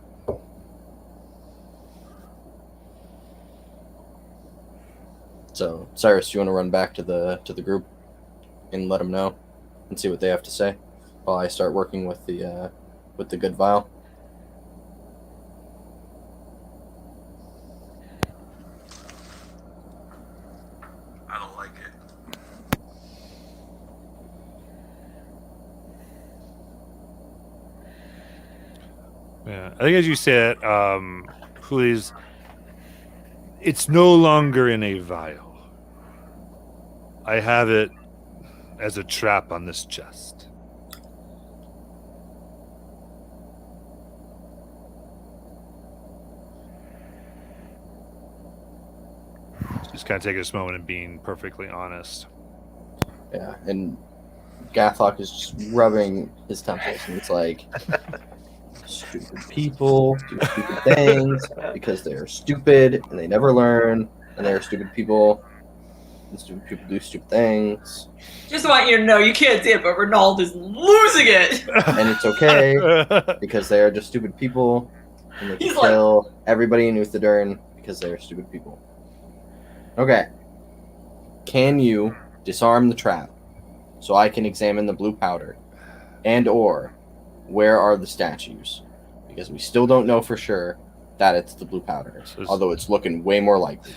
So, Cyrus, do you want to run back to the group and let them know and see what they have to say while I start working with the good vial?
I don't like it.
Yeah, I think as you said, please, it's no longer in a vial. I have it as a trap on this chest. Just kind of taking this moment and being perfectly honest.
Yeah, and Gathok is just rubbing his temples, and it's like, stupid people do stupid things because they're stupid and they never learn, and they're stupid people, and stupid people do stupid things.
Just want you to know, you can't see it, but Ronaldo's losing it.
And it's okay, because they are just stupid people, and they can kill everybody in Uthadern because they are stupid people. Okay. Can you disarm the trap so I can examine the blue powder? And or where are the statues? Because we still don't know for sure that it's the blue powder, although it's looking way more likely.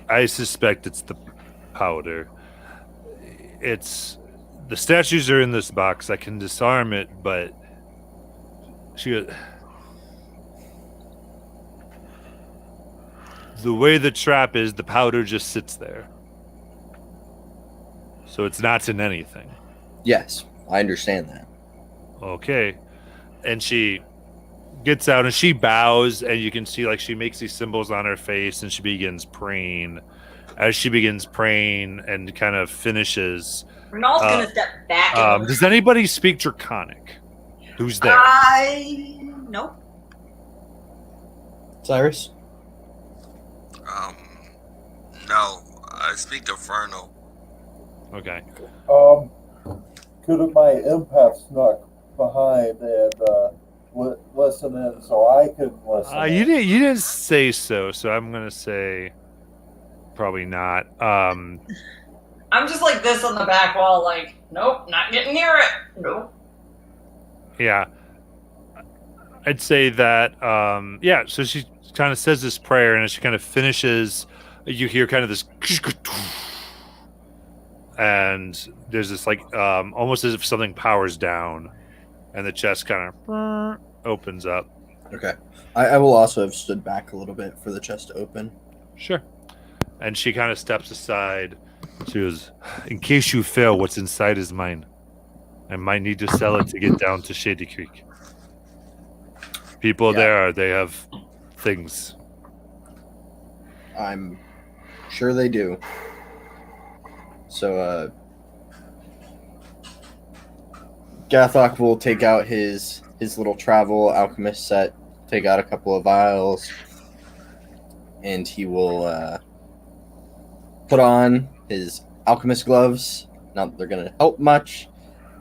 I suspect it's the powder. The statues are in this box. I can disarm it, but the way the trap is, the powder just sits there. So it's not in anything.
Yes, I understand that.
Okay. And she gets out and she bows, and you can see she makes these symbols on her face, and she begins praying. As she begins praying and kind of finishes,
Ronaldo's gonna step back.
Does anybody speak Draconic? Who's there?
Nope.
Cyrus?
No. I speak Infernal.
Okay.
Could my empath snuck behind and listen in so I could listen?
You didn't say so I'm gonna say probably not.
I'm just like this on the back wall, nope, not getting near it. Nope.
Yeah. I'd say that, so she kind of says this prayer, and as she kind of finishes, you hear kind of this, and there's this almost as if something powers down, and the chest kind of opens up.
Okay. I will also have stood back a little bit for the chest to open.
Sure. And she kind of steps aside. She goes, in case you fail, what's inside is mine. I might need to sell it to get down to Shady Creek. People there, they have things.
I'm sure they do. So, Gathok will take out his little travel alchemist set, take out a couple of vials, and he will put on his alchemist gloves. Not that they're going to help much.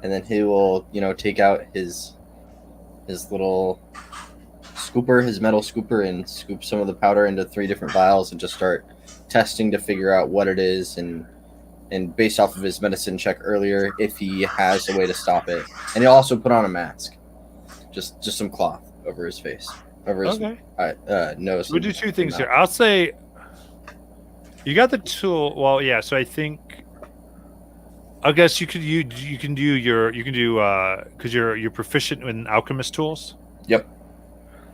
And then he will, take out his little scooper, his metal scooper, and scoop some of the powder into 3 different vials and just start testing to figure out what it is, and based off of his medicine check earlier, if he has a way to stop it. And he'll also put on a mask, just some cloth over his face, over his nose.
We'll do 2 things here. I'll say you got the tool. Well, yeah. So I guess you can do because you're proficient in alchemist tools.
Yep.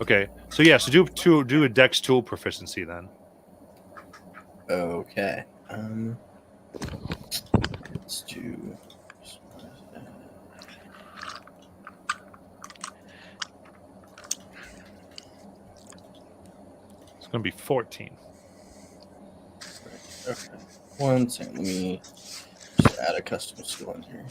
Okay. So yeah. So do a dex tool proficiency then.
Okay. Let's do.
It's going to be 14.
Okay. 1 second. Let me just add a custom skill in here.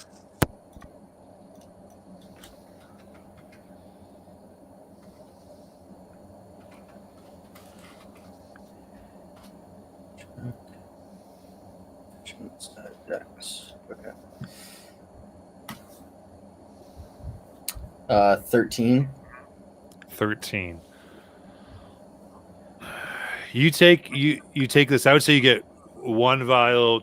Dex. Okay. 13.
13. You take this. I would say you get 1 vial,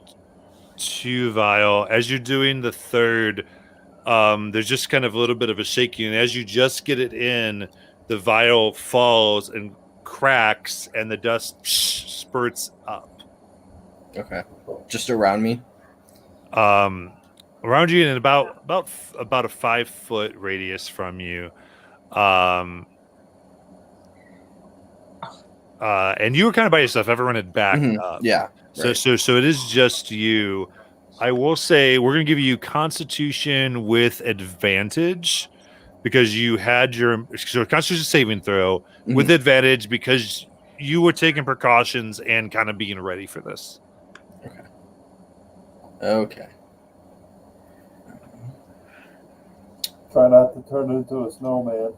2 vial. As you're doing the 3rd, there's just kind of a little bit of a shaking, and as you just get it in, the vial falls and cracks, and the dust spurts up.
Okay. Just around me.
Around you in about a 5-foot radius from you. And you were kind of by yourself. Everyone had backed up.
Yeah.
Right. So it is just you. I will say we're going to give you Constitution with advantage because you had your Constitution saving throw with advantage because you were taking precautions and kind of being ready for this.
Okay.
Try not to turn into a snowman.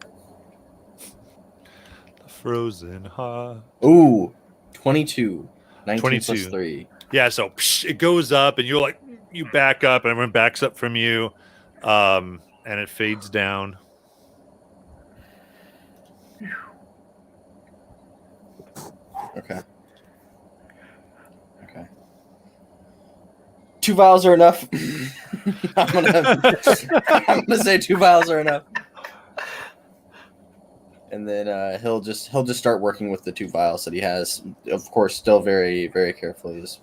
The frozen heart.
Ooh, 22. 19
22.
plus 3.
Yeah, so it goes up, and you back up, and everyone backs up from you, and it fades down.
Okay. 2 vials are enough. I'm gonna say 2 vials are enough. And then he'll just start working with the 2 vials that he has. Of course, still very, very carefully, as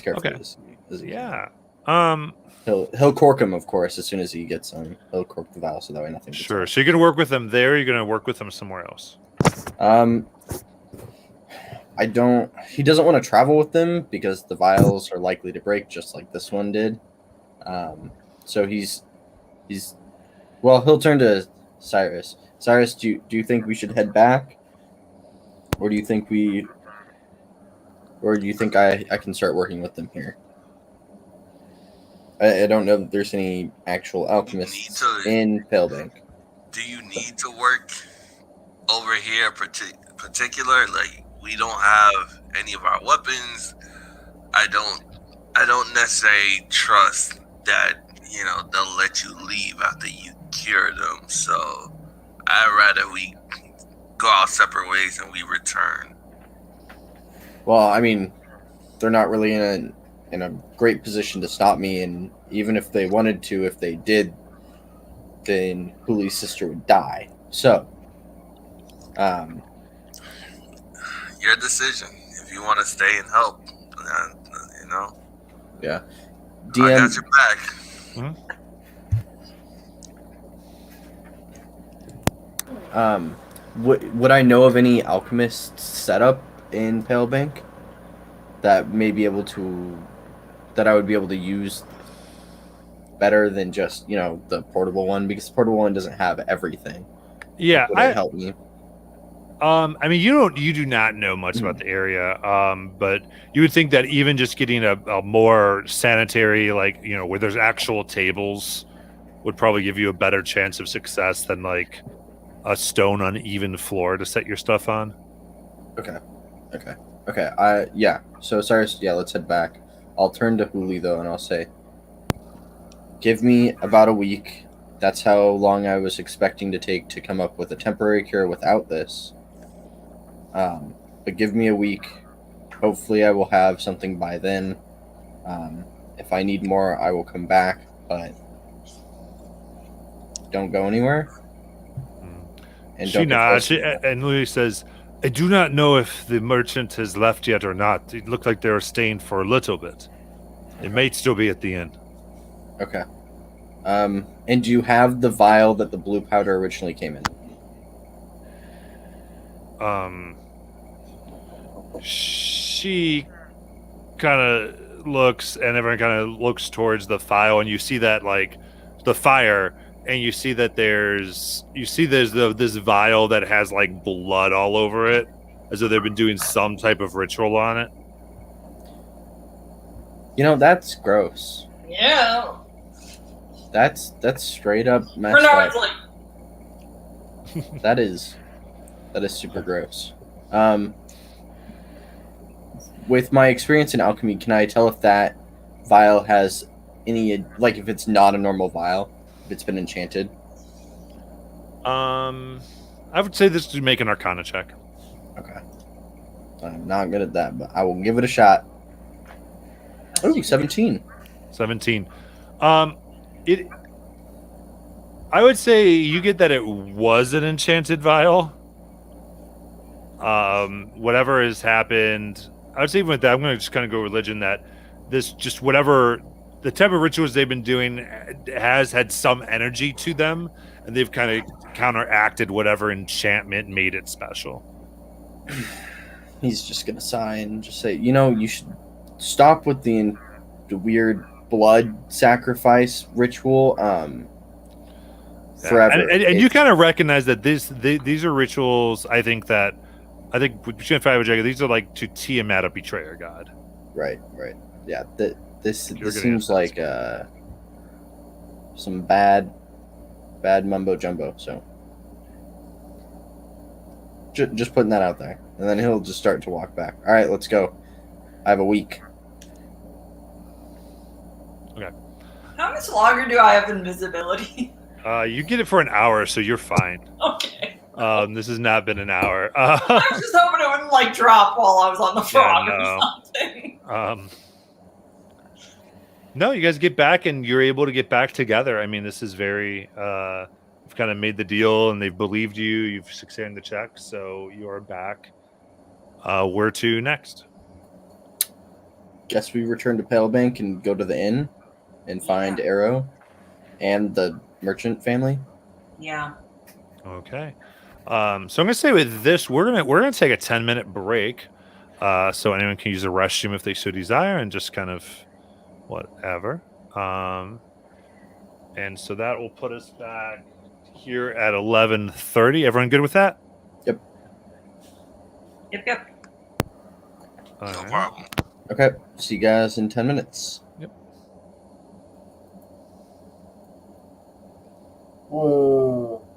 carefully as he can. He'll cork them, of course, as soon as he gets them. He'll cork the vial so that way nothing.
Sure. So you're gonna work with them there. Or you're gonna work with them somewhere else.
He doesn't want to travel with them because the vials are likely to break just like this one did. So he'll turn to Cyrus. Cyrus, do you think we should head back? Or do you think I can start working with them here? I don't know if there's any actual alchemists in Palebank.
Do you need to work over here particular? Like, we don't have any of our weapons. I don't necessarily trust that, they'll let you leave after you cure them. So I'd rather we go our separate ways and we return.
Well, I mean, they're not really in a great position to stop me, and even if they wanted to, if they did, then Huli's sister would die. So,
your decision. If you want to stay and help,
Yeah.
DM, I got your back.
Would I know of any alchemists set up in Palebank that I would be able to use better than just the portable one, because the portable one doesn't have everything.
Yeah,
would it help me?
I mean, you do not know much about the area, but you would think that even just getting a more sanitary, where there's actual tables, would probably give you a better chance of success than like a stone uneven floor to set your stuff on.
Okay. So Cyrus, yeah, let's head back. I'll turn to Huli though, and I'll say, give me about a week. That's how long I was expecting to take to come up with a temporary cure without this. But give me a week. Hopefully, I will have something by then. If I need more, I will come back. But don't go anywhere. And
She
don't get
nods,
close to me.
and Louis says, I do not know if the merchant has left yet or not. It looked like they were staying for a little bit. It may still be at the inn.
Okay. And do you have the vial that the blue powder originally came in?
She kind of looks, and everyone kind of looks towards the file, and you see that like the fire, and you see that there's this vial that has like blood all over it, as though they've been doing some type of ritual on it.
You know, that's gross.
Yeah.
That's straight up messed
Renard's
up.
like,
That is super gross. With my experience in alchemy, can I tell if that vial has any, like, if it's not a normal vial, if it's been enchanted?
I would say this to make an Arcana check.
Okay. I'm not good at that, but I will give it a shot. Ooh, 17.
17. It. I would say you get that it was an enchanted vial. Whatever has happened, I would say even with that, I'm going to just kind of go religion that this just whatever the type of rituals they've been doing has had some energy to them, and they've kind of counteracted whatever enchantment made it special.
He's just gonna sigh and just say, you know, you should stop with the weird blood sacrifice ritual. Forever.
And you kind of recognize that these are rituals. I think between Five and Jacob, these are like to Tiamat, a betrayer god.
Right. Yeah. This
You're
seems like some bad mumbo jumbo. So just putting that out there, and then he'll just start to walk back. All right, let's go. I have a week.
Okay.
how much longer do I have invisibility?
You get it for an hour, so you're fine.
Okay.
This has not been an hour.
I was just hoping it wouldn't like drop while I was on the frog
no.
or something.
No, you guys get back, and you're able to get back together. I mean, this is very. You've kind of made the deal, and they've believed you. You've succeeded the check, so you are back. Where to next?
Guess we return to Pale Bank and go to the inn and find Arrow and the merchant family.
Yeah.
Okay. So I'm gonna say with this, we're gonna take a 10-minute break. So anyone can use the restroom if they so desire, and just kind of whatever. And so that will put us back here at 11:30. Everyone good with that?
Yep.
All
No
right.
problem.
Okay. See you guys in 10 minutes.
Whoa.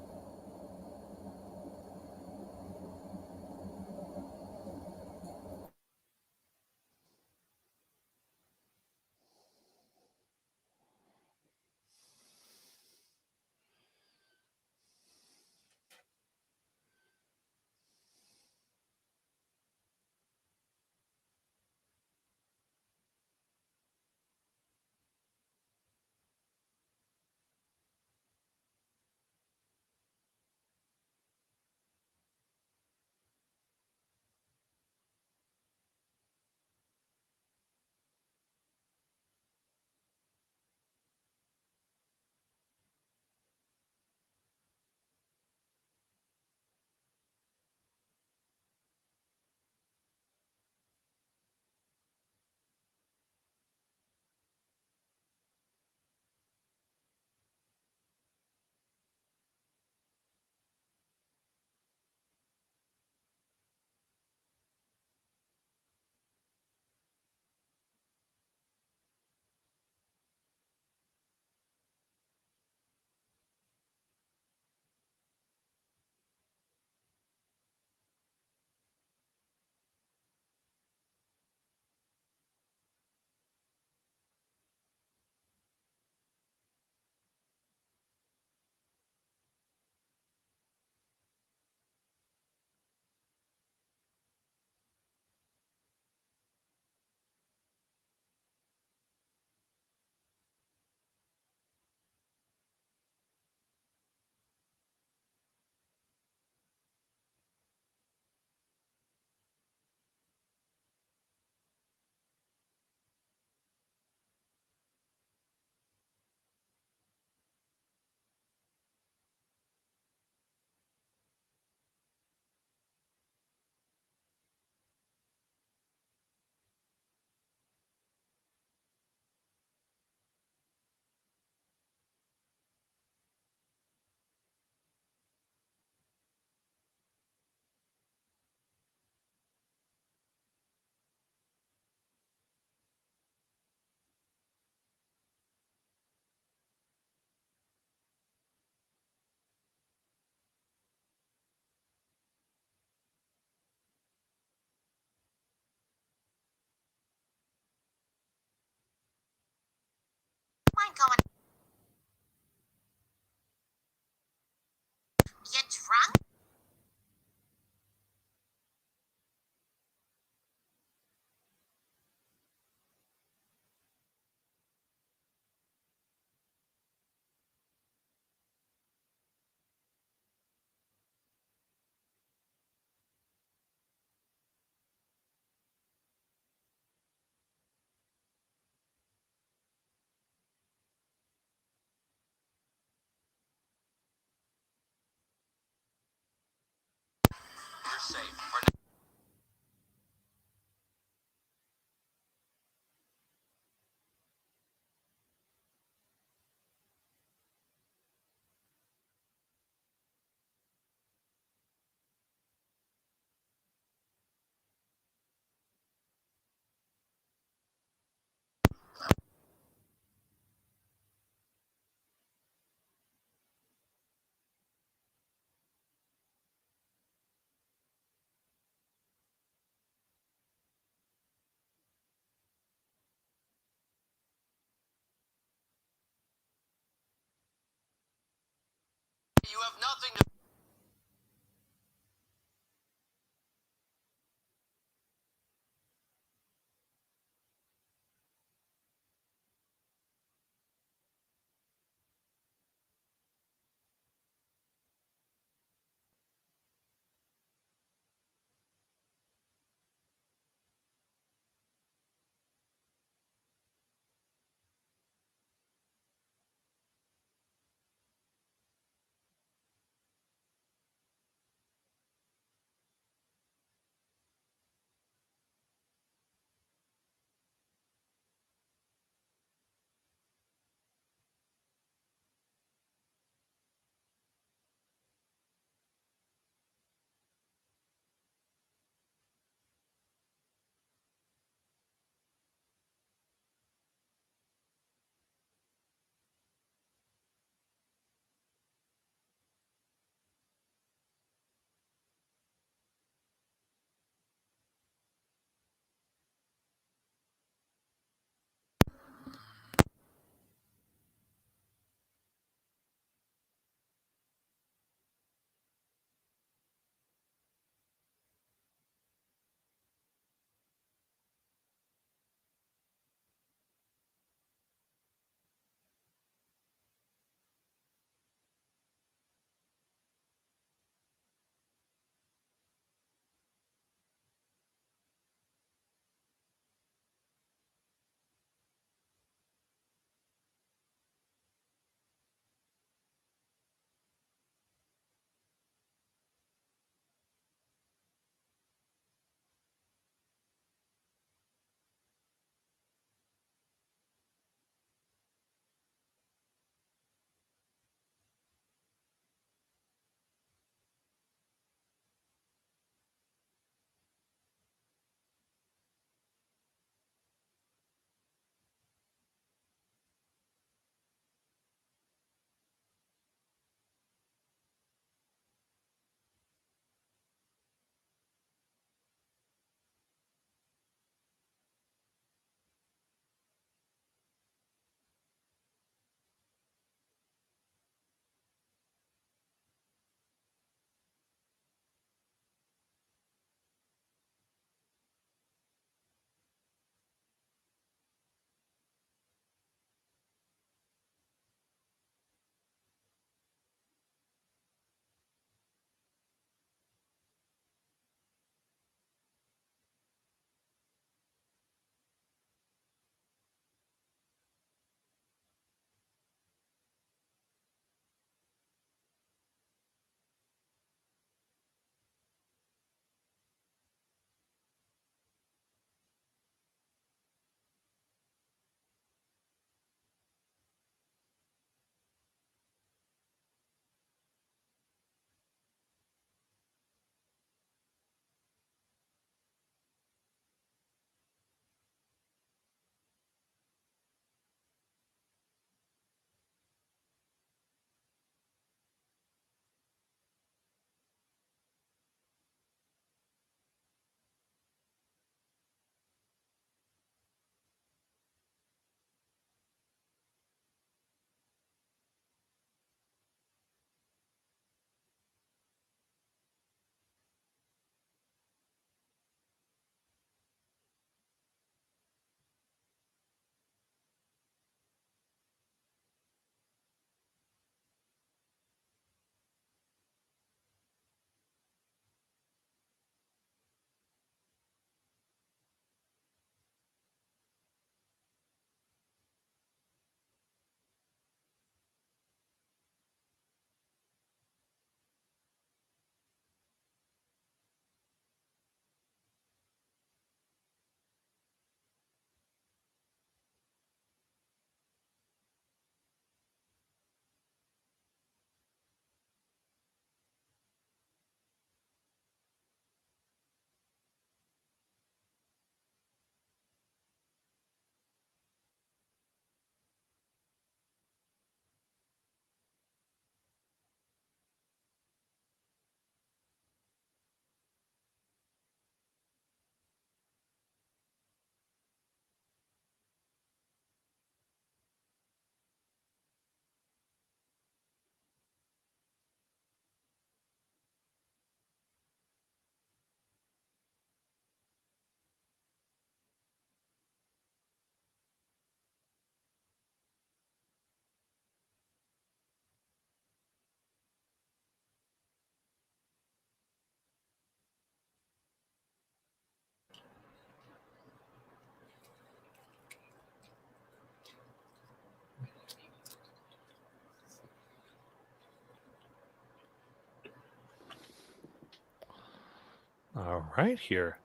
All right, here.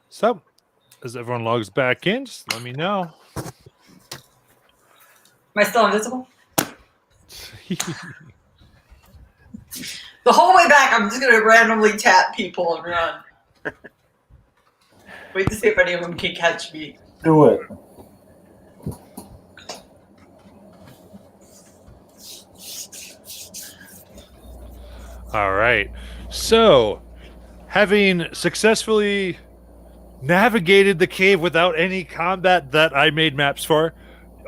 So, as everyone logs back in, just let me know.
Am I still invisible? The whole way back, I'm just gonna randomly tap people and run. Wait to see if any of them can catch me.
Do it.
All right. So, having successfully navigated the cave without any combat that I made maps for,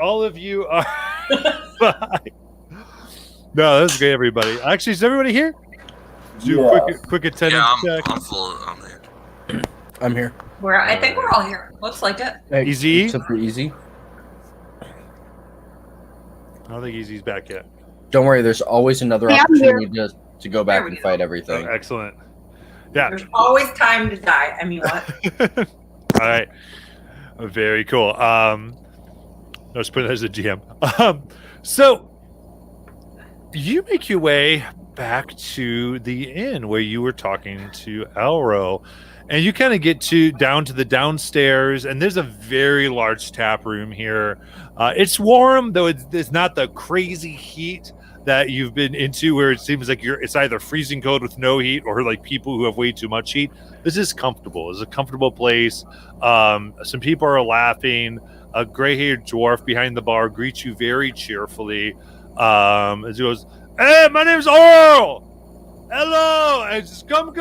all of you are fine. No, that's great, everybody. Actually, is everybody here? Do a quick attendance check.
I'm full. I'm there.
I'm here.
I think we're all here. Looks like it.
Easy?
Except for Easy.
I don't think Easy's back yet.
Don't worry, there's always another
Yeah, I'm
opportunity to go back
There we
and
go.
fight everything.
Excellent. Yeah.
There's always time to die. I mean, what?
All right. Very cool. Let's put it as a GM. So you make your way back to the inn where you were talking to Elro, and you kind of get down to the downstairs, and there's a very large tap room here. It's warm, though it's not the crazy heat that you've been into where it seems like it's either freezing cold with no heat or like people who have way too much heat. This is comfortable. It's a comfortable place. Some people are laughing. A gray-haired dwarf behind the bar greets you very cheerfully as he goes, "Hey, my name's Earl. Hello." And just come.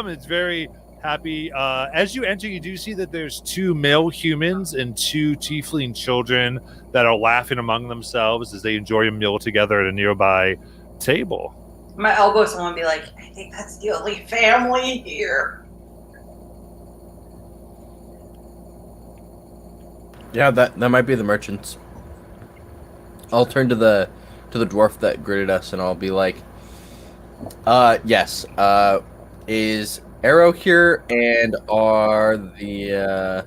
It's very happy. As you enter, you do see that there's 2 male humans and 2 tiefling children that are laughing among themselves as they enjoy a meal together at a nearby table.
My elbow someone and be like, I think that's the only family here.
Yeah, that might be the merchants. I'll turn to the dwarf that greeted us, and I'll be like, yes. Is Arrow here, and are the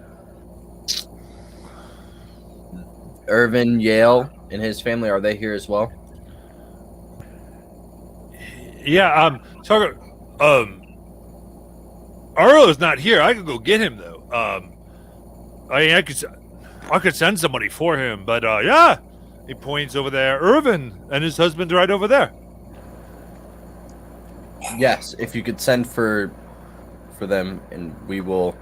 Irvin Yale and his family, are they here as well?
Yeah, Earl is not here. I could go get him though. I could send somebody for him, but yeah. He points over there. Irvin and his husband right over there.
Yes, if you could send for them, and we will.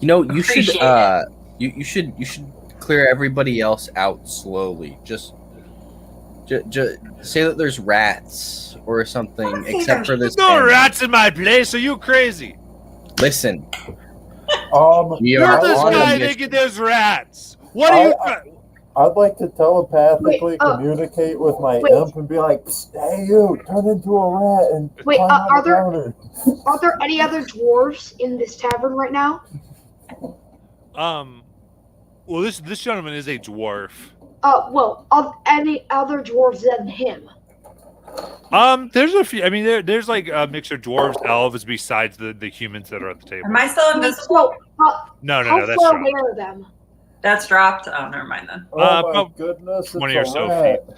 You should you should clear everybody else out slowly. Just say that there's rats or something, except for this.
No rats in my place. Are you crazy?
Listen.
You're this guy thinking there's rats. What are you?
I'd like to telepathically communicate with my imp and be like, "Hey, you, turn into a rat and climb on the counter."
Are there any other dwarves in this tavern right now?
Well, this gentleman is a dwarf.
Any other dwarves than him?
There's a few. I mean, there's like a mix of dwarves, elves, besides the humans that are at the table.
Am I still invisible?
No,
how
that's
far
dropped.
away are them?
That's dropped. Oh, never mind then.
Oh my goodness!
20
it's
or so
rat.
feet.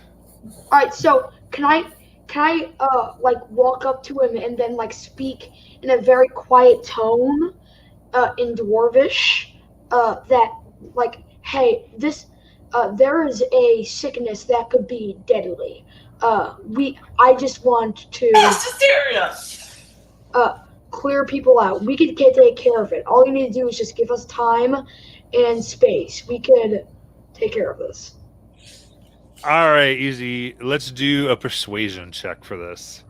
All right, so can I like walk up to him and then like speak in a very quiet tone, in Dwarvish, that like, hey, there is a sickness that could be deadly. I just want to
hysteria.
Clear people out. We could take care of it. All you need to do is just give us time and space. We could take care of this.
All right, easy. Let's do a persuasion check for this.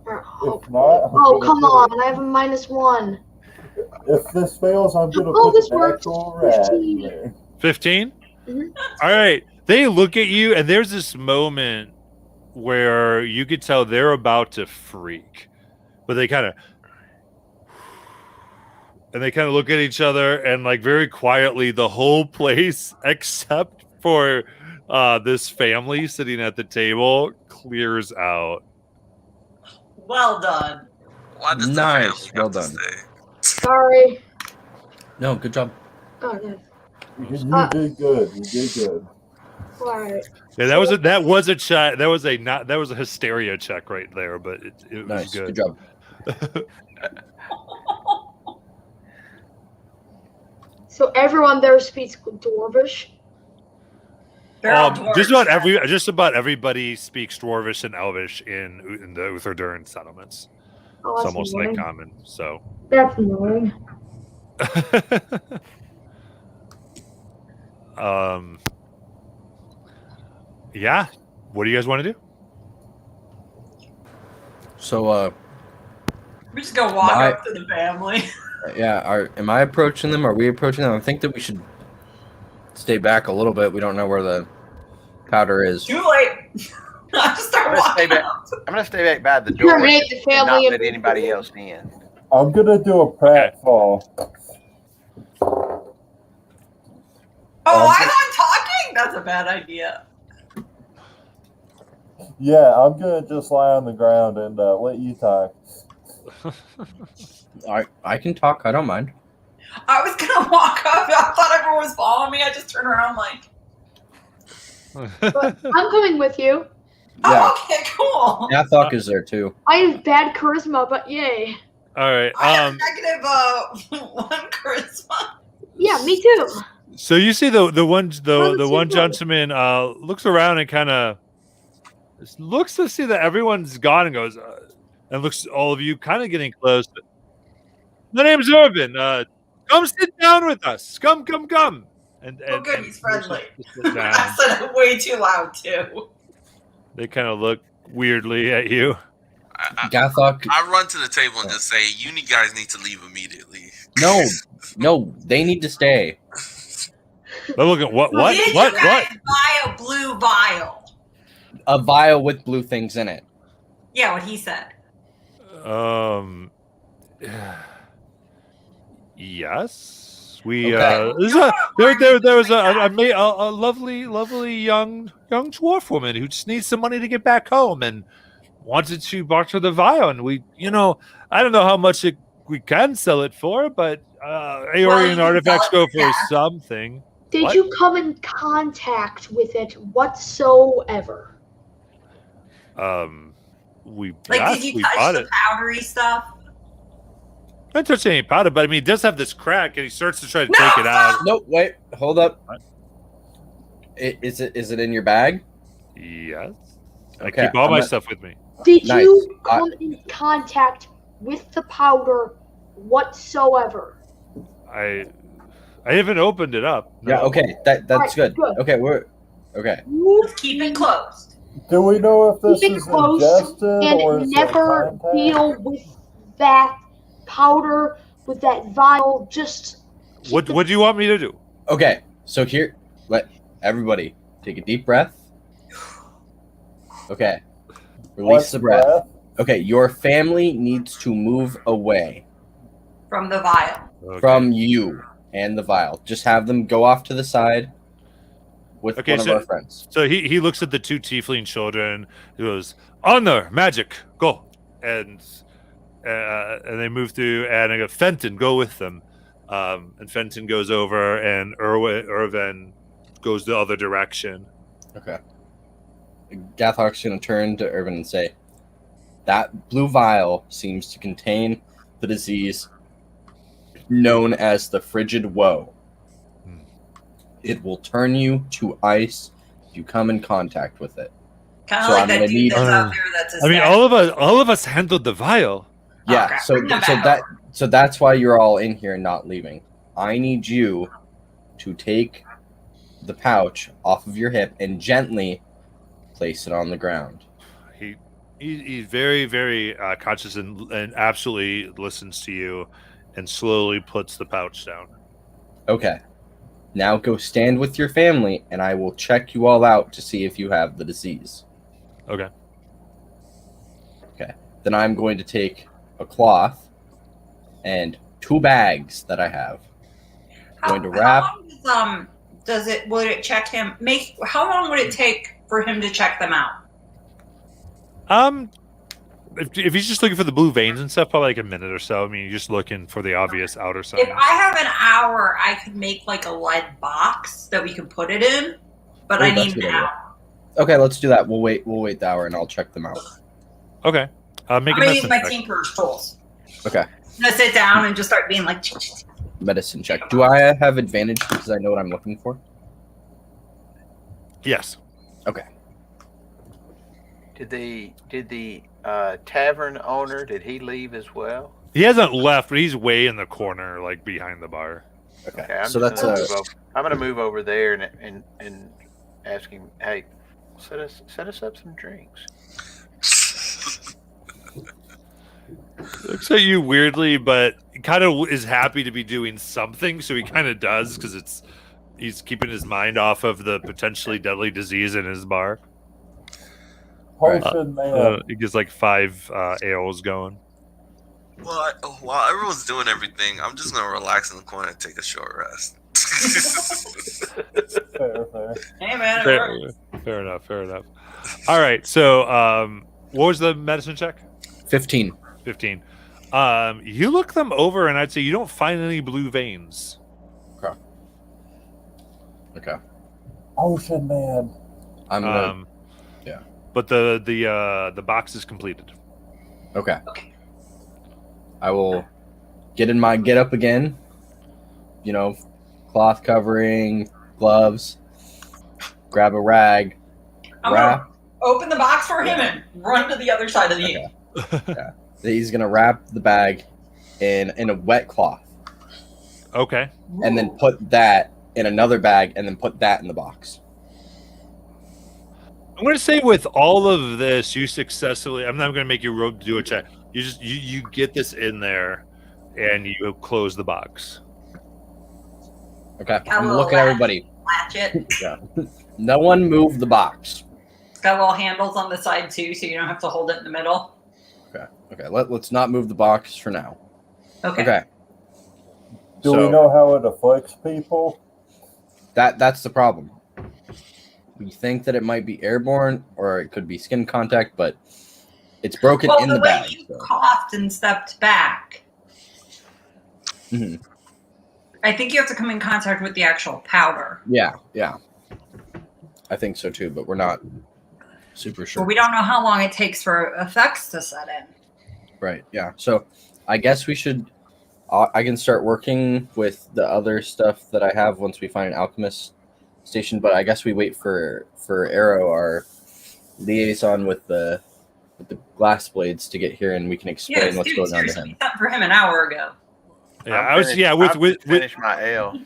If not,
Come on! I have a -1.
If this fails, I'm gonna
this
put an
works.
actual rat
15.
in there.
15?
Mhm.
All right. They look at you, and there's this moment where you could tell they're about to freak. But they kind of look at each other, and like very quietly, the whole place, except for this family sitting at the table, clears out.
Well done.
Why does
Nice,
the family
well
have to
done.
stay?
Sorry.
No, good job.
Oh, no.
You did good. You did good.
Right.
Yeah, that was a check. That was a hysteria check right there, but it was
Nice.
good.
Good job.
So everyone there speaks Dwarvish.
They're all
Just
dwarves.
just about everybody speaks Dwarvish and Elvish in the Uther Durin settlements.
Oh,
It's
that's
almost
annoying.
like common. So.
That's annoying.
Yeah. What do you guys want to do?
So,
We're just gonna walk
My-
up to the family.
yeah, am I approaching them? Are we approaching them? I think that we should stay back a little bit. We don't know where the powder is.
Too late. I just start
I'm gonna stay
walking
back.
up.
I'm gonna stay back by the door
Terminate the
and
family
not
and
let
move
anybody
forward.
else in.
I'm gonna do a pratfall.
Oh, I'm talking? That's a bad idea.
Yeah, I'm gonna just lie on the ground and let you talk.
I can talk. I don't mind.
I was gonna walk up. I thought everyone was following me. I just turned around like,
But I'm coming with you.
Yeah.
oh, okay, cool.
Gathok is there too.
I have bad charisma, but yay.
All right.
I have negative 1 charisma.
Yeah, me too.
So you see the one
two
gentleman looks around and kind of looks to see that everyone's gone and goes and looks at all of you kind of getting close. My name's Irvin. Come sit down with us. Come. And
Oh, good, he's friendly.
sit down.
I said it way too loud too.
They kind of look weirdly at you.
Gathok.
I run to the table and just say, "You guys need to leave immediately."
No, they need to stay.
But look at what?
Did you guys buy a blue vial?
A vial with blue things in it.
Yeah, what he said.
Yes, we.
Okay.
There was a lovely young dwarf woman who just needs some money to get back home and wanted to barter the vial, and we, I don't know how much we can sell it for, but Aeorian artifacts go for something.
Did
What?
you come in contact with it whatsoever?
We
Did you touch the powdery stuff?
I didn't touch any powder, but I mean, it does have this crack, and he starts to try to take it out.
No, wait, hold up. Is it in your bag?
Yes.
Okay,
I keep all my stuff with me.
Did
Nice.
you come in contact with the powder whatsoever?
I haven't opened it up.
Yeah.
no.
Okay. That's
Alright,
good.
good.
Okay. Okay.
Just keep it closed.
Do we know if this
Keep it
is
close
ingested or
and
is
never
it contact?
deal with that powder, with that vial. Just
What do you want me to do?
Okay. So here, let everybody take a deep breath. Okay. Release
What's
the breath. Okay. Your family needs to move away
From the vial.
Okay.
from you and the vial. Just have them go off to the side with
Okay,
one of
so-
our friends.
So he looks at the two tiefling children. He goes, "Honor, magic, go!" And they move through. And I go, "Fenton, go with them." And Fenton goes over, and Irvin goes the other direction.
Okay. Gathok's going to turn to Irvin and say, "That blue vial seems to contain the disease known as the frigid woe. It will turn you to ice if you come in contact with it."
Kind of
So
like
I'm
that
gonna
dude
need-
that's out there that's a
I mean, all of us handled the vial.
Yeah,
Okay,
so
bring them
so
back
that that's why you're all in here and not leaving. I need you to take the pouch off of your hip and gently place it on the ground.
He's very, very conscious and absolutely listens to you, and slowly puts the pouch down.
Okay. Now go stand with your family, and I will check you all out to see if you have the disease.
Okay.
Okay. Then I'm going to take a cloth and 2 bags that I have. Going to wrap.
How long would it check him? How long would it take for him to check them out?
If he's just looking for the blue veins and stuff, probably like a minute or so. I mean, you're just looking for the obvious outer signs.
If I have an hour, I could make like a lead box that we could put it in. but
Oh,
I
that's
need
a good
an
idea.
hour.
Okay, let's do that. We'll wait the hour, and I'll check them out.
Okay. Make
I'm
a
gonna use
medicine
my
check.
tinker's tools.
Okay,
I'm gonna sit down and just start being like.
medicine check. Do I have advantage because I know what I'm looking for?
Yes.
Okay.
Did the tavern owner, did he leave as well?
He hasn't left, but he's way in the corner, like behind the bar.
Okay.
Okay, I'm
So
just
that's
gonna
a
move over. I'm gonna move over there and ask him, hey, set us up some drinks.
Looks at you weirdly, but kind of is happy to be doing something, so he kind of does because he's keeping his mind off of the potentially deadly disease in his bar.
Potion man.
He gets like 5 ales going.
While everyone's doing everything, I'm just gonna relax in the corner and take a short rest.
Fair.
Hey man, it
Fair,
works.
fair enough. Fair enough. All right. So, what was the medicine check?
15.
15. You look them over, and I'd say you don't find any blue veins.
Okay.
Potion man.
I'm gonna. Yeah.
But the box is completed.
Okay.
Okay.
I will get up again. You know, cloth covering, gloves, grab a rag,
I'm
wrap.
gonna open the box for him and run to the other side of the
Okay. He's gonna wrap the bag in a wet cloth,
Okay.
and then put that in another bag, and then put that in the box.
I'm going to say with all of this, you successfully. I'm not going to make you do a check. You get this in there, and you close the box.
Okay.
Got a
I'm
little
looking at everybody.
latch it.
Yeah. No one move the box.
It's got little handles on the side too, so you don't have to hold it in the middle.
Okay. Let's not move the box for now.
Okay.
Do
So
we know how it afflicts people?
that's the problem. We think that it might be airborne or it could be skin contact, but it's broken
Well,
in
the
the
way
bag.
you
So.
coughed and stepped back,
Mhm.
I think you have to come in contact with the actual powder.
Yeah. I think so too, but we're not super sure.
But we don't know how long it takes for effects to set in.
Right. Yeah. So I guess we should. I can start working with the other stuff that I have once we find an alchemist station. But I guess we wait for Arrow, our liaison with the glass blades, to get here, and we can explain
Yes,
what's
dude,
going on to
seriously,
him.
we sent for him an hour ago.
Yeah, I was. Yeah, with
finish my ale.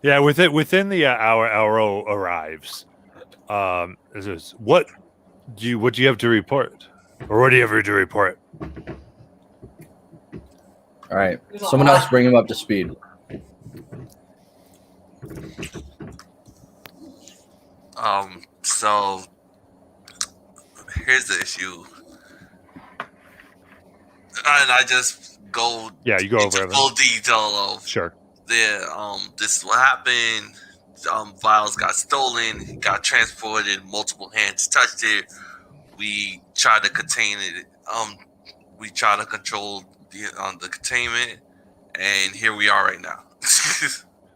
yeah, within the hour, Arrow arrives. What do you have to report, or what do you have to report?
All right.
There's a
Someone
lot.
else bring him up to speed.
So here's the issue, and I just go.
Yeah, you go
into
over
full
everything.
detail of
Sure.
this is what happened. Vials got stolen, got transported, multiple hands touched it. We tried to contain it. We tried to control the containment, and here we are right now.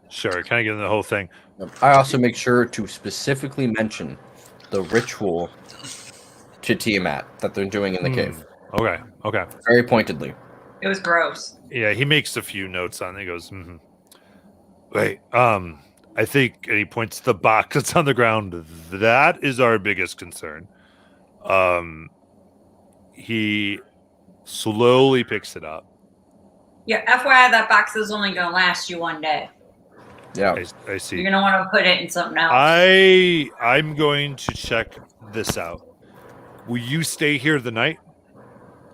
Sure. Kind of getting the whole thing.
I also make sure to specifically mention the ritual to Tiamat that they're doing in the cave.
Okay.
Very pointedly.
It was gross.
Yeah, he makes a few notes on it. He goes, Wait, I think, and he points to the box that's on the ground. That is our biggest concern. He slowly picks it up.
Yeah, FYI, that box is only going to last you one day.
Yeah.
I see.
You're going to want to put it in something else.
I'm going to check this out. Will you stay here the night?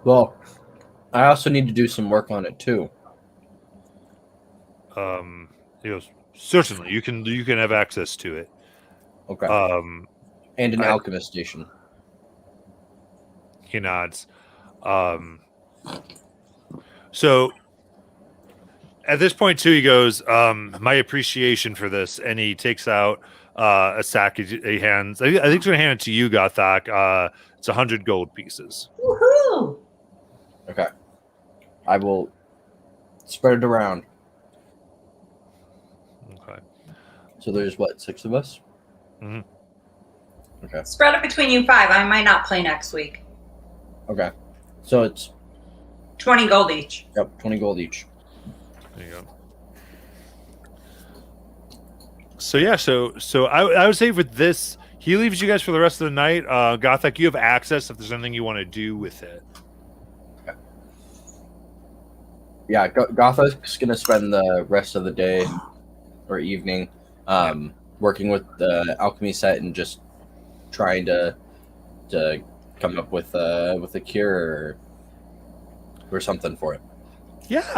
Well, I also need to do some work on it too.
He goes, certainly. You can have access to it.
Okay. And an alchemist station.
He nods. So at this point too, he goes, my appreciation for this, and he takes out a sack. He hands. I think he's gonna hand it to you, Gothak. It's 100 gold pieces.
Woohoo!
Okay. I will spread it around.
Okay.
So there's what, 6 of us?
Mhm.
Okay.
Spread it between you 5. I might not play next week.
Okay. So it's
20 gold each.
Yep, 20 gold each.
There you go. So yeah, so I would say with this, he leaves you guys for the rest of the night. Gothak, you have access if there's anything you want to do with it.
Okay. Yeah, Gothak's gonna spend the rest of the day or evening working with the alchemy set and just trying to come up with a cure or something for it.
Yeah.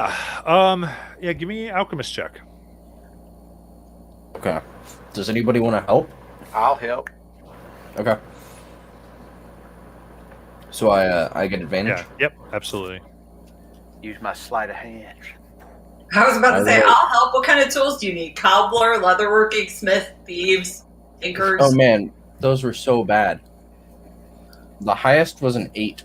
Yeah, give me an alchemist check.
Okay. Does anybody want to help?
I'll help.
Okay. So I get advantage?
Yeah. Yep, absolutely.
Use my sleight of hand.
I was about to say,
Alright.
I'll help. What kind of tools do you need? Cobbler, leatherworking, smith, thieves, tinkers?
Oh man, those were so bad. The highest was an 8.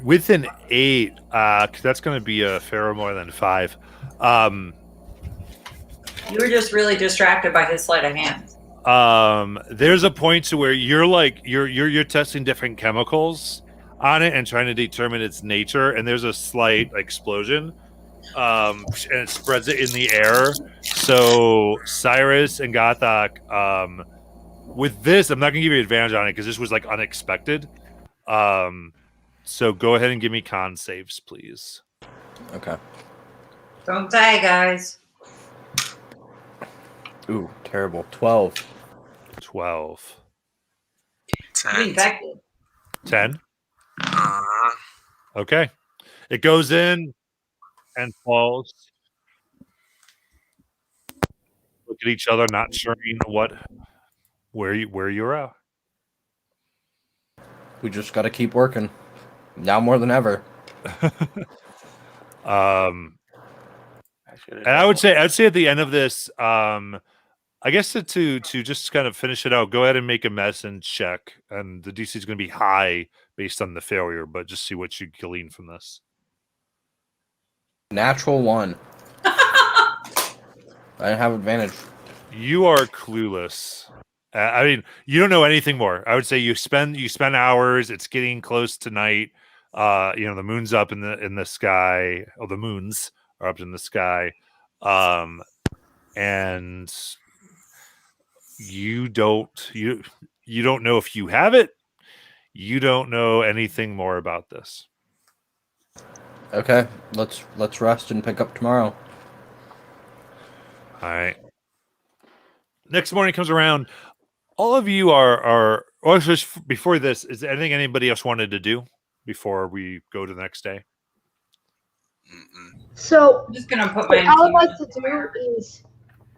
With an 8, 'cause that's going to be a fair more than 5.
You were just really distracted by his sleight of hand.
There's a point to where you're like you're testing different chemicals on it and trying to determine its nature, and there's a slight explosion, and it spreads it in the air. So Cyrus and Gothak, with this, I'm not gonna give you advantage on it because this was like unexpected. So go ahead and give me con saves, please.
Okay.
Don't die, guys.
Ooh, terrible. 12.
12.
Be
10.
infected.
10.
Uh,
Okay. It goes in and falls. Look at each other, not sure where you're at.
We just got to keep working. Now more than ever.
And I would say at the end of this, I guess to just kind of finish it out, go ahead and make a medicine check, and the DC is going to be high based on the failure, but just see what you glean from this.
Natural 1. I have advantage.
You are clueless. I mean, you don't know anything more. I would say you spend hours. It's getting close to night. The moon's up in the sky. Oh, the moons are up in the sky, and you don't know if you have it. You don't know anything more about this.
Okay, let's rest and pick up tomorrow.
All right. Next morning comes around. All of you are well, just before this, is there anything anybody else wanted to do before we go to the next day?
So
I'm just gonna put my.
what I would like to do is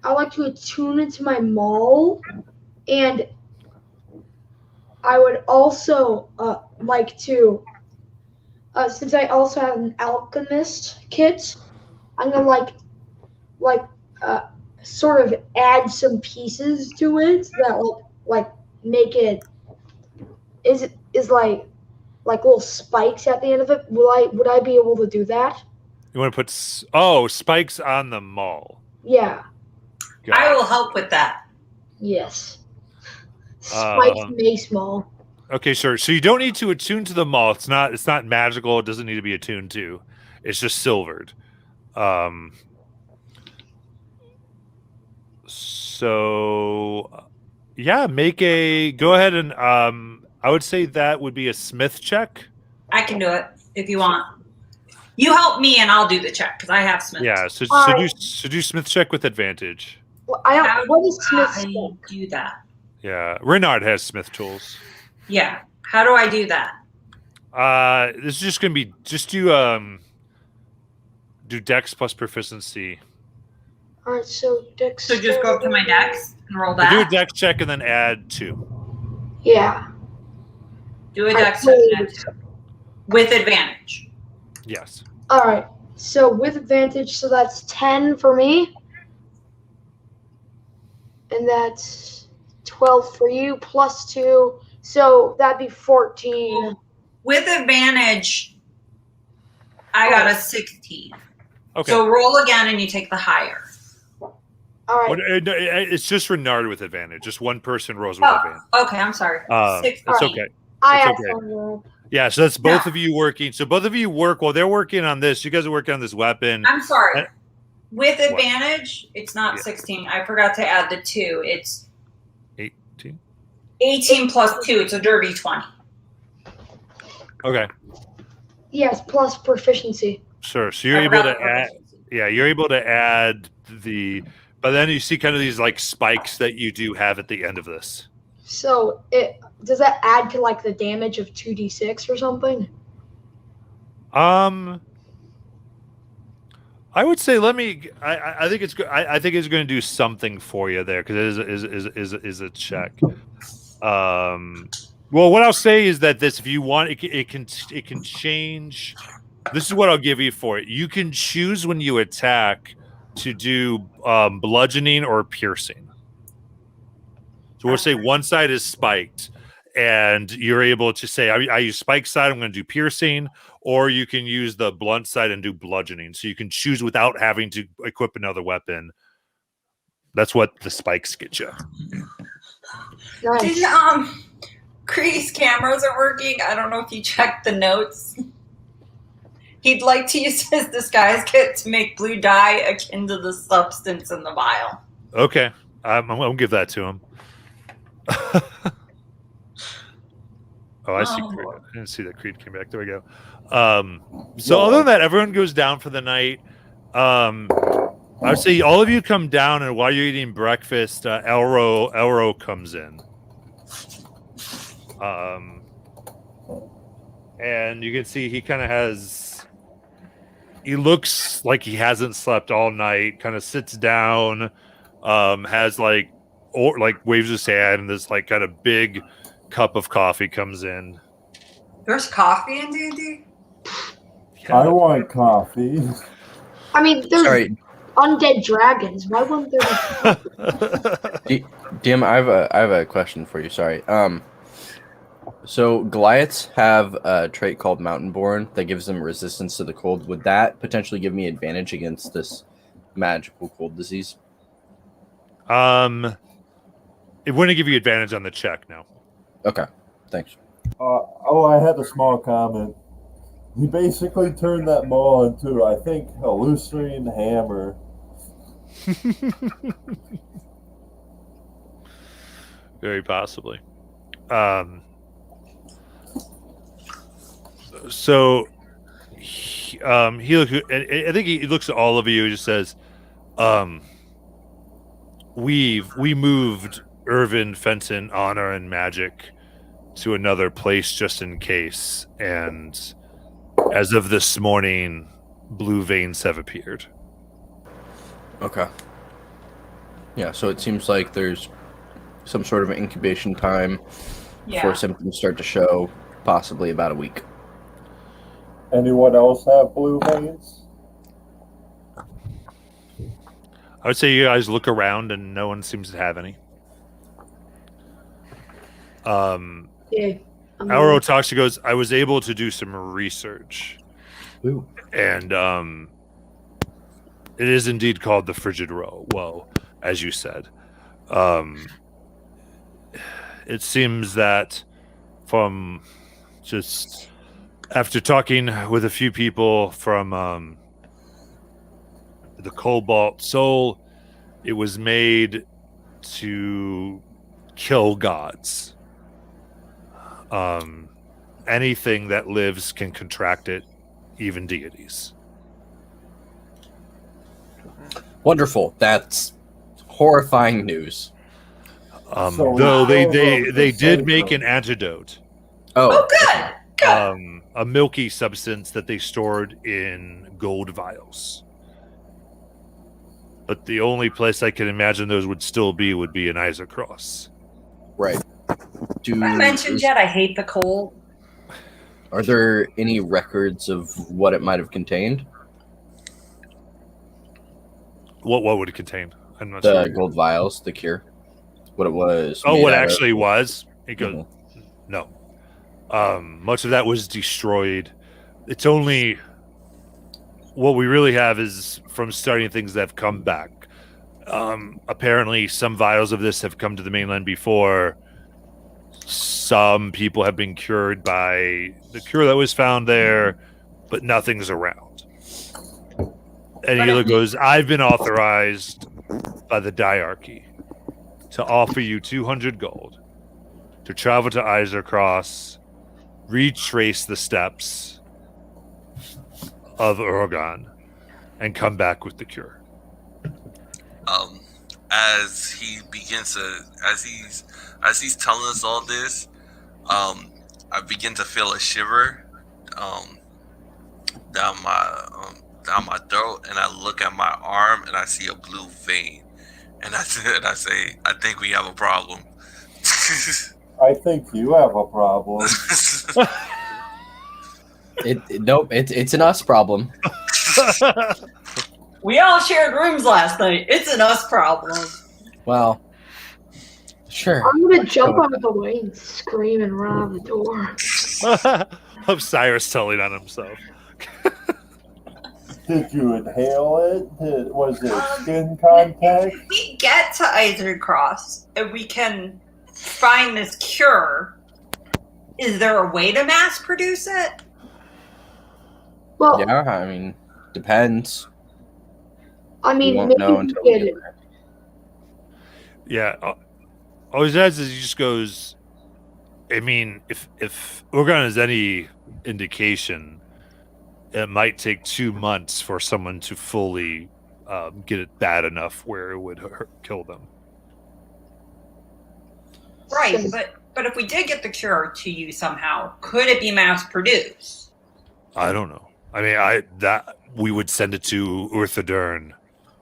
I would like to attune it to my maul, and I would also like to, since I also have an alchemist kit, I'm gonna sort of add some pieces to it that like make it is like little spikes at the end of it. Would I be able to do that?
You want to put spikes on the mall?
Yeah.
I will help with that.
Yes. Spikes mace mall.
Okay, sure. So you don't need to attune to the mall. It's not magical. It doesn't need to be attuned to. It's just silvered. So yeah, go ahead and I would say that would be a smith check.
I can do it if you want. You help me and I'll do the check because I have smith.
Yeah, so do smith check with advantage.
Well, what is smith
I
check?
do that?
Yeah, Renard has smith tools.
Yeah. How do I do that?
This is just gonna be do dex plus proficiency.
All right, so dex.
So just go up to my dex and roll
Do
that.
a dex check and then add 2.
Yeah.
Do a dex check and add 2. With advantage.
Yes.
All right. So with advantage, so that's 10 for me, and that's 12 for you plus 2. So that'd be 14.
With advantage, I got a 16.
Okay.
So roll again and you take the higher.
All right.
It's just Renard with advantage. Just one person rolls with advantage.
Okay, I'm sorry.
It's
16.
okay.
I
It's
have
okay.
fun.
Yeah, so that's both of you working. So both of you work while they're working on this. You guys are working on this weapon.
I'm sorry.
And-
With advantage, it's not
Yeah.
16. I forgot to add the 2. It's
18.
18 plus 2. It's a dirty 20.
Okay,
Yes, plus proficiency.
sure. So you're
I
able
forgot
to
the
add.
proficiency.
Yeah, you're able to add the. But then you see kind of these like spikes that you do have at the end of this.
So does that add to like the damage of 2d6 or something?
I would say I think it's good. I think it's going to do something for you there because it is a check. Well, what I'll say is that this, if you want, it can change. This is what I'll give you for it. You can choose when you attack to do bludgeoning or piercing. So we'll say one side is spiked, and you're able to say, I use spike side, I'm going to do piercing, or you can use the blunt side and do bludgeoning. So you can choose without having to equip another weapon. That's what the spikes get you.
Nice.
Did Cree's cameras are working? I don't know if you checked the notes. He'd like to use his disguise kit to make blue dye akin to the substance in the vial.
Okay, I'm going to give that to him. Oh, I see. Creed. I didn't see that Creed came back. There we go. So other than that, everyone goes down for the night. I would say all of you come down, and while you're eating breakfast, Elro comes in. And you can see he kind of has. He looks like he hasn't slept all night. Kind of sits down, has waves his hand, and this like kind of big cup of coffee comes in.
There's coffee in D&D?
I want coffee.
I mean, there's
Sorry,
undead dragons. Why wouldn't there be?
DM, I have a question for you. Sorry. So Goliaths have a trait called Mountain Born that gives them resistance to the cold. Would that potentially give me advantage against this magical cold disease?
It wouldn't give you advantage on the check, no.
Okay, thanks.
I had a small comment. He basically turned that maul into, I think, a Lucian hammer.
Very possibly. So I think he looks at all of you and just says, we moved Irvin, Fenton, Honor, and Magic to another place just in case, and as of this morning, blue veins have appeared.
Okay. Yeah, so it seems like there's some sort of incubation time before symptoms start to show, possibly about a week.
Anyone else have blue veins?
I would say you guys look around and no one seems to have any.
Yeah.
Auro talks. She goes, I was able to do some research.
Ooh.
And it is indeed called the Frigid Woe, as you said. It seems that from just after talking with a few people from the Cobalt Soul, it was made to kill gods. Anything that lives can contract it, even deities.
Wonderful. That's horrifying news.
Though they did make an antidote.
Oh,
good. Good.
A milky substance that they stored in gold vials. But the only place I can imagine those would still be would be in Isaac Cross.
right.
I mentioned yet I hate the cold.
Are there any records of what it might have contained?
What would it contain? I'm not
The
sure.
gold vials, the cure, what it was.
Oh,
made
what
out of?
actually was? It goes, no. Much of that was destroyed. It's only what we really have is from starting things that have come back. Apparently, some vials of this have come to the mainland before. Some people have been cured by the cure that was found there, but nothing's around. And Hila goes, I've been authorized by the diarchy to offer you 200 gold to travel to Isercross, retrace the steps of Oregon, and come back with the cure.
As he begins to, as he's telling us all this, I begin to feel a shiver down my throat, and I look at my arm and I see a blue vein, and I say, I think we have a problem.
I think you have a problem.
Nope, it's an us problem.
We all shared rooms last night. It's an us problem.
Well, sure.
I'm gonna jump out of the way and scream and run out the door.
Of Cyrus telling on himself.
Did you inhale it? Was it skin contact?
If we get to Isercross and we can find this cure, is there a way to mass produce it?
Well,
Yeah, I mean, depends.
I
We
mean,
won't
maybe
know
we
until we
get
get
it.
there.
Yeah. All he says is he just goes, I mean, if Oregon is any indication, it might take 2 months for someone to fully get it bad enough where it would kill them.
Right, but if we did get the cure to you somehow, could it be mass produced?
I don't know. I mean, we would send it to Urthadern,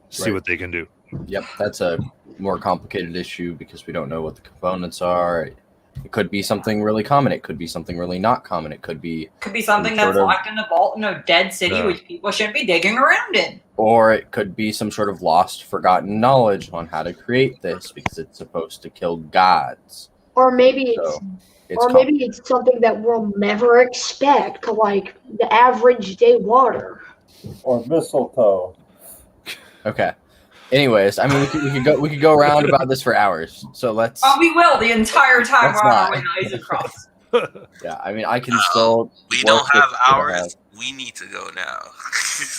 see
Right.
what they can do.
Yep, that's a more complicated issue because we don't know what the components are. It could be something really common. It could be something really not common. It could be
Something that's
sort of-
locked in a vault in a dead city,
Yeah.
which people shouldn't be digging around in.
Or it could be some sort of lost, forgotten knowledge on how to create this because it's supposed to kill gods.
Or maybe
So it's
or maybe it's something that we'll never expect, like the average day water.
Or mistletoe?
okay. Anyways, I mean, we could go around about this for hours. So let's.
Oh, we will the entire time
Let's
we're on our
not.
way to Isercross.
Yeah, I mean, I can still.
We
work
don't
with
have
what I
hours.
have.
We need to go now.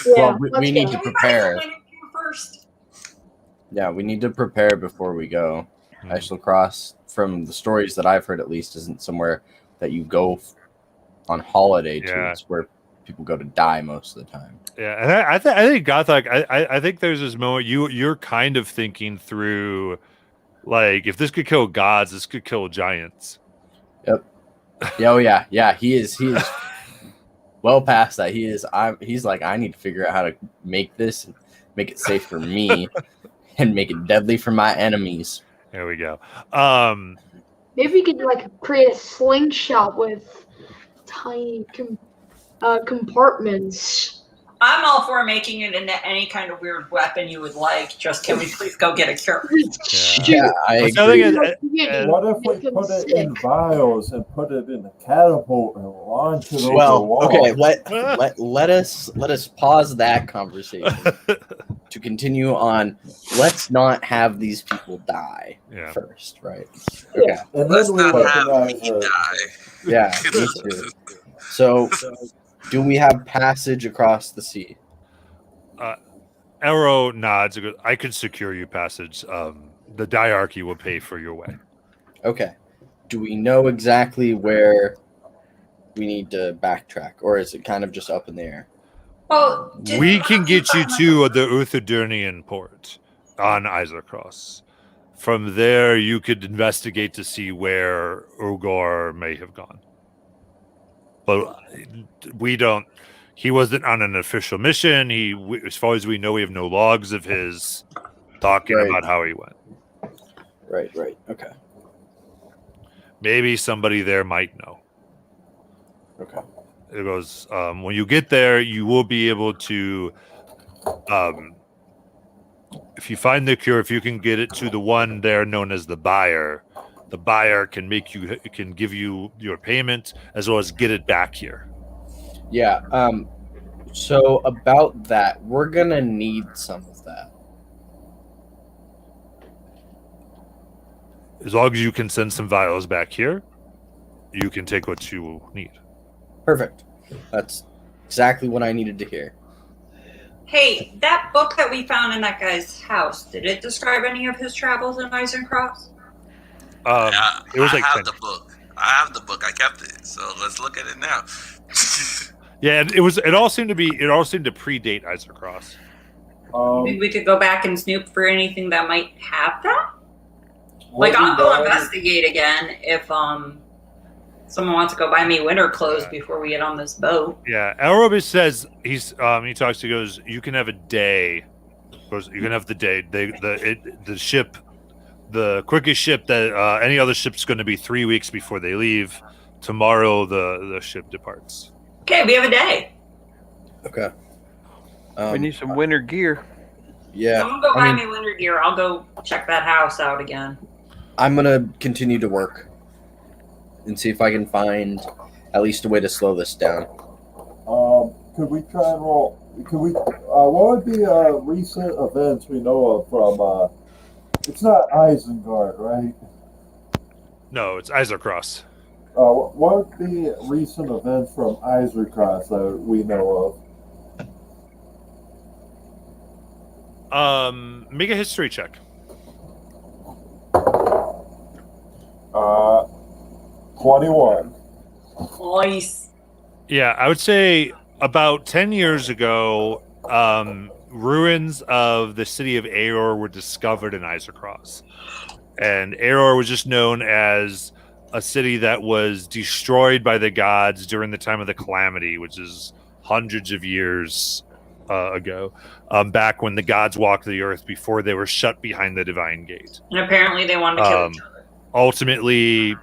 Yeah,
Well, we
let's
need
go.
to
Can we
prepare.
buy someone here first?
Yeah, we need to prepare before we go. Iselcross, from the stories that I've heard at least, isn't somewhere that you go on holiday to.
Yeah.
It's where people go to die most of the time.
Yeah, and I think Gothok. I think there's this moment you're kind of thinking through, like, if this could kill gods, this could kill giants.
Yeah, oh yeah. He is well past that. He's like, I need to figure out how to make this, make it safe for me, and make it deadly for my enemies.
There we go.
Maybe we could like create a slingshot with tiny compartments.
I'm all for making it into any kind of weird weapon you would like. Just can we please go get a cure?
Yeah, I
What's the
agree.
other thing is,
What if we
Make them
put it in
sick.
vials and put it in a catapult and launch it over the
Well,
wall?
okay, let us pause that conversation to continue on. Let's not have these people die
Yeah.
first, right?
Yeah.
Okay.
And
Let's
then we
not have
recognize
me
it.
die.
Yeah, me too. So, do we have passage across the sea?
Arrow nods. He goes, I can secure you passage. The diarchy will pay for your way.
Okay. Do we know exactly where we need to backtrack, or is it kind of just up in the air?
Well,
We can get you to the Urthadurnian port on Isercross. From there, you could investigate to see where Urgor may have gone. But we don't. He wasn't on an official mission. As far as we know, we have no logs of his talking
Right.
about how he went.
Right. Okay.
Maybe somebody there might know.
Okay.
It goes, when you get there, you will be able to, if you find the cure, if you can get it to the one there known as the buyer can give you your payment as well as get it back here.
Yeah. So about that, we're gonna need some of that.
As long as you can send some vials back here, you can take what you need.
Perfect. That's exactly what I needed to hear.
Hey, that book that we found in that guy's house, did it describe any of his travels in Eisencross?
It was
I
like
have
10.
the book. I have the book. I kept it. So let's look at it now.
Yeah, and it all seemed to predate Eisencross.
You think we could go back and snoop for anything that might have that?
what
Like,
we
I'll go
know-
investigate again if someone wants to go buy me winter clothes before we get on this boat.
Yeah, Elrobis says he talks to goes, you can have a day. Goes, you can have the day. The ship, the quickest ship that any other ship's going to be 3 weeks before they leave. Tomorrow the ship departs.
Okay, we have a day.
Okay.
We need some winter gear.
Yeah.
Someone go buy me winter gear. I'll go check that house out again.
I'm gonna continue to work and see if I can find at least a way to slow this down.
Could we try and roll? Could we? What would be recent events we know of from? It's not Isengard, right?
No, it's Eisencross.
What would be recent events from Eisencross that we know
Make a history check.
of? 21.
Nice.
Yeah, I would say about 10 years ago, ruins of the city of Aor were discovered in Eisencross. And Aor was just known as a city that was destroyed by the gods during the time of the Calamity, which is hundreds of years ago, back when the gods walked the earth before they were shut behind the divine gate.
And apparently they wanted to kill each other.
Ultimately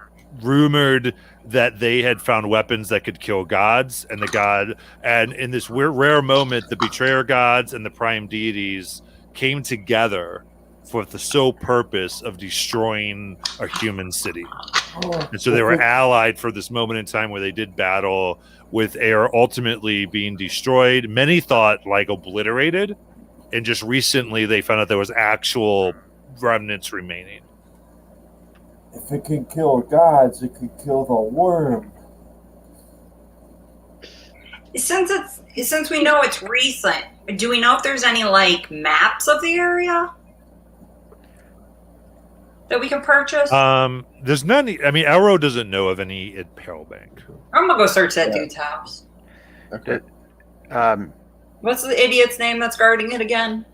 rumored that they had found weapons that could kill gods, and in this rare moment, the betrayer gods and the prime deities came together for the sole purpose of destroying a human city. And so they were allied for this moment in time where they did battle, with Air ultimately being destroyed. Many thought like obliterated, and just recently they found out there was actual remnants remaining.
If it can kill gods, it could kill the worm.
Since we know it's recent, do we know if there's any like maps of the area that we can purchase?
There's none. I mean, Elro doesn't know of any at Pearlbank.
I'm gonna go search that dude's house.
Okay.
What's the idiot's name that's guarding it again?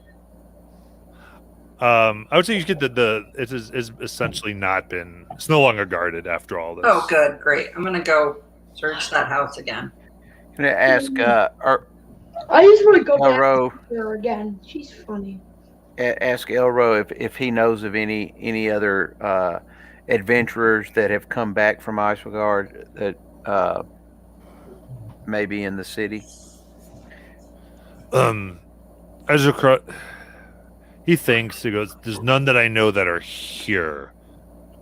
I would say you get it is essentially not been. It's no longer guarded after all this.
Oh, good, great. I'm gonna go search that house again.
Can I ask
I just want to go back
Elro?
to her again. She's funny.
Ask Elro if he knows of any other adventurers that have come back from Isengard that may be in the city.
He thinks, he goes, there's none that I know that are here.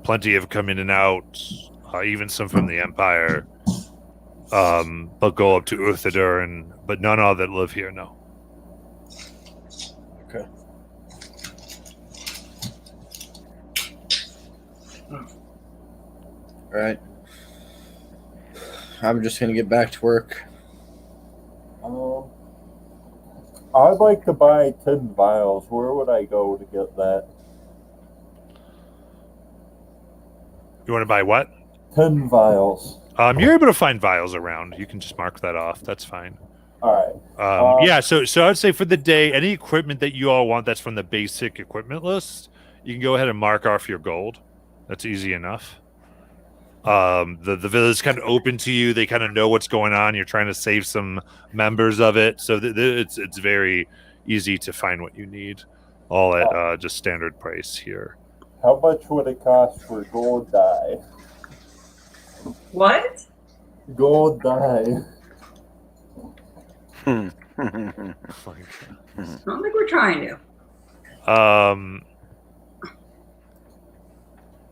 Plenty have come in and out, even some from the Empire. They'll go up to Uthodurn, but none all that live here, no.
Okay. All right. I'm just gonna get back to work.
I'd like to buy 10 vials. Where would I go to get that?
You want to buy what?
10 vials.
You're able to find vials around. You can just mark that off. That's fine.
All right.
Yeah, so I would say for the day, any equipment that you all want that's from the basic equipment list, you can go ahead and mark off your gold. That's easy enough. The village is kind of open to you. They kind of know what's going on. You're trying to save some members of it, so it's very easy to find what you need. All at just standard price here.
How much would it cost for gold dye?
What?
Gold dye.
I don't think we're trying to.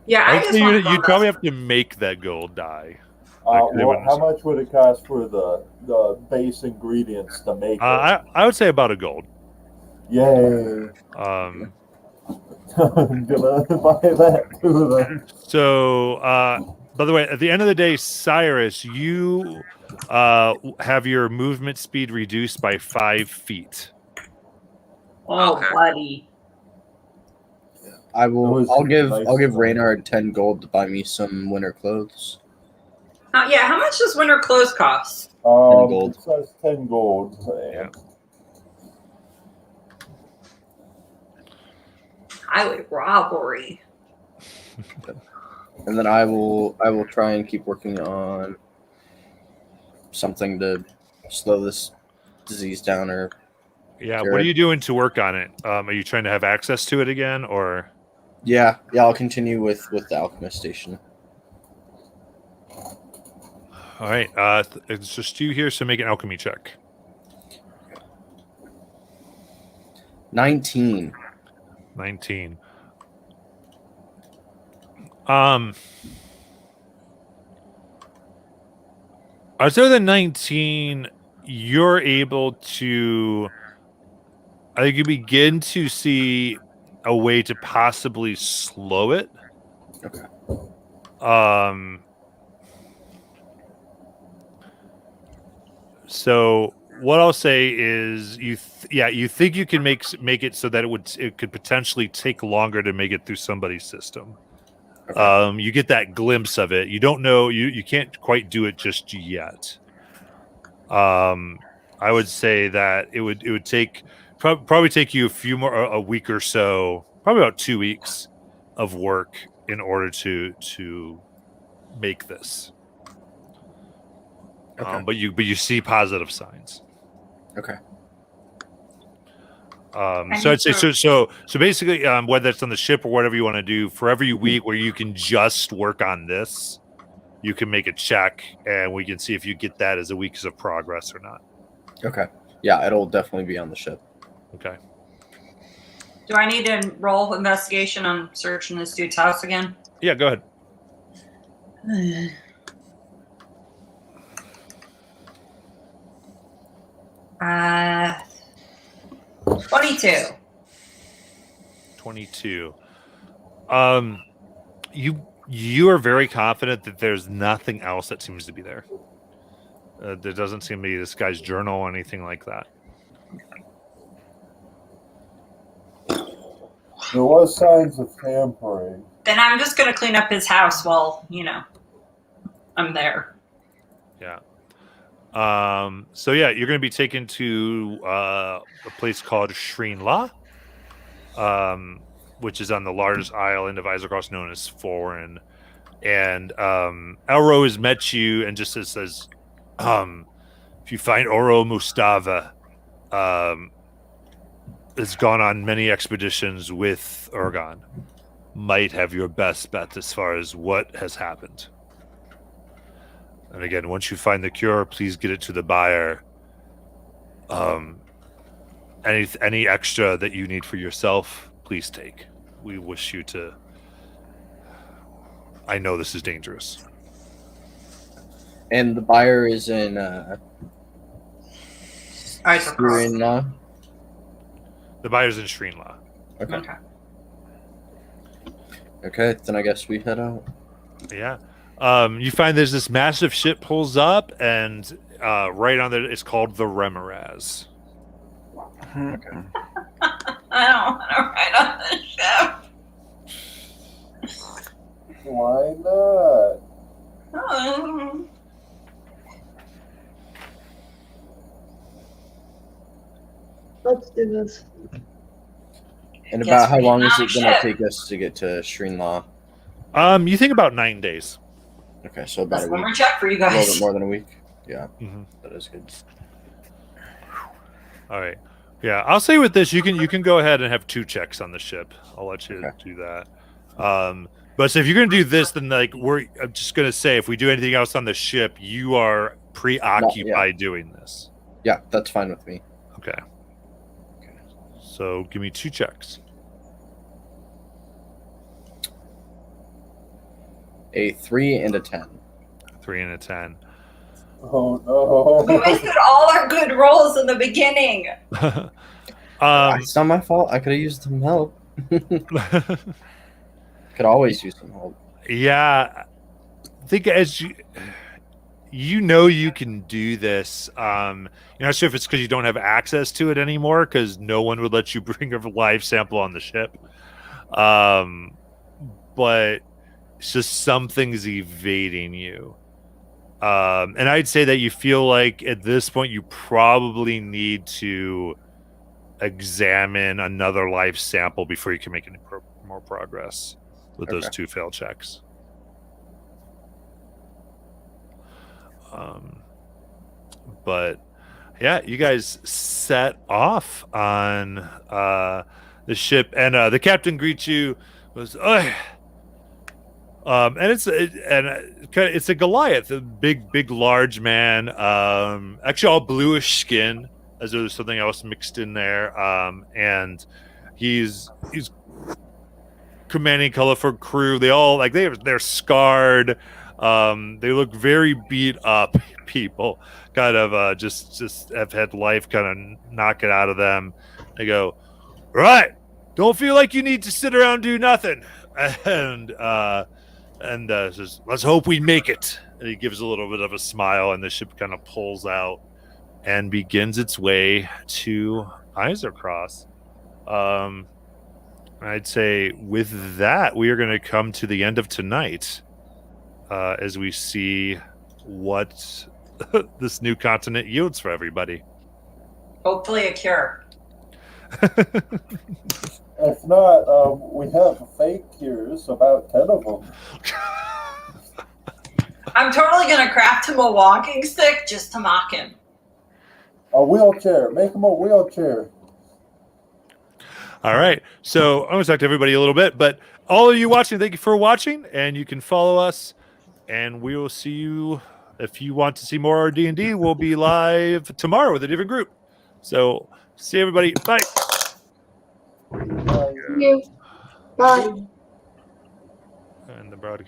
Yeah, I just want
you'd probably have to make that gold dye.
How much would it cost for the base ingredients to make it?
I would say about a gold.
Yay. I'm gonna buy that too then.
So, by the way, at the end of the day, Cyrus, you have your movement speed reduced by 5 feet.
Oh,
Okay.
buddy.
I'll give
nice
Reynard 10 gold to buy me some winter clothes.
Yeah, how much does winter clothes cost?
10 gold.
It says 10 gold.
Yeah.
Highway robbery.
And then I will try and keep working on something to slow this disease down or
Yeah.
Sure.
What are you doing to work on it? Are you trying to have access to it again, or?
yeah, I'll continue with the alchemist station.
All right. It's just you here, so make an alchemy check.
19.
19. Other than 19, you're able to, I think you begin to see a way to possibly slow it.
Okay.
So what I'll say is you think you can make it so that it could potentially take longer to make it through somebody's system.
Okay.
You get that glimpse of it. You don't know, you can't quite do it just yet. I would say that it would take probably take you a week or so, probably about 2 weeks of work in order to make this.
Okay.
But you see positive signs.
Okay.
So I'd say so basically, whether it's on the ship or whatever you want to do, for every week where you can just work on this, you can make a check, and we can see if you get that as a week of progress or not.
Okay. Yeah, it'll definitely be on the ship.
Okay.
Do I need to roll investigation on searching this dude's house again?
Yeah, go ahead.
22.
22. You are very confident that there's nothing else that seems to be there. There doesn't seem to be this guy's journal or anything like that.
There was signs of tampering.
Then I'm just going to clean up his house while, I'm there.
Yeah. So yeah, you're going to be taken to a place called Shreenla, which is on the largest island of Isocross known as Foreign. And Elro has met you and just says, if you find Oro Mustafa, has gone on many expeditions with Urgon, might have your best bet as far as what has happened. And again, once you find the cure, please get it to the buyer. Any extra that you need for yourself, please take. We wish you to. I know this is dangerous.
And the buyer is in
Isocross.
The buyer's in Shreenla.
Okay.
Okay, then I guess we head out.
Yeah. You find there's this massive ship pulls up, and right on there, it's called the Remoraz.
Okay.
I don't want to ride on the ship.
Why not?
Let's do this.
And
Guess
about how
we
long is
on
it
a
going to
ship.
take us to get to Shreenlaw?
You think about 9 days.
Okay, so about
That's
a
one
week.
more check for you
A little
guys.
bit more than a week. Yeah,
Mm-hmm.
that is good.
All right. Yeah, I'll say with this, you can go ahead and have 2 checks on the ship. I'll let you do that. But so if you're gonna do this, then I'm just gonna say, if we do anything else on the ship, you are preoccupied doing this.
Yeah, that's fine with me.
Okay. So give me 2 checks.
A 3 and a 10.
3 and a 10.
Oh
We
no.
wasted all our good rolls in the beginning.
It's not my fault. I could have used some help. Could always use some help.
Yeah, I think as you know you can do this. You're not sure if it's because you don't have access to it anymore, because no one would let you bring a live sample on the ship. But it's just something's evading you. And I'd say that you feel like at this point you probably need to examine another live sample before you can make any more progress with those 2 fail checks. But yeah, you guys set off on the ship, and the captain greets you was, and it's a Goliath, a big large man, actually all bluish skin, as though there's something else mixed in there, and he's commanding colorful crew. They all they're scarred. They look very beat up people, kind of just have had life kind of knock it out of them. They go, right, don't feel like you need to sit around and do nothing, and says, let's hope we make it. And he gives a little bit of a smile, and the ship kind of pulls out and begins its way to Isercross. I'd say with that, we are going to come to the end of tonight as we see what this new continent yields for everybody.
Hopefully a cure.
If not, we have fake cures, about 10 of them.
I'm totally going to craft him a walking stick just to mock him.
A wheelchair. Make him a wheelchair.
All right. So I'm going to talk to everybody a little bit, but all of you watching, thank you for watching, and you can follow us, and we will see you. If you want to see more D&D, we'll be live tomorrow with a different group. So see everybody. Bye.
Thank you. Bye.
And the broadcast.